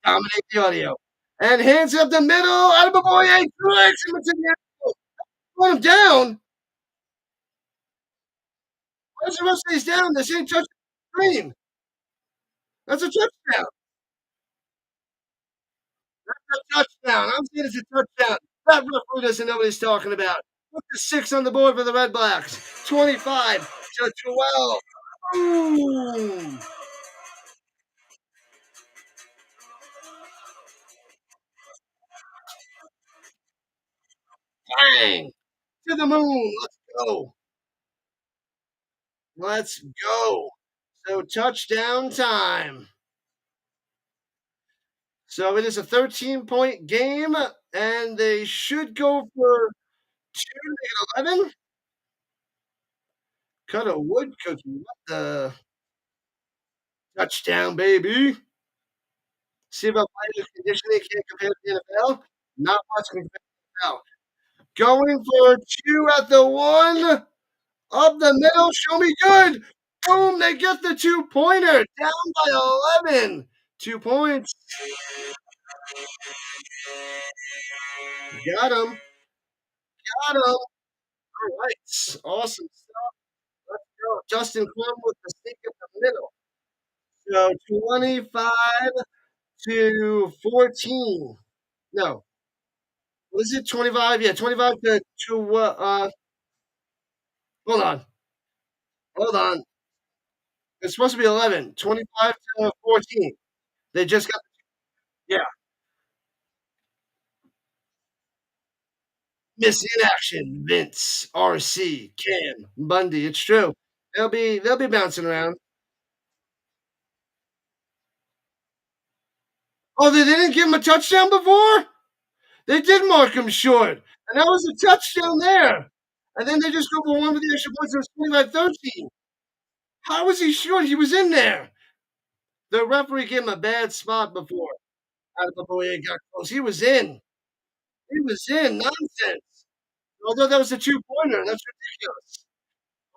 dominate the audio. And hands up the middle, out of a boy, eight legs, and it's in the end. Put him down. Why does the rest of these down? This ain't touching the screen. That's a touchdown. That's a touchdown. I'm saying it's a touchdown. That referee doesn't know what he's talking about. Put the 6 on the board for the Red Blacks. 25-12. Boom. Bang. To the moon. Let's go. Let's go. So touchdown time. So it is a 13-point game, and they should go for 2 to make it 11. Cut a wood cookie. What the touchdown, baby? See about players conditioning can't compare to the NFL. Not much compared to the NFL. Going for 2 at the 1. Up the middle. Show me good. Boom. They get the 2-pointer. Down by 11. 2 points. Got him. Got him. All right. Awesome stuff. Let's go. Justin Crum with the stick in the middle. So 25-14. No. What is it? 25? Yeah, 25 to hold on. Hold on. It's supposed to be 11. 25-14. They just got yeah. Miss in action. Vince, RC, Cam, Bundy. It's true. They'll be bouncing around. Oh, they didn't give him a touchdown before? They did mark him short. And that was a touchdown there. And then they just go for one with the extra points. It was 25-13. How was he short? He was in there. The referee gave him a bad spot before. Out of the boy got close. He was in. He was in. Nonsense. Although that was a 2-pointer. That's ridiculous.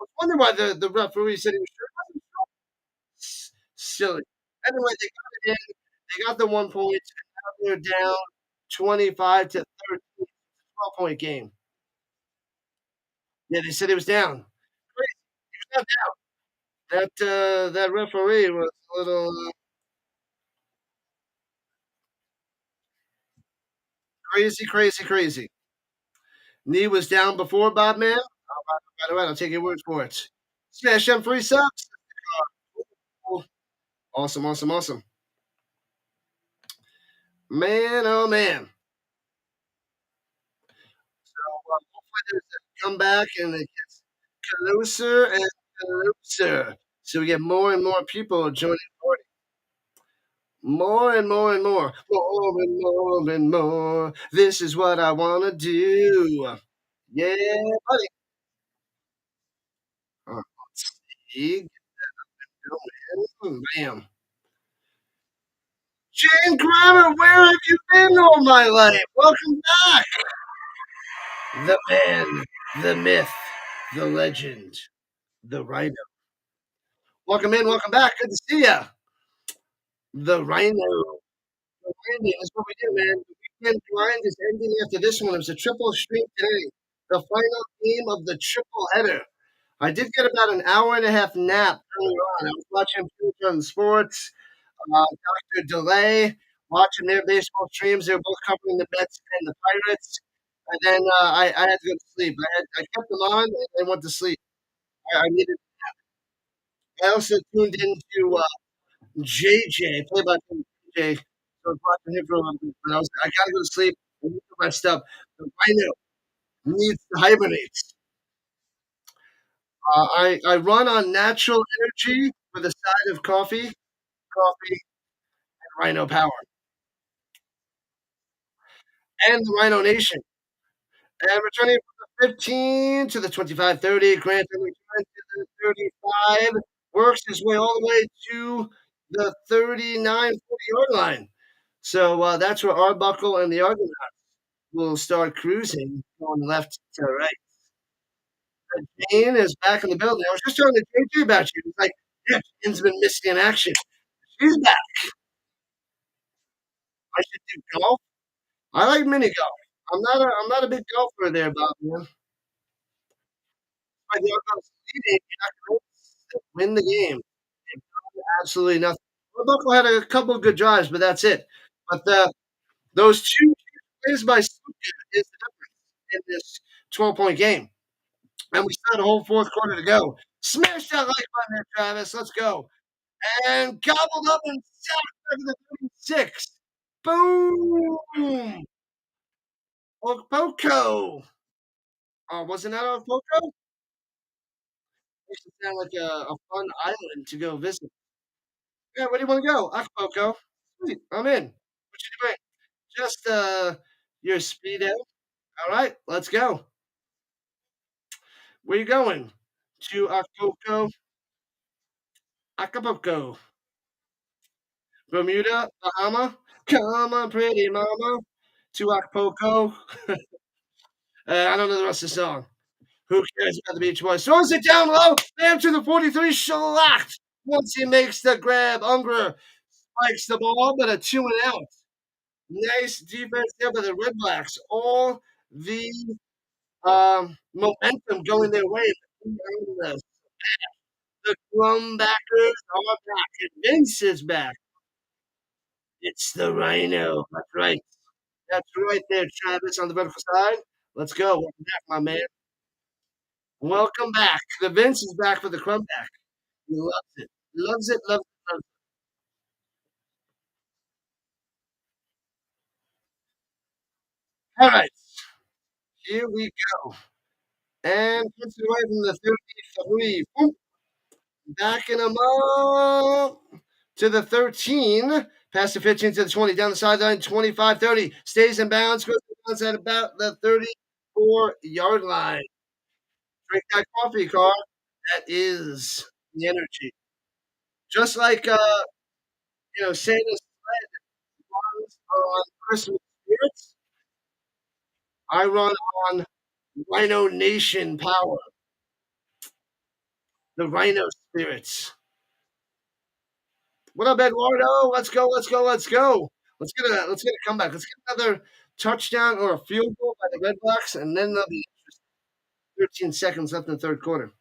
I was wondering why the referee said he was short. Silly. Anyway, they got it in. They got the 1 point. And now they're down 25-13. 12-point game. Yeah, they said he was down. Crazy. He was not down. That referee was a little crazy, crazy, crazy. Knee was down before Bob Man. All right, I'll take your word for it. Smash them free subs. Awesome, awesome, awesome. Man, oh man. So hopefully there's a comeback and it gets closer and closer. So we get more and more people joining the party. More and more and more. More and more and more. This is what I want to do. Yeah, buddy. Let's see. Bam. Shane Kramer, where have you been all my life? Welcome back. The man, the myth, the legend, the Rhino. Welcome in, welcome back. Good to see ya. The Rhino. The Rhino is what we do, man. The weekend grind is ending after this one. It was a triple stream today. The final game of the triple header. I did get about an hour and a half nap earlier on. I was watching Future on Sports, Dr. Delay, watching their baseball streams. They were both covering the Mets and the Pirates. And then I had to go to sleep. I kept them on and I went to sleep. I needed. I also tuned into JJ, play by JJ. So I was watching him for a little bit, but I gotta go to sleep. I need to rest up. The Rhino needs to hibernate. I run on natural energy with a side of coffee, and Rhino power, and the Rhino Nation. And returning from the 15 to the 25-30, Grant returns to the 35, works his way all the way to the 39-40 yard line. So that's where Arbuckle and the Argonauts will start cruising going left to right. Jane is back in the building. I was just talking to JJ about you. He's like, yeah, Jane's been missing in action. She's back. I should do golf. I like mini golf. I'm not a big golfer there, Bob. Man. By the Argos leading, you're not gonna win the game. They've done absolutely nothing. Arbuckle had a couple of good drives, but that's it. But those two plays by Suka is the difference in this 12-point game. And we still had a whole fourth quarter to go. Smash that like button there, Travis. Let's go. And gobbled up and sacked over the 36. Boom! Okpoko. Wasn't that Okpoko? Makes it sound like a fun island to go visit. Yeah, where do you want to go? Okpoko. Sweet, I'm in. What you doing? Just your speedo. All right, let's go. Where you going? To Acapulco, Acapulco, Bermuda, Bahama. Come on, pretty mama, to Acapulco. I don't know the rest of the song. Who cares about the Beach Boys? Throws it down low. Bam to the 43. Shellacked. Once he makes the grab, Unger spikes the ball, but a 2 and out. Nice defense there by the Redblacks. All the momentum going their way. The Glumbackers are back. And Vince is back. It's the Rhino. That's right. That's right there, Travis, on the vertical side. Let's go. Welcome back, my man. Welcome back. The Vince is back for the comeback. He loves it. Loves it, loves it, loves it. All right. Here we go. And puts it away from the 33. Boom. Backing him up to the 13. Past the 15 to the 20. Down the sideline, 25-30. Stays in bounds. Goes in bounds at about the 34-yard line. Drink that coffee, car. That is the energy. Just like Santa's sled runs on Christmas spirits, I run on Rhino Nation power. The Rhino spirits. What up, Eduardo? Let's go, let's go, let's go. Let's get a comeback. Let's get another touchdown or a field goal by the Red Blacks, and then there'll be 13 seconds left in the third quarter.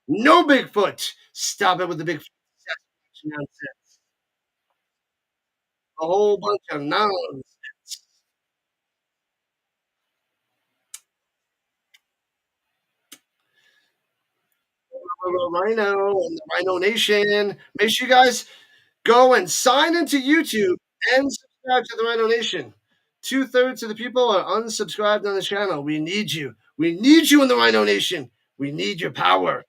No Bigfoot. Stop it with the Bigfoot nonsense. A whole bunch of nonsense. Rhino and the Rhino Nation. Make sure you guys go and sign into YouTube and subscribe to the Rhino Nation. 2/3 of the people are unsubscribed on the channel. We need you. We need you in the Rhino Nation. We need your power.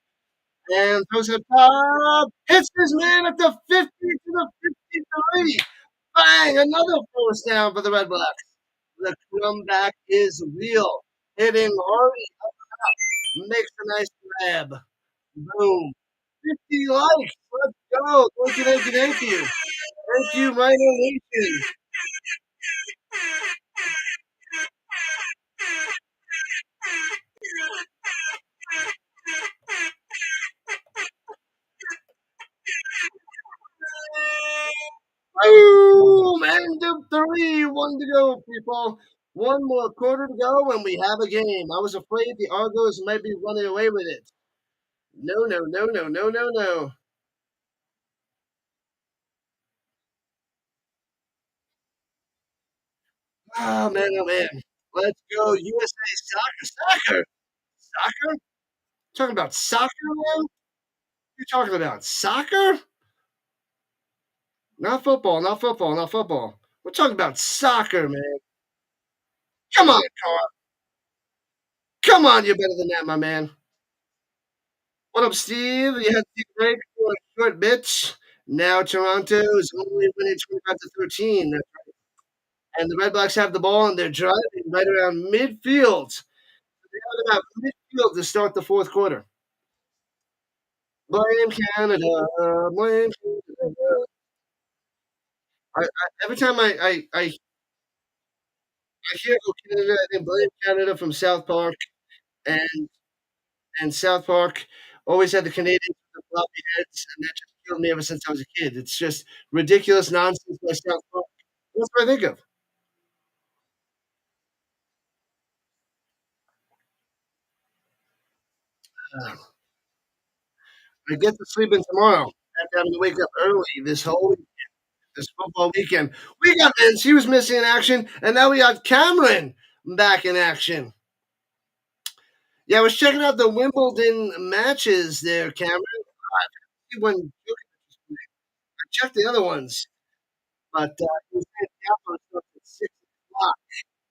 And throws it up. Hits his man at the 50 to the 53. Bang! Another first down for the Red Blacks. The comeback is real. Hitting Hardy up. Makes a nice grab. Boom. 50 likes. Let's go. Thank you, thank you, thank you. Thank you, Rhino Nation. Boom! End of three. One to go, people. One more quarter to go, and we have a game. I was afraid the Argos might be running away with it. No, no, no, no, no, no, no. Oh, man, oh, man. Let's go, USA soccer. Soccer? Soccer? Talking about soccer, man? You're talking about soccer? Not football, not football, not football. We're talking about soccer, man. Come on, Carl. Come on, you're better than that, my man. What up, Steve? You had to take a break for a short bit. Now Toronto is only winning 25-13. And the Red Blacks have the ball and they're driving right around midfield. They have about midfield to start the fourth quarter. Blame Canada. Blame Canada. Every time I hear "Oh Canada," I think blame Canada from South Park, and South Park always had the Canadians with the floppy heads, and that just killed me ever since I was a kid. It's just ridiculous nonsense by South Park. That's what I think of. Uh, I get to sleep in tomorrow after having to wake up early this football weekend. We got Vince, he was missing in action, and now we got Cameron back in action. Yeah, I was checking out the Wimbledon matches there, Cameron. When I checked the other ones, but he was saying Diablo starts at 6 o'clock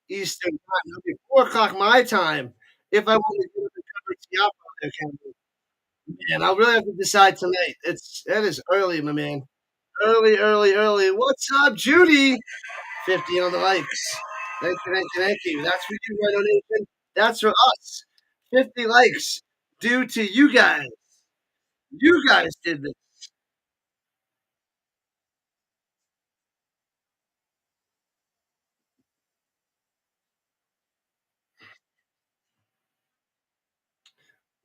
Eastern time. It'll be 4 o'clock my time if I want to get up and cover Diablo there, Cameron. Man, I'll really have to decide tonight. That is early, my man. Early, early, early. What's up, Judy? 50 on the likes. Thank you, thank you, thank you. That's for you, Rhino Nation. That's for us. 50 likes due to you guys. You guys did this.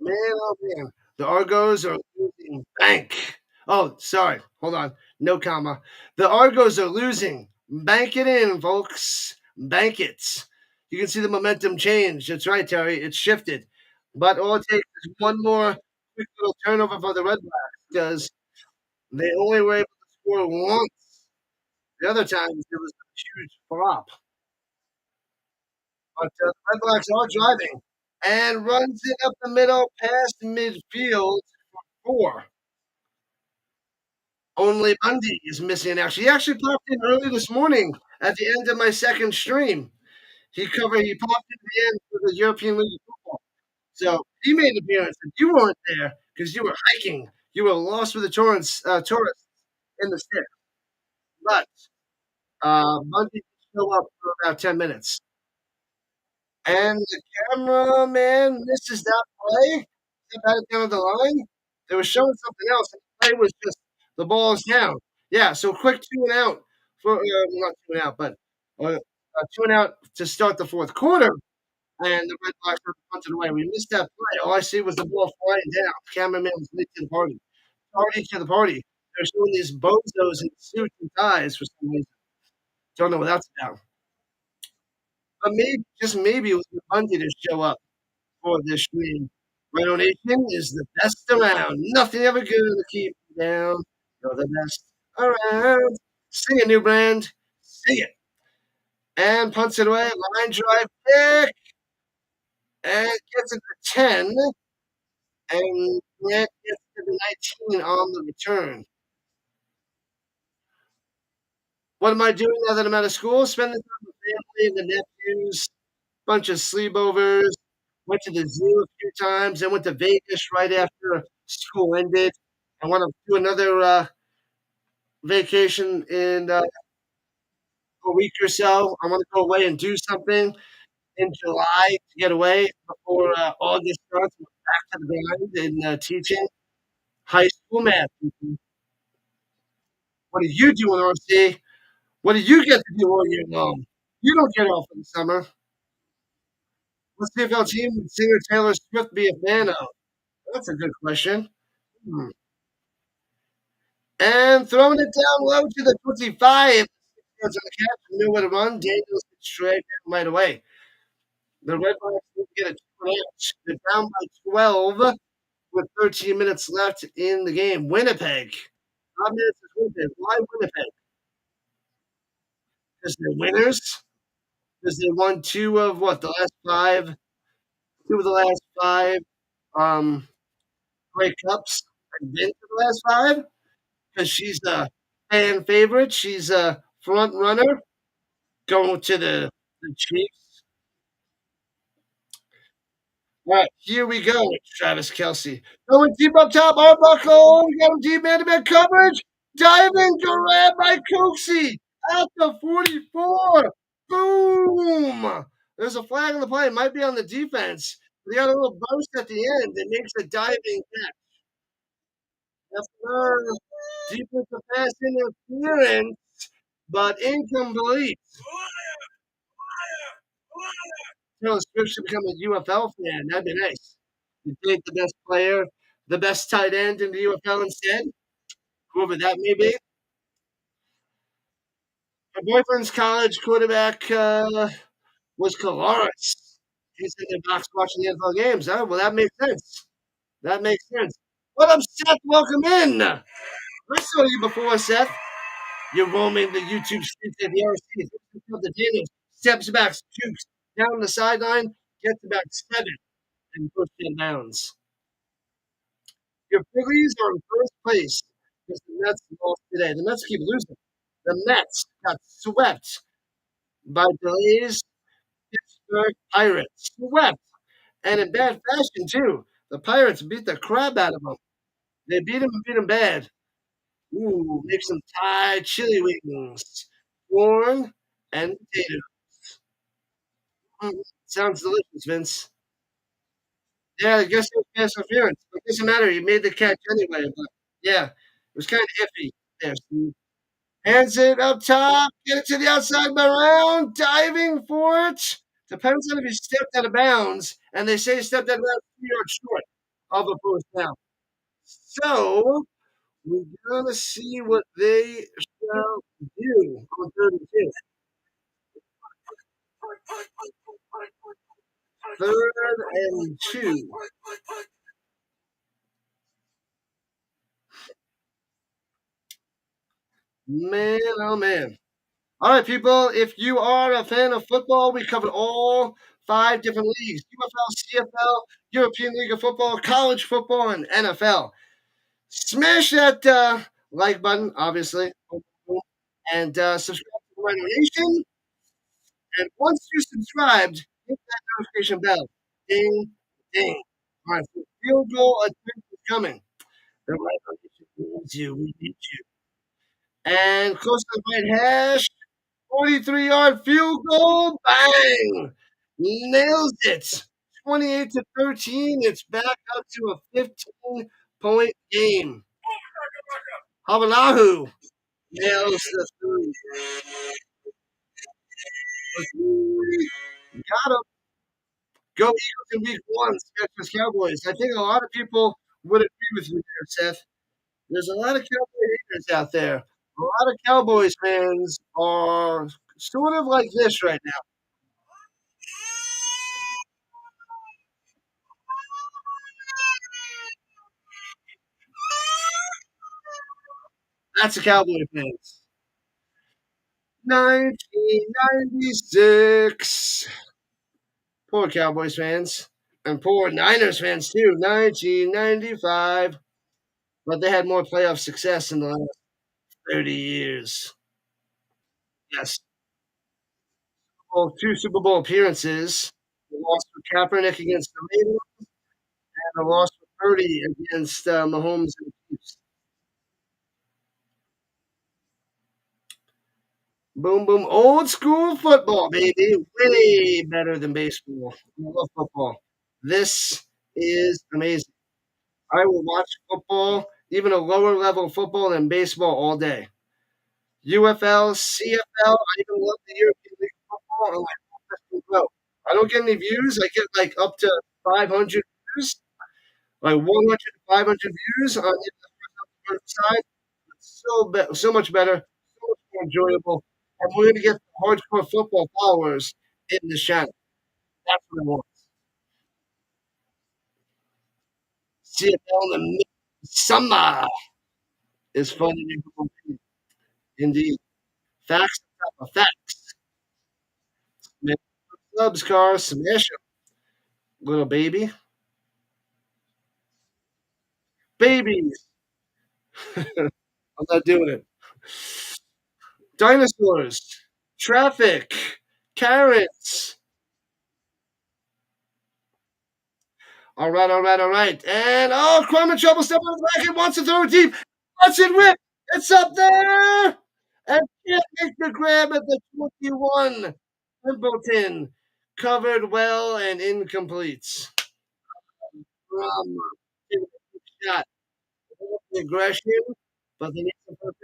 Man, oh man. The Argos are losing bank. Oh, sorry. Hold on. No comma. The Argos are losing. Bank it in, folks. Bank it. You can see the momentum change. That's right, Terry. It's shifted. But all it takes is one more quick little turnover for the Red Blacks because they only were able to score once. The other times it was a huge flop. But the Red Blacks are driving and runs it up the middle past midfield for four. Only Bundy is missing in action. He actually popped in early this morning at the end of my second stream. He popped in the end for the European League of Football. So he made an appearance, and you weren't there because you were hiking. You were lost with the tourists in the stick. But Bundy did show up for about 10 minutes. And the cameraman misses that play. They batted down the line. They were showing something else. And the play was just the ball is down. Yeah, so quick 2 and out for well, not 2 and out, but 2 and out to start the fourth quarter. And the Red Blacks were punted away. We missed that play. All I see was the ball flying down. Cameraman was late to the party. Party to the party. they're showing these bozos in suits and ties for some reason. Don't know what that's about. But maybe, just maybe, it was Bundy to show up for this stream. Rhino Nation is the best around. Nothing ever good to keep you down. You're the best around. Sing it, new brand. Sing it. And punts it away. Line drive pick. And gets it to 10. And Grant gets to the 19 on the return. What am I doing now that I'm out of school? Spending time with family, the nephews, bunch of sleepovers. Went to the zoo a few times. Then went to Vegas right after school ended. I want to do another vacation in a week or so. I want to go away and do something in July to get away before August starts. I'm back to the grind in teaching high school math. What are you doing, RC? What do you get to do all year long? You don't get off in the summer. What CFL team would singer Taylor Swift be a fan of? That's a good question. Hmm. And throwing it down low to the 25. Yards on the catch, nowhere to run. Daniels gets straight down right away. The Redblacks need to get a 2-inch. They're down by 12 with 13 minutes left in the game. Winnipeg. 5 minutes is Winnipeg. Why Winnipeg? Because they're winners. Because they won two of what? The last five? Two of the last five Grey Cups. I've been to the last five. Because she's a fan favorite. She's a front runner. Going to the Chiefs. All right, here we go. Travis Kelsey. Going deep up top. Arbuckle. We got him deep man-to-man coverage. Diving grab by Cooksey at the 44. Boom. There's a flag on the play. It might be on the defense. They got a little burst at the end that makes a diving catch. After defensive pass interference, but incomplete. Taylor Swift should become a UFL fan. That'd be nice. You take the best player, the best tight end in the UFL instead, whoever that may be. My boyfriend's college quarterback was Colares. He's in the box watching the NFL games. Huh? Well, that makes sense. That makes sense. What up, Seth? Welcome in. I saw you before, Seth. You're roaming the YouTube streets at the RC. The Daniels steps back, shoots down the sideline, gets about 7 and push 10 bounds. Your Phillies are in first place because the Mets lost today. The Mets keep losing. The Mets got swept by delays. Pittsburgh Pirates swept, and in bad fashion too. The Pirates beat the crap out of them. They beat them bad. Ooh, make some Thai chili wings, corn and potatoes. Sounds delicious, Vince. Yeah, I guess it was pass interference. It doesn't matter. You made the catch anyway. But yeah, it was kind of iffy there, Steve. Hands it up top, get it to the outside by round, diving for it. Depends on if he stepped out of bounds, and they say he stepped out of bounds 2 yards short of a first down. So we're gonna see what they shall do on 32. Third and 2. Man, oh man. All right, people, if you are a fan of football, we covered all 5 different leagues: UFL, CFL, European League of Football, college football, and NFL. Smash that like button, obviously, and subscribe to the Rhino Nation. And once you're subscribed, hit that notification bell. Ding, ding. All right, so field goal attempt is coming. The Rhino Nation needs you. We need you. And close to the right hash. 43-yard field goal. Bang! Nails it. 28-13. It's back up to a 15-point game. Havanaahu nails the three. Got him. Go Eagles in week 1. Smash Cowboys. I think a lot of people would agree with you there, Seth. There's a lot of Cowboy haters out there. A lot of Cowboys fans are sort of like this right now. That's a Cowboy fans. 1996. Poor Cowboys fans. And poor Niners fans too. 1995. But they had more playoff success in the last 30 years. Yes. Well, two Super Bowl appearances. The loss for Kaepernick against the Raiders and the loss for Purdy against Mahomes and the Chiefs. Boom, boom. Old school football, baby. Way better than baseball. I love football. This is amazing. I will watch football, even a lower level football than baseball all day. UFL, CFL, I even love the European League football. I'm like, "Oh, this can grow." I don't get any views. I get like up to 500 views, like 100 to 500 views on the side. It's so much better, so much more enjoyable. And we're going to get the hardcore football followers in the channel. That's what I want. CFL in the middle of summer is fun and indeed. Facts on top of facts. Man, clubs, cars, smash 'em, little baby. Babies. I'm not doing it. Dinosaurs. Traffic. Carrots. All right, all right, all right. And oh, Crumb in trouble. Step on the back and wants to throw it deep. Watch it rip. It's up there. And can't make the grab at the 21. Templeton covered well and incomplete. Crumb giving a good shot. The aggression, but they need some first.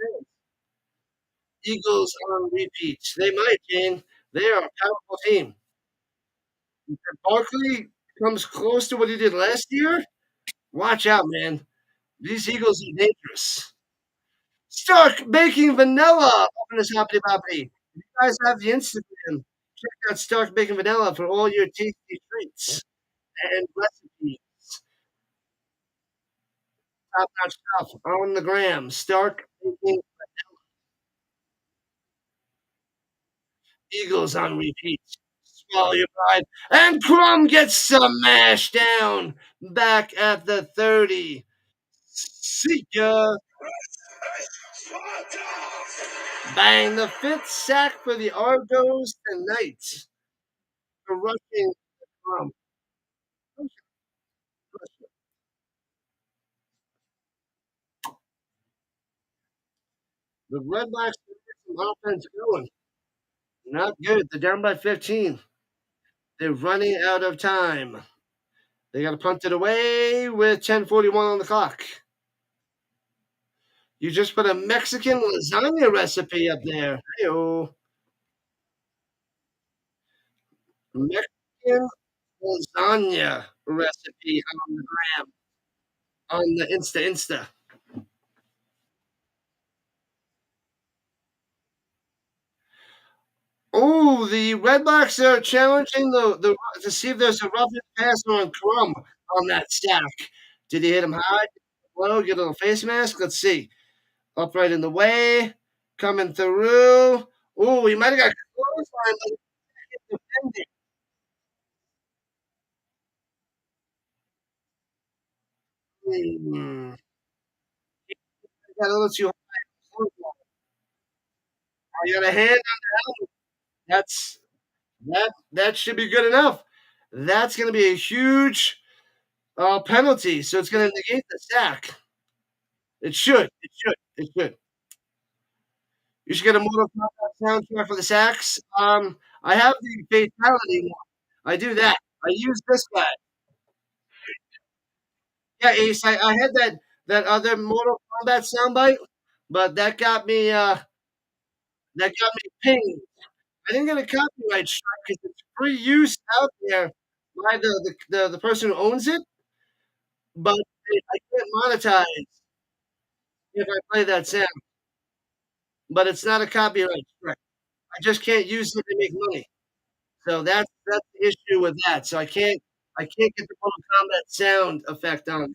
Eagles on repeat. They might, Jane. They are a powerful team. If Barkley comes close to what he did last year, watch out, man. These Eagles are dangerous. Stark baking vanilla on this hoppity boppity. If you guys have the Instagram, check out Stark baking vanilla for all your tasty treats and recipes. Top notch stuff on the gram. Stark baking Eagles on repeat. Swallow your pride. And Crumb gets some mash down back at the 30. See ya. Bang, the fifth sack for the Argos tonight. The rushing Crumb. The Redblacks get some offense going. Not good. They're down by 15. They're running out of time. They got to punt it away with 10:41 on the clock. You just put a Mexican lasagna recipe up there. Hey-oh. Mexican lasagna recipe on the gram, on the Insta. Oh, the Redblacks are challenging the to see if there's a roughing pass on Crumb on that stack. Did he hit him high? Low? Get a little face mask? Let's see. Upright in the way, coming through. Oh, he might have got clothesline, but he defended. Hmm. He got a little too high. You got a hand on the helmet. That should be good enough. That's going to be a huge penalty, so it's going to negate the sack. It should. It should. It should. You should get a Mortal Kombat soundtrack for the sacks. I have the fatality one. I do that. I use this guy. Yeah, Ace. I had that other Mortal Kombat soundbite, but that got me pinged. I didn't get a copyright strike because it's free use out there by the person who owns it, but I can't monetize. if I play that sound, but it's not a copyright strike. I just can't use it to make money. So that's the issue with that. So I can't get the Mortal Kombat sound effect on there.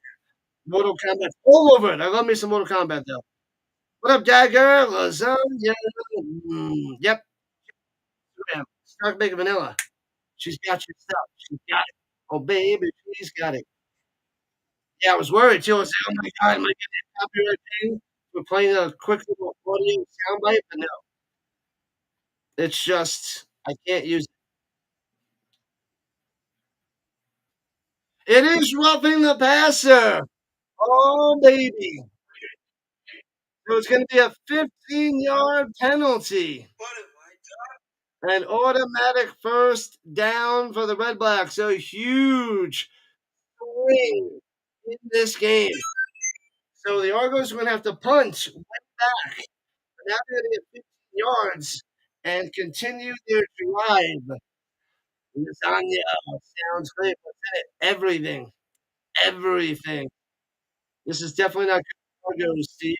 Mortal Kombat's all over it. I love me some Mortal Kombat though. What up, Dagger? Lasagna. Yep. Yeah. Stark Bacon Vanilla. She's got your stuff. She's got it. Oh, baby, she's got it. Yeah, I was worried too. I was like, oh my God, am I getting a copyright thing for playing a quick little audio soundbite? But no, it's just, I can't use it. It is roughing the passer. Oh, baby. So it's going to be a 15-yard penalty. An automatic first down for the Red Blacks. So huge swing in this game. So the Argos are going to have to punt right back. Now they're going to get 15 yards and continue their drive. Lasagna sounds great. What's in it? Everything. Everything. This is definitely not good for Argos, Steve.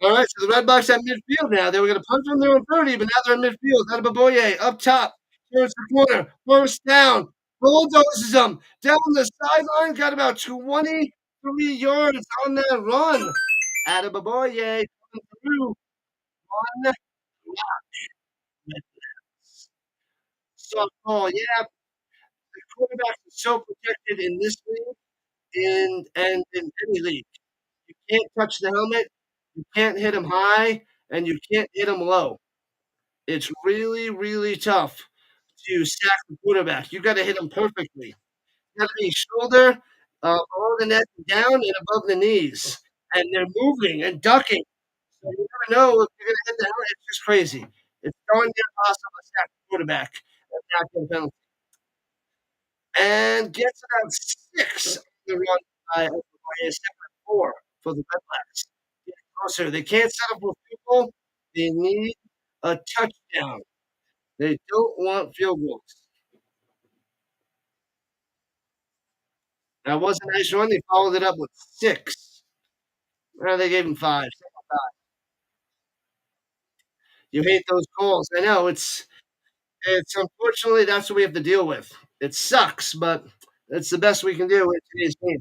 All right, so the Red Blacks at midfield now. They were going to punt from their own 30, but now they're in midfield. Adebaboye up top, towards the corner, first down, bulldozes them down the sideline. Got about 23 yards on that run. Adebaboye coming through one softball. Yeah, the quarterback is so protected in this league and in any league. You can't touch the helmet, you can't hit him high, and you can't hit him low. It's really, really tough to sack the quarterback. You gotta hit him perfectly. You gotta be shoulder, below the neck, down and above the knees, and they're moving and ducking. So you never know if you're gonna hit the helmet. It's just crazy. It's darn near impossible to sack the quarterback and not get a penalty. And gets about 6 on the run by Oklahoma, second and 4 for the Red Blacks. Get closer. They can't settle for field goal. They need a touchdown. They don't want field goals. That was a nice run. They followed it up with 6. Well, they gave him 5. You hate those calls. I know it's unfortunately that's what we have to deal with. It sucks, but it's the best we can do in today's game.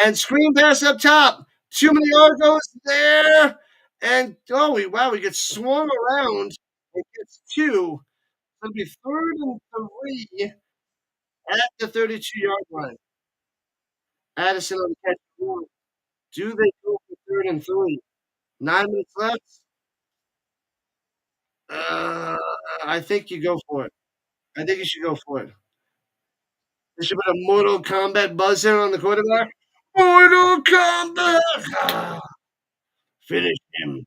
And screen pass up top. Too many Argos there. And we get swung around. It gets 2. It'll be 3rd and 3 at the 32-yard line. Addison on the catch. Do they go for 3rd and 3? 9 minutes left. Uh, I think you go for it. I think you should go for it. There should put a Mortal Kombat buzzer on the quarterback. Mortal Kombat! Finish him.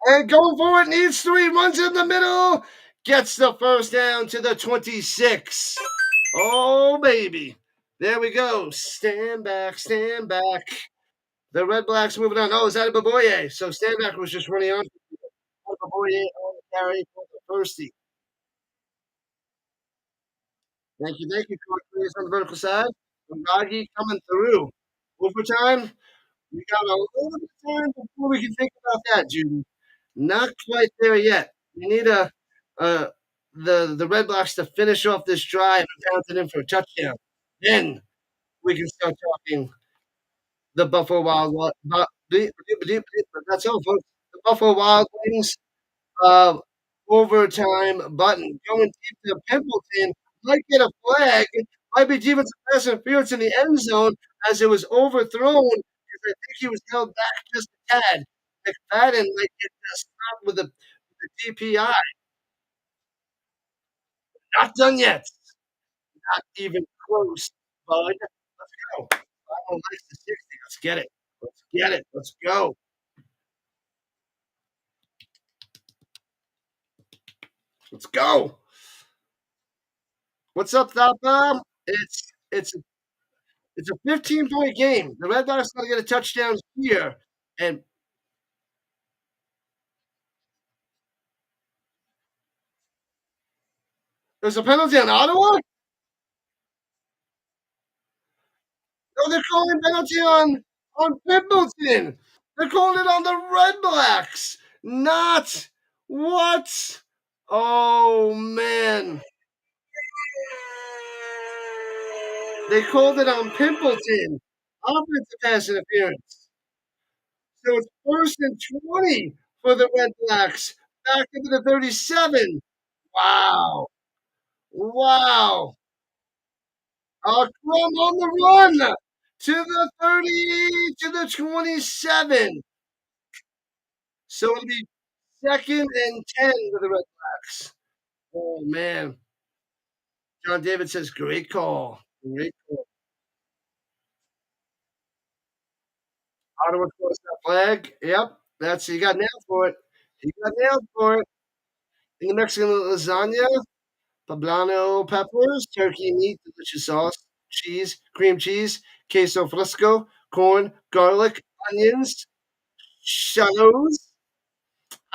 And going forward, needs 3, runs in the middle, gets the first down to the 26. Oh, baby. There we go. Stand back, stand back. The Red Blacks moving on. Oh, is that a Baboye? So stand back was just running on. Baboye on the carry for the firstie. Thank you, Coach. Please on the vertical side. Ragi coming through. Overtime. We got a little bit of time before we can think about that, Judy. Not quite there yet. We need uh, the Red Blacks to finish off this drive and pound it in for a touchdown. Then we can start talking the Buffalo Wild. That's all, folks. The Buffalo Wild Wings uh, overtime button going deep to Pimpleton. Might get a flag. Might be defensive pass interference in the end zone as it was overthrown because I think he was held back just a tad. McFadden might get stopped with the DPI. Not done yet. Not even close, bud. Let's go. I don't like the 60. Let's get it. Let's get it. Let's go. Let's go. What's up, Thapa? It's a 15-point game. The Red Blacks got to get a touchdown here, and There's a penalty on Ottawa? No, they're calling penalty on Pimpleton. They're calling it on the Redblacks. Not what? Oh man. They called it on Pimpleton. Offensive pass interference. So it's first and 20 for the Redblacks. Back into the 37. Wow. Wow. A crumb on the run to the 30, to the 27. So it'll be second and 10 for the Redblacks. Oh, man. John David says, great call. Great call. Ottawa throws that flag. Yep. That's he got nailed for it. He got nailed for it. In the Mexican lasagna, poblano peppers, turkey meat, delicious sauce, cheese, cream cheese, queso fresco, corn, garlic, onions, shallows,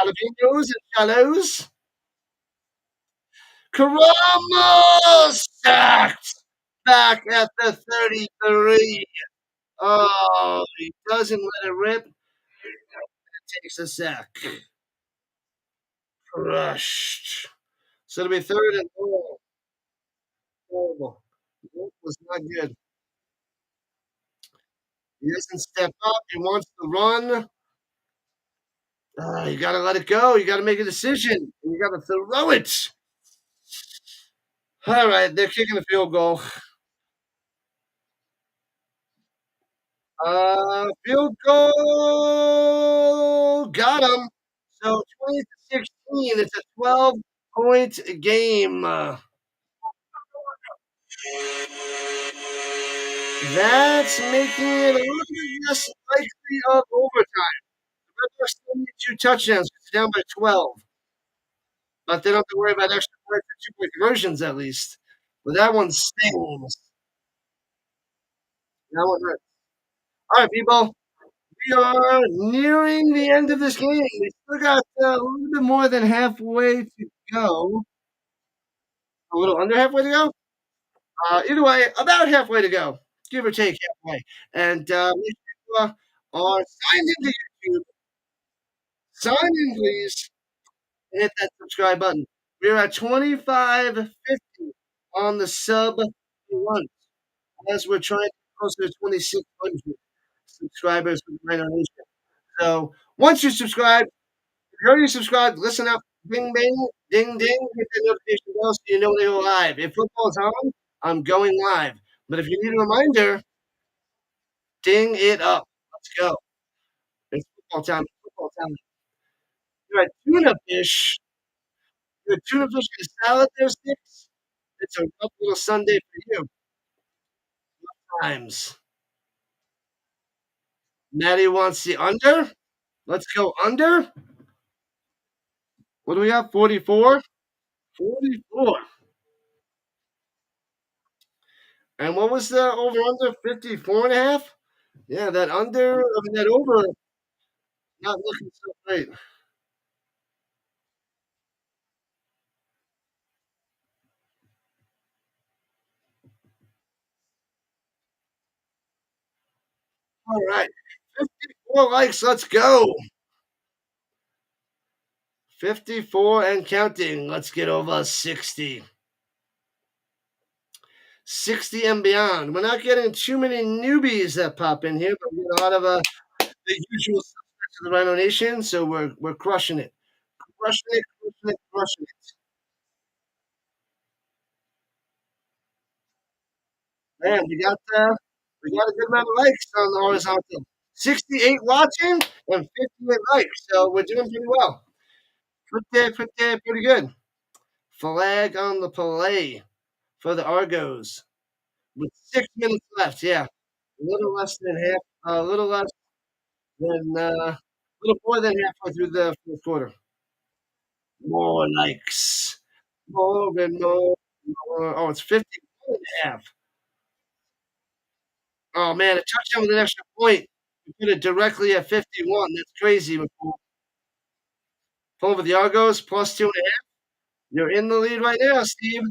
jalapenos, and shallows. Karamo sacked back at the 33. Oh, he doesn't let it rip. Takes a sack. Crushed. So it'll be third and goal. Horrible. That was not good. He doesn't step up. He wants to run. You gotta let it go. You gotta make a decision. You gotta throw it. All right, they're kicking the field goal. Field goal. Got him. So 20-16. It's a 12-point game. That's making it a little bit less likely of overtime. The Red Bucks still need 2 touchdowns. It's down by 12. But they don't have to worry about extra points or 2-point conversions at least. But that one stings. That one hurts. All right, people. We are nearing the end of this game. We still got a little bit more than halfway to go. A little under halfway to go? Either way, about halfway to go, give or take halfway. And make sure you are signed into YouTube. Sign in, please, and hit that subscribe button. We're at 2550 on the sub run as we're trying to get closer to 2600 subscribers for the Rhino Nation. So once you subscribe, if you're already subscribed, listen up. Bing, bing, ding, ding. Hit the notification bell so you know when they go live. If football's on, I'm going live. But if you need a reminder, ding it up. Let's go. It's football time. It's football time. You're at tuna fish. You're at tuna fish and a salad there, Six. It's a rough little Sunday for you. Times. Maddie wants the under. Let's go under. What do we got? 44? 44. And what was the over under? 54 and a half? Yeah, that under, I mean, that over, not looking so great. All right. 54 likes. Let's go. 54 and counting. Let's get over 60. 60 and beyond. We're not getting too many newbies that pop in here, but we get a lot of the usual suspects of the Rhino Nation, so we're crushing it. Crushing it, crushing it, crushing it. Man, we got a good amount of likes on the horizontal. 68 watching and 58 likes, so we're doing pretty well. Pretty good. Flag on the play for the Argos with 6 minutes left. Yeah, a little less than half, a little less than, a little more than halfway through the fourth quarter. More likes, more and more, more. Oh, it's 51 and a half. Oh man, a touchdown with an extra point. You put it directly at 51. That's crazy. Pulling for the Argos plus 2.5. You're in the lead right now, Steve.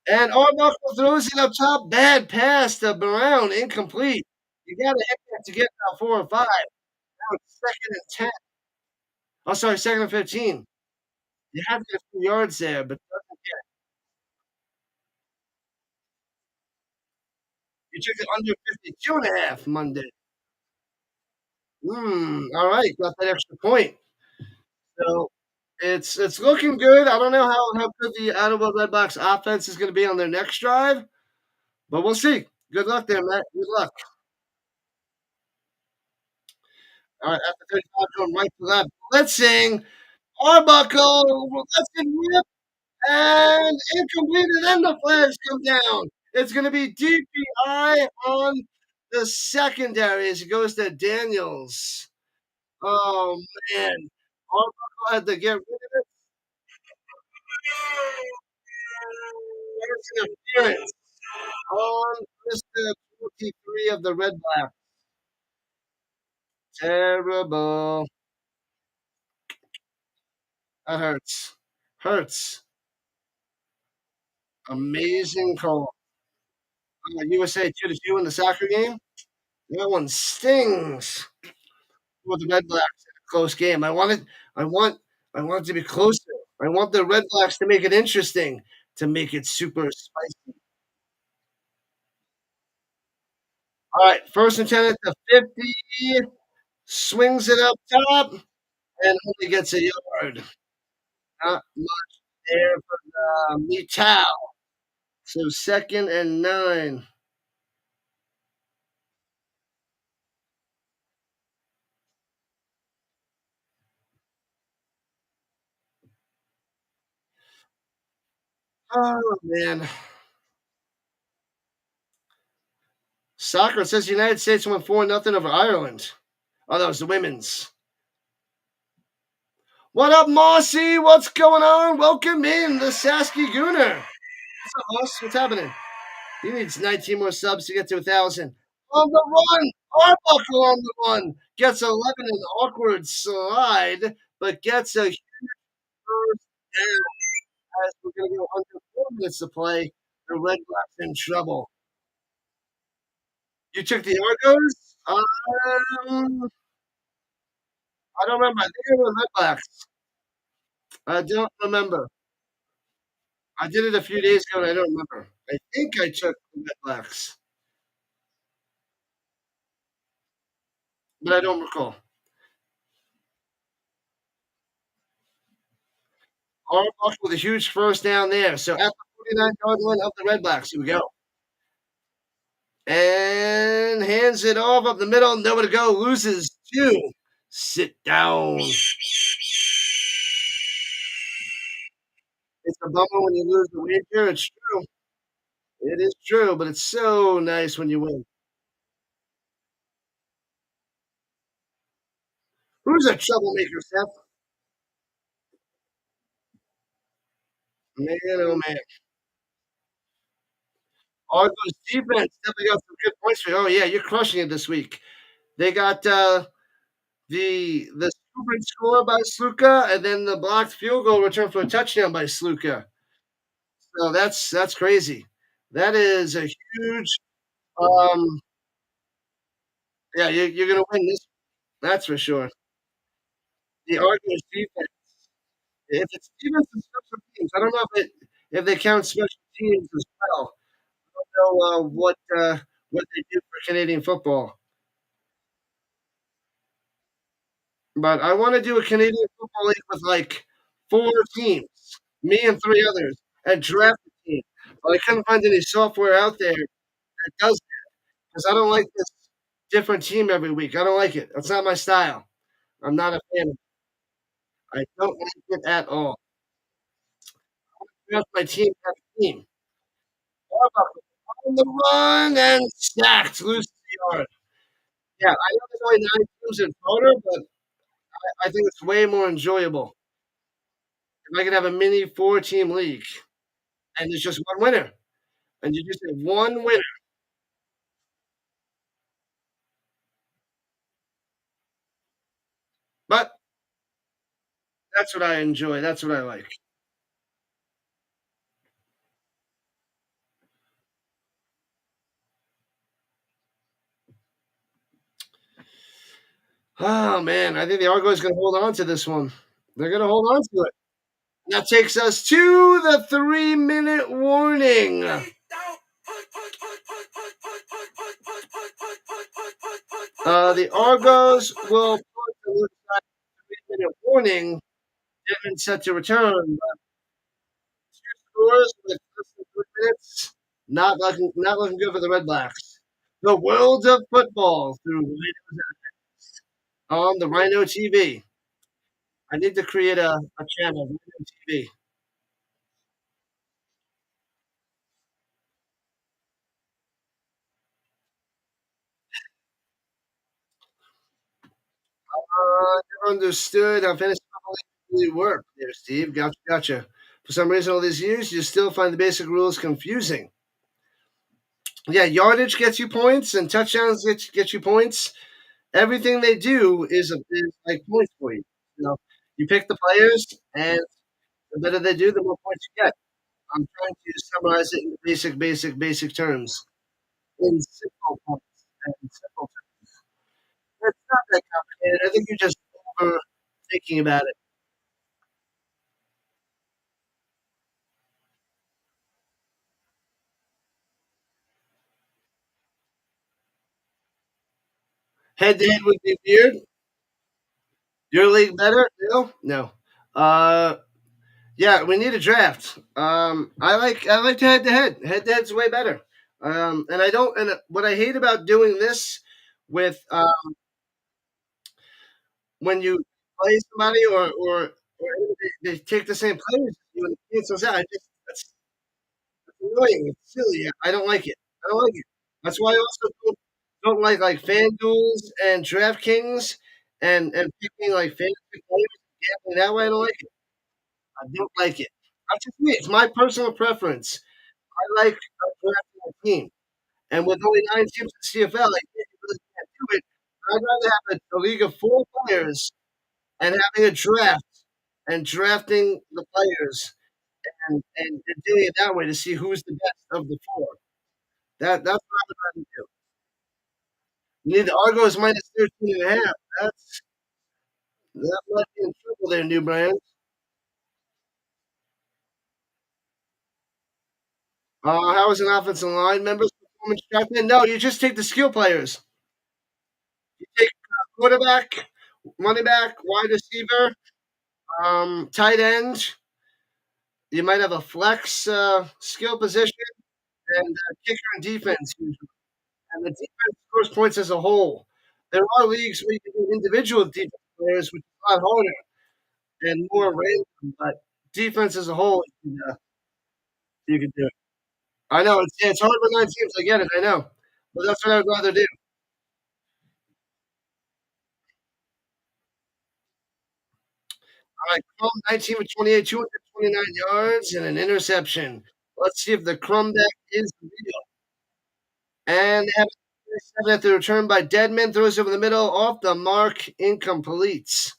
And Arbuckle throws it up top. Bad pass to Brown, incomplete. You got to hit that to get about 4 or 5. Now it's second and 10. Oh, sorry, second and 15. You have to get a few yards there, but doesn't get. You took it under 52.5 Monday. All right, got that extra point. So it's looking good. I don't know how good the Ottawa Redblacks offense is going to be on their next drive, but we'll see. Good luck there, Matt. Good luck. All right, after 35, going right to left. Blitzing. Arbuckle. Blitzing rip and incomplete, and then the flags come down. It's going to be DPI on the secondary as it goes to Daniels. Oh, man. Arbuckle had to get rid of it. There's interference on Mr. 23 of the Red Black. Terrible. That hurts. Hurts. Amazing call. USA 2-2 in the soccer game. That one stings for the Red Blacks in a close game. I want I want it to be closer. I want the Red Blacks to make it interesting, to make it super spicy. All right, first and 10 at the 50. Swings it up top and only gets a yard. Not much there for the Mitao. So second and 9. Oh man. Soccer says the United States won 4-0 over Ireland. Oh, that was the women's. What up, Mossy? What's going on? Welcome in, the Sasky Gooner. What's up, Moss? What's happening? He needs 19 more subs to get to 1,000. On the run! Arbuckle on the run! Gets 11 in an awkward slide, but gets a huge first down. As we're going to go under 4 minutes to play, the Red Blacks in trouble. You took the Argos? I don't remember. I think it was Red Blacks. I don't remember. I did it a few days ago and I don't remember. I think I took the Red Blacks, but I don't recall. Arbuckle with a huge first down there. So at the 49-yard line of the Red Blacks, here we go. And hands it off up the middle. Nowhere to go. Loses 2. Sit down. It's a bummer when you lose the wager. It's true. It is true, but it's so nice when you win. Who's a troublemaker, Seth? Man, oh man. Argos defense definitely got some good points for you. Oh yeah, you're crushing it this week. They got the stupid score by Sluka, and then the blocked field goal return for a touchdown by Sluka. So that's crazy. That is a huge. Um, yeah, you're gonna win this. That's for sure. The Argos defense. If it's defense and special teams, I don't know if they count special teams as well. I don't know what they do for Canadian football, but I want to do a Canadian football league with like 4 teams, me and 3 others, and draft a team. But I couldn't find any software out there that does that because I don't like this different team every week. I don't like it. That's not my style. I'm not a fan of it. I don't like it at all. Draft my team as a team. How about on the run and stacked, loses the yard. Yeah, I know there's only 9 teams in total, but I think it's way more enjoyable if I could have a mini 4-team league and there's just one winner, and you just have one winner. But that's what I enjoy. That's what I like. Oh man, I think the Argos going to hold on to this one. They're going to hold on to it. That takes us to the 3-minute warning. The Argos will put the 3-minute warning. Devin set to return. Two scores with less than 3 minutes. Not looking good for the Redblacks. The world of football through on the Rhino TV. I need to create a channel, Rhino TV. Never understood how fantasy football really worked there, Steve. Gotcha. For some reason, all these years, you still find the basic rules confusing. Yeah, yardage gets you points, and touchdowns get you points. Everything they do is like points for you. You pick the players, and the better they do, the more points you get. I'm trying to summarize it in basic terms. In simple points and simple terms. It's not that complicated. I think you're just over thinking about it. Head to head would be weird. Your league better? No, no. Uh, yeah, we need a draft. I like head to head. Head to head's way better. And I don't. And what I hate about doing this with when you play somebody or they take the same players as you and it cancels out. That's annoying. It's silly. I don't like it. I don't like it. That's why I also don't like FanDuels and DraftKings and picking like fantasy players and gambling that way. I don't like it. I don't like it. That's just me. It's my personal preference. I like drafting a team. And with only 9 teams in CFL, I really can't do it. I'd rather have a league of 4 players and having a draft and drafting the players and doing it that way to see who's the best of the 4. That's what I would rather do. You need the Argos minus 13.5. That might be in trouble there, New Brand. How is an offensive line member's performance tracked? No, you just take the skill players. You take quarterback, running back, wide receiver, tight end. You might have a flex skill position and kicker and defense. And the defense scores points as a whole. There are leagues where you can do individual defense players, which is a lot harder and more random. But defense as a whole, you can do it. I know it's hard with 9 teams. I get it. I know, but that's what I would rather do. All right, Crum 19 with 28, 229 yards and an interception. Let's see if the Crum deck is real. And they have 7 at the return by Deadman. Throws over the middle, off the mark, incomplete.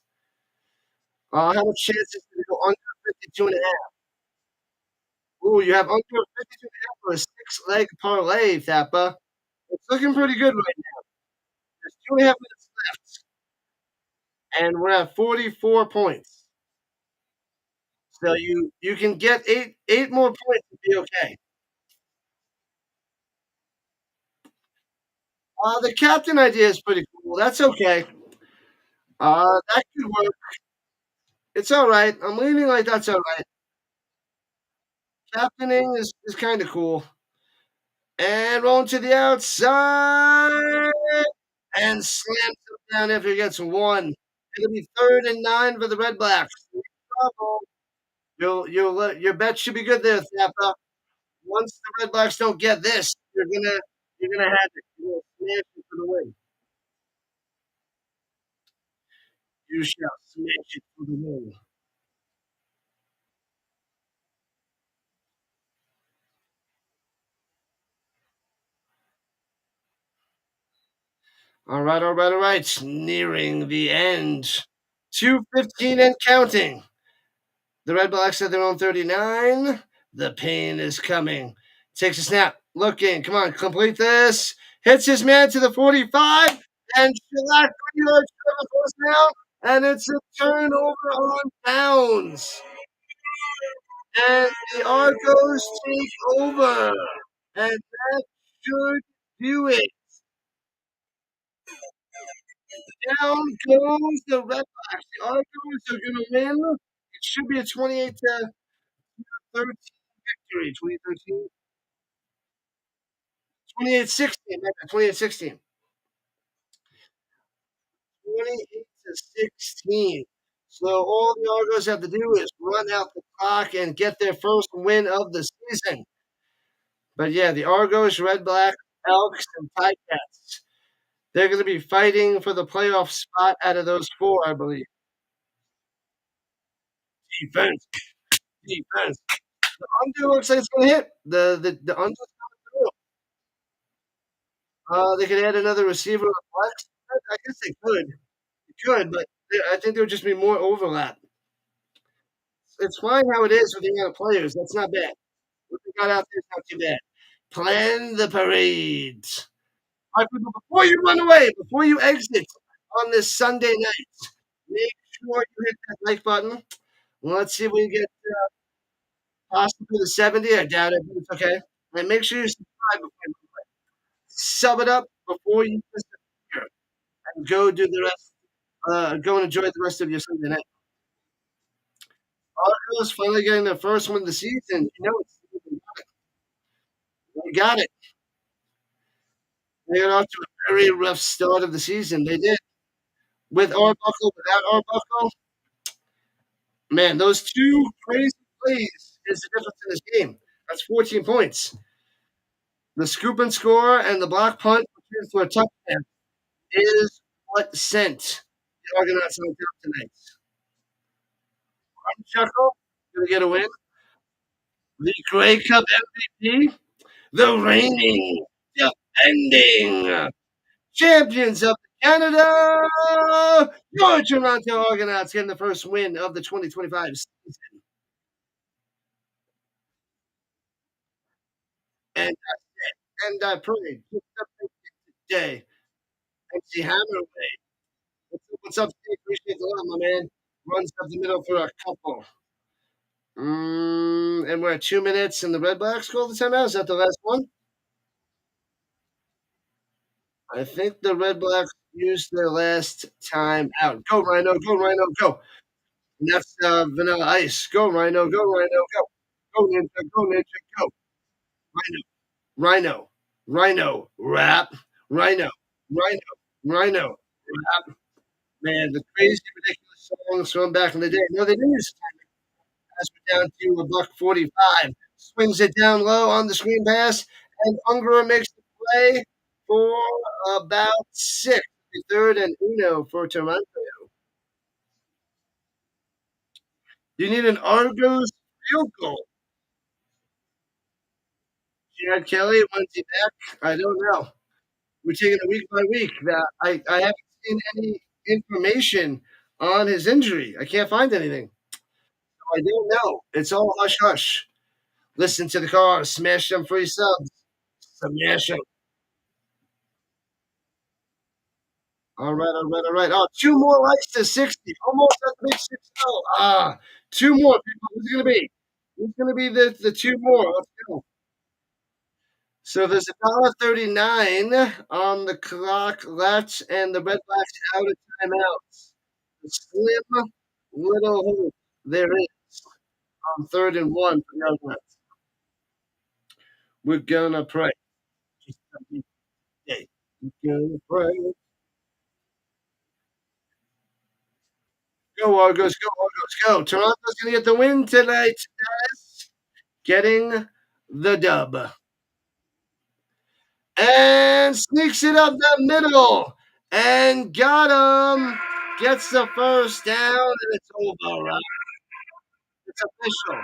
How much chances to go under 52 and a half? Ooh, you have under 52 and a half for a 6-leg parlay, Thappa. It's looking pretty good right now. There's 2.5 minutes left, and we're at 44 points. So you can get eight more points to be okay. The captain idea is pretty cool. That's okay. That could work. It's all right. I'm leaning like that's all right. Captaining is kind of cool. And rolling to the outside and slams it down after he gets 1. It'll be 3rd and 9 for the Redblacks. Trouble. Your bet should be good there, Thappa. Once the Redblacks don't get this, you're gonna have it. You're gonna smash it for the win. You shall smash it for the win. All right. Nearing the end. 2:15 and counting. The Redblacks at their own 39. The pain is coming. Takes a snap. Looking. Come on, complete this. Hits his man to the 45. and shellac 3 yards for the first down, and it's a turnover on downs. And the Argos take over, and that should do it. Down goes the Redblacks. The Argos are going to win. It should be a 28-13 victory. 2013, 28-16. 28-16. 28-16. So all the Argos have to do is run out the clock and get their first win of the season. But yeah, the Argos, Red Black, Elks, and Ticats. They're going to be fighting for the playoff spot out of those four, I believe. Defense, defense. The under looks like it's going to hit. The under. They could add another receiver or flex. I guess they could. They could, but I think there would just be more overlap. It's fine how it is with the other players. That's not bad. What they got out there is not too bad. Plan the parades. All right, people, before you run away, before you exit on this Sunday night, make sure you hit that like button. Let's see if we can get possibly the 70. I doubt it, but it's okay. And make sure you subscribe before you play. Sub it up before you disappear. And go do the rest. Go and enjoy the rest of your Sunday night. Argos finally getting their first win of the season. You know, they got it. They got off to a very rough start of the season. They did. With Arbuckle, without Arbuckle, man, those two crazy plays is the difference in this game. That's 14 points. The scoop and score and the block punt for a touchdown is what sent the Argonauts on top tonight. Chuckle, gonna get a win. The Grey Cup MVP, the reigning, defending champions of Canada, your Toronto Argonauts getting the first win of the 2025 season. And I pray today. MC Hammerway. What's up, Steve? Appreciate the love, my man. Runs up the middle for a couple. And we're at 2 minutes, and the Red Blacks call the timeout. Is that the last one? I think the Red Blacks used their last time out. Go, Rhino. Go, Rhino. Go. And that's Vanilla Ice. Go, Rhino. Go, Rhino. Go. Go, Ninja. Go, Ninja. Go. Rhino. Rhino. Rap. Rhino. Rhino. Rhino. Rap. Man, the crazy, ridiculous songs from back in the day. No, they didn't use as we're down to $1.45. Swings it down low on the screen pass, and Ungerer makes the play for about 6. The third and uno for Toronto. You need an Argos field goal. Chad Kelly, when's he back? I don't know. We're taking it week by week. I haven't seen any information on his injury. I can't find anything. I don't know. It's all hush hush. Listen to the car. Smash them free subs. Smash them. All right, all right, all right. Oh, 2 more likes to 60. Almost at the big 6-0. 2 more people. Who's it going to be? Who's going to be the 2 more? Let's go. So there's $1.39 on the clock left, and the Red Blacks out of timeouts. The slim little hope there is on 3rd and 1 for the Argonauts. We're gonna pray. Just every day. We're gonna pray. Go Argos, go Argos, go. Toronto's gonna get the win tonight, guys. Getting the dub. And sneaks it up the middle. And got him. Gets the first down, and it's over. Right? It's official.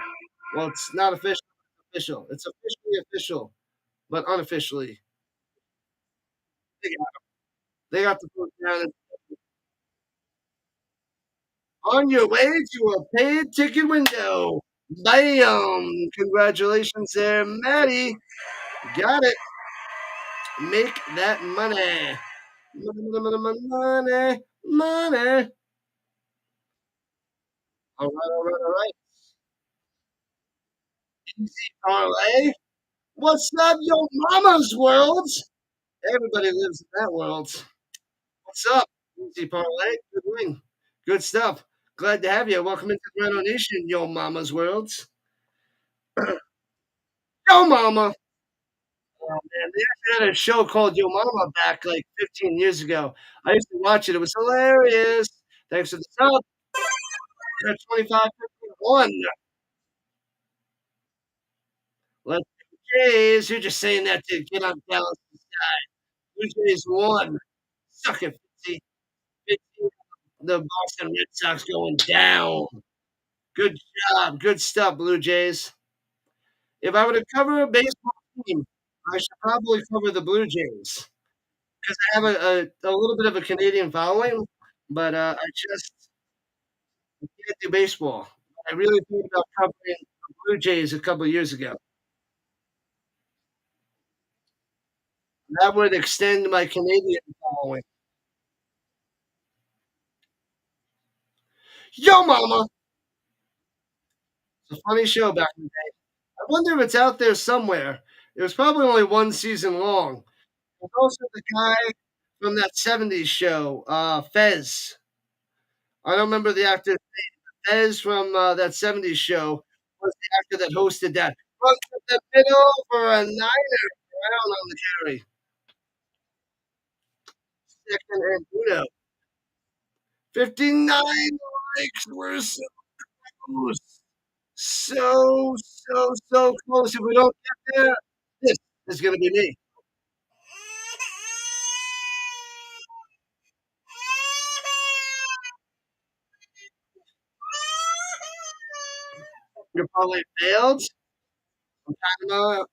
Well, it's not official. It's official. It's officially official, but unofficially. They got the first down. On your way to a paid ticket window. Bam! Congratulations there, Maddie. Got it. Make that money. Money, money, money, money, money. All right, all right, all right. Easy parlay. What's up, yo mama's world? Everybody lives in that world. What's up? Easy parlay. Good win. Good stuff. Glad to have you. Welcome into the Rhino Nation, yo mama's worlds. Yo mama. Oh man, they actually had a show called Yo Mama back like 15 years ago. I used to watch it. It was hilarious. Thanks for the sub. You're at 25-51. Let's go Jays. You're just saying that to get on Dallas. Blue Jays won. Suck it, 50. 50. The Boston Red Sox going down. Good job. Good stuff, Blue Jays. If I were to cover a baseball team, I should probably cover the Blue Jays because I have a little bit of a Canadian following, but I just can't do baseball. I really thought about covering the Blue Jays a couple of years ago. That would extend my Canadian following. Yo, mama! It's a funny show back in the day. I wonder if it's out there somewhere. It was probably only one season long. There's also the guy from that '70s show, Fez. I don't remember the actor's name. Fez from that '70s show was the actor that hosted that. Runs to the middle for a niner. Down on the carry. Second and Uno. 59 likes. We're so close. So close. If we don't get there, this is going to be me. You probably failed. Panama,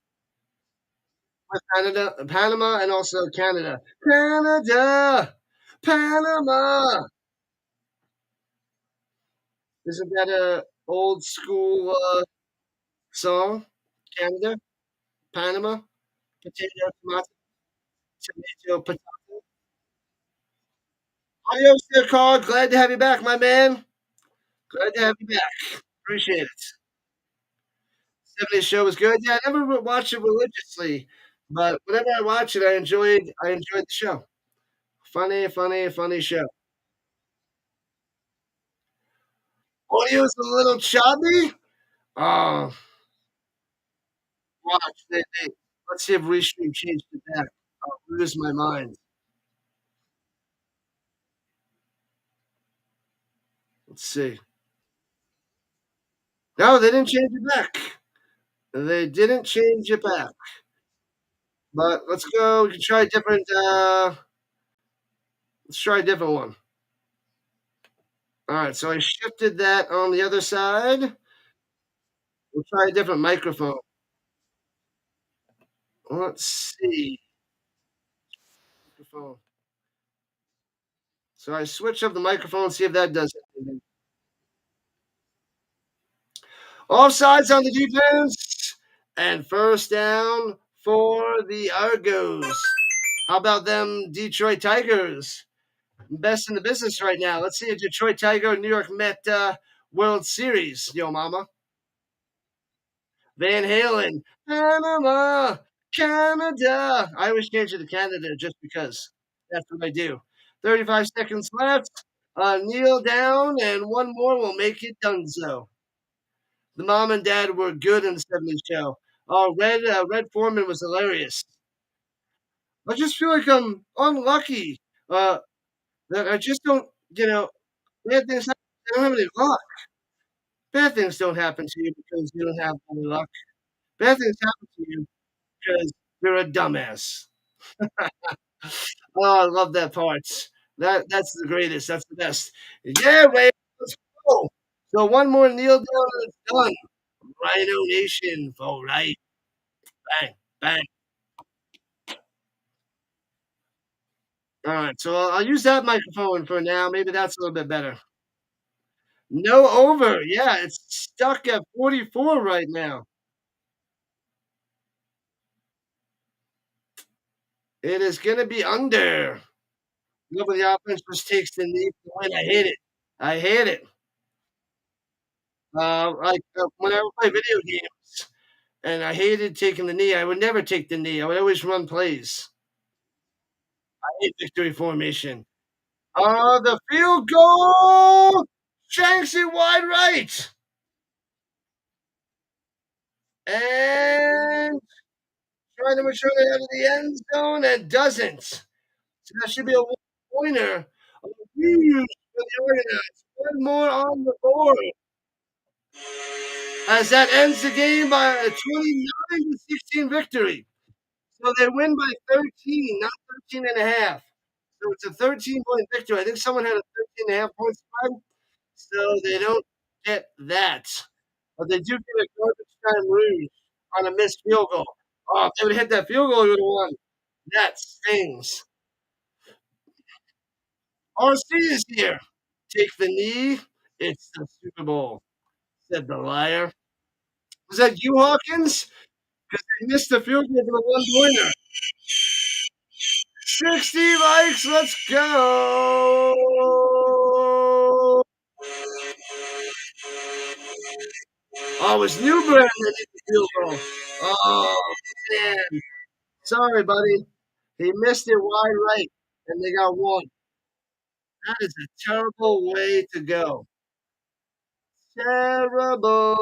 Panama, and also Canada. Canada, Panama. Isn't that a old school song? Canada, Panama, potato, tomato, tomato, potato. Adios, there, Carl. Glad to have you back, my man. Glad to have you back. Appreciate it. '70s show was good. Yeah, I never watched it religiously, but whenever I watch it, I enjoyed the show. Funny, funny, funny show. Audio's a little choppy. Oh, watch. Let's see if Restream changed it back. I'll lose my mind. Let's see. No, they didn't change it back. They didn't change it back. But let's go. We can try a different. Let's try a different one. All right. So I shifted that on the other side. We'll try a different microphone. Let's see. Microphone. So I switch up the microphone. See if that does anything. Offsides on the defense, and first down for the Argos. How about them Detroit Tigers? Best in the business right now. Let's see a Detroit Tiger New York Met World Series, yo mama. Van Halen, Panama, Canada. I always change it to Canada just because that's what I do. 35 seconds left. Kneel down, and one more will make it done so. The mom and dad were good in the '70s show. Oh, Red Foreman was hilarious. I just feel like I'm unlucky. Uh, that I just don't, bad things happen. I don't have any luck. Bad things don't happen to you because you don't have any luck. Bad things happen to you because you're a dumbass. Oh, I love that part. That's the greatest. That's the best. Yeah, Ray, let's go. So one more kneel down and it's done. Rhino Nation, all right. Bang, bang. All right, so I'll use that microphone for now. Maybe that's a little bit better. No over. Yeah, it's stuck at 44 right now. It is going to be under. Love when the offense just takes the knee for the win. I hate it. I hate it. When I would play video games and I hated taking the knee, I would never take the knee. I would always run plays. I hate victory formation. The field goal! Shanks it wide right. And trying to return it out of the end zone and doesn't. So that should be a one-pointer. A huge for the Argonauts. One more on the board. As that ends the game by a 29-16 victory. So they win by 13, not 13 and a half. So it's a 13-point victory. I think someone had a 13 and a half point spread, so they don't get that. But they do get a garbage time rouge on a missed field goal. Oh, if they would have hit that field goal, they would have won. That stings. RC is here. Take the knee. It's the Super Bowl, said the liar. Was that you, Hawkins? Because they missed the field goal for the one-pointer. 60 likes. Let's go. Oh, it was Newburn that hit the field goal. Oh, man. Sorry, buddy. He missed it wide right, and they got one. That is a terrible way to go. Terrible.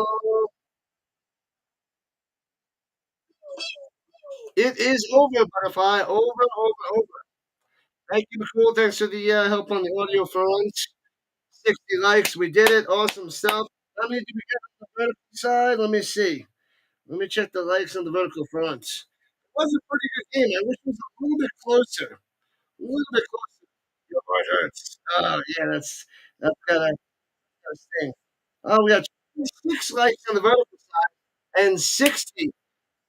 It is over, Butterfly. Over, over, over. Thank you, McCool. Thanks for the help on the audio front. 60 likes. We did it. Awesome stuff. How many did we get on the vertical side? Let me see. Let me check the likes on the vertical front. It was a pretty good game. I wish it was a little bit closer. A little bit closer. Your heart hurts. Oh, yeah, that's gotta sting. Oh, we got 26 likes on the vertical side and 60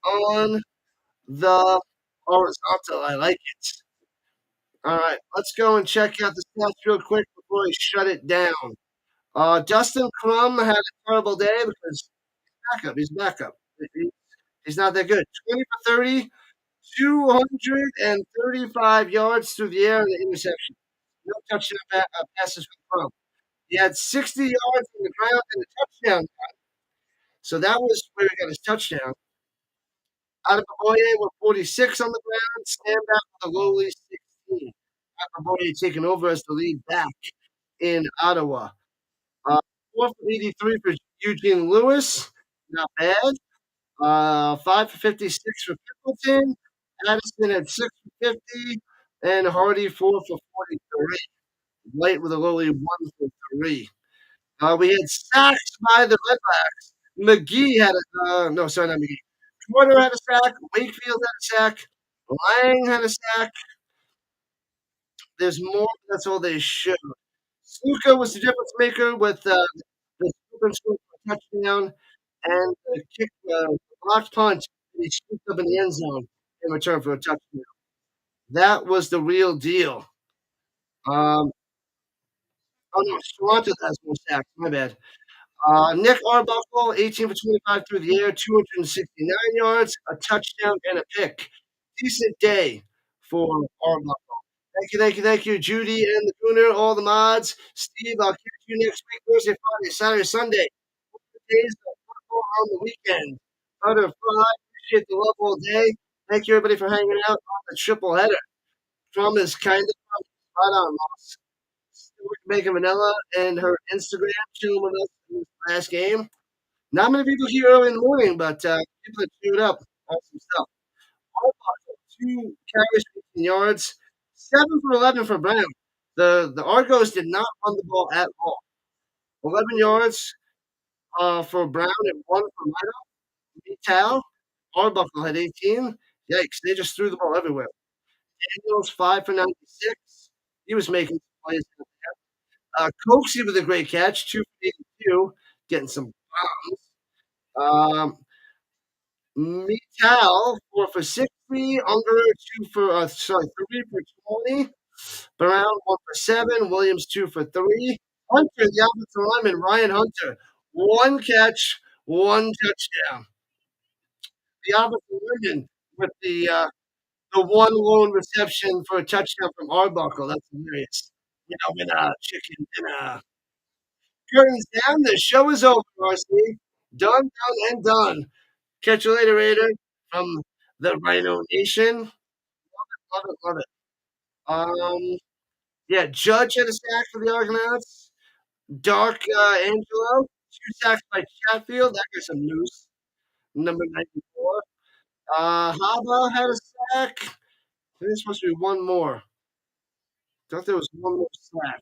on the horizontal. I like it. All right, let's go and check out the stats real quick before I shut it down. Dustin Crum had a terrible day because he's backup. He's not that good. 20 for 30, 235 yards through the air and the interception. No touchdown passes for Crum. He had 60 yards on the ground and a touchdown. So that was where he got his touchdown. Adebayoye with 46 on the ground, stand back with a lowly 16. Adebayoye taking over as the lead back in Ottawa. 4 for 83 for Eugene Lewis, not bad. 5 for 56 for Pickleton. Addison at 6 for 50, and Hardy 4 for 43. White with a lowly 1 for 3. We had sacks by the Redblacks. McGee had a no, sorry, not McGee. Porter had a sack. Wakefield had a sack. Lang had a sack. There's more. That's all they showed. Sluka was the difference maker with the super score for a touchdown and the kick, blocked punt. He scooped up in the end zone in return for a touchdown. That was the real deal. Oh no, Toronto has more sacks. My bad. Nick Arbuckle, 18 for 25 through the air, 269 yards, a touchdown, and a pick. Decent day for Arbuckle. Thank you, thank you, thank you, Judy and the Gooner, all the mods. Steve, I'll catch you next week, Thursday, Friday, Saturday, Sunday. Days of football on the weekend. Butter fry, appreciate the love all day. Thank you, everybody, for hanging out on the triple header. Drum is kind of spot on, Ross. Bacon Vanilla and her Instagram chilling with us in this last game. Not many people here early in the morning, but people that showed up. Awesome stuff. Arbuckle, 2 carries, 15 yards, 7 for 11 for Brown. The Argos did not run the ball at all. 11 yards for Brown and 1 for Rhino. Vital. Arbuckle had 18. Yikes, they just threw the ball everywhere. Daniels, 5 for 96. He was making plays. Coxie with a great catch, 2 for 82, getting some bombs. Mital, 4 for 60. Unger, 3 for 20. Brown, 1 for 7. Williams, 2 for 3. Hunter, the offensive lineman, Ryan Hunter, 1 catch, 1 touchdown. The offensive lineman with the one lone reception for a touchdown from Arbuckle. That's hilarious. You know, when chicken dinner. Curtains down. The show is over, RC. Done, done, and done. Catch you later, Raider. From the Rhino Nation. Love it, love it. Yeah, Judge had a sack for the Argonauts. Dark Angelo, 2 sacks by Chatfield. That guy's some news. Number 94. Haba had a sack. There's supposed to be one more. Thought there was one more sack.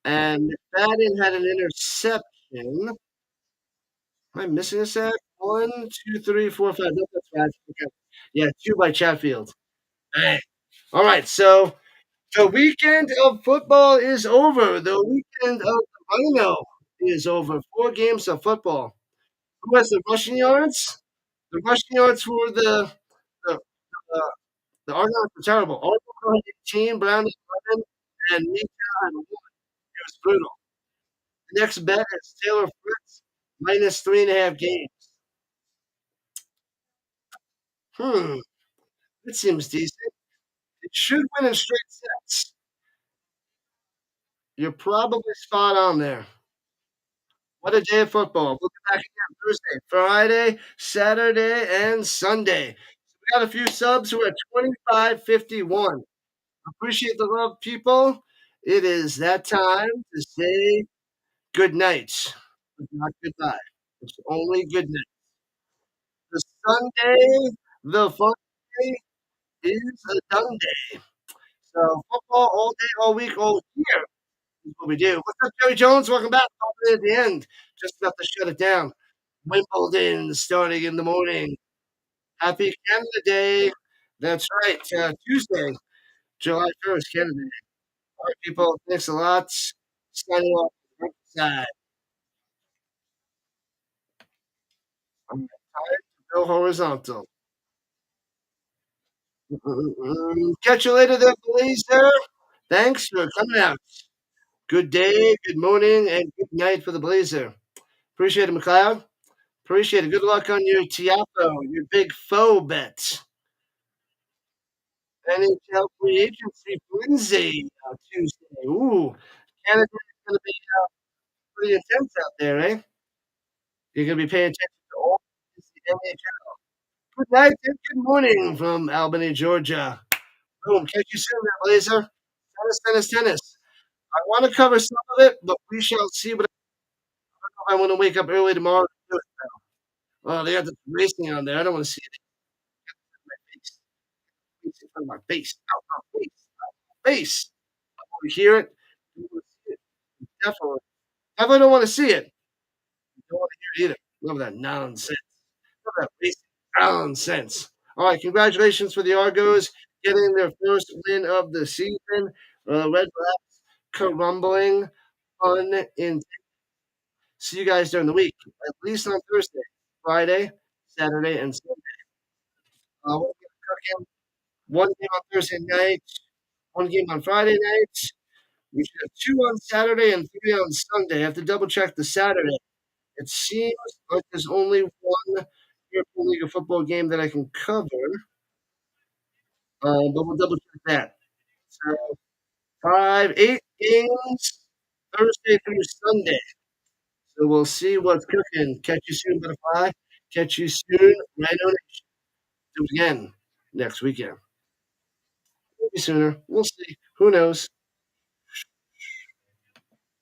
And McFadden had an interception. Am I missing a sack? 1, 2, 3, 4, 5. No, that's right. Okay. Yeah, 2 by Chatfield. Bang. All right, so the weekend of football is over. The weekend of the Rhino is over. 4 games of football. Who has the rushing yards? The rushing yards for the uh, the Argonauts were terrible. Arbuckle had 18, Brown had 11, and Mika had 1. It was brutal. The next bet is Taylor Fritz minus 3.5 games. That seems decent. It should win in straight sets. You're probably spot on there. What a day of football. We'll be back again Thursday, Friday, Saturday, and Sunday. So we got a few subs who are 25.51. Appreciate the love, people. It is that time to say good night. But not goodbye. It's only good night. The Sunday, the fun day is a done day. So football all day, all week, all year is what we do. What's up, Joey Jones? Welcome back. Hopefully at the end. Just about to shut it down. Wimbledon starting in the morning. Happy Canada Day. That's right. Tuesday, July 1st, Canada Day. All right, people. Thanks a lot. Signing off. Side. I'm tired to go horizontal. Catch you later, there, Blazer. Thanks for coming out. Good day, good morning, and good night for the Blazer. Appreciate it, McLeod. Appreciate it. Good luck on your Tiapo, your big faux bet. NHL free agency Wednesday, Tuesday. Ooh, Canada's going to be pretty intense out there, eh? You're going to be paying attention to all the NHL. Good night and good morning from Albany, Georgia. Boom. Catch you soon, there, Blazer. Tennis, tennis, tennis. I want to cover some of it, but we shall see what I want to wake up early tomorrow to do it now. Oh, they got the racing on there. I don't want to see it in my face. It's in front of my face. Out my face. Out my face. I want to hear it. I want to see it. Definitely. Definitely don't want to see it. I don't want to hear it either. Love that nonsense. Love that racing nonsense. All right, congratulations for the Argos getting their first win of the season. Redblacks crumbling fun in. See you guys during the week, at least on Thursday, Friday, Saturday, and Sunday. We'll get cooking. One game on Thursday night, one game on Friday night. We should have 2 on Saturday and 3 on Sunday. I have to double check the Saturday. It seems like there's only one European League of Football game that I can cover, but we'll double check that. So 8 games Thursday through Sunday. So we'll see what's cooking. Catch you soon, Butterfly. Catch you soon, Rhino Nation. Do it again next weekend. Maybe sooner. We'll see. Who knows?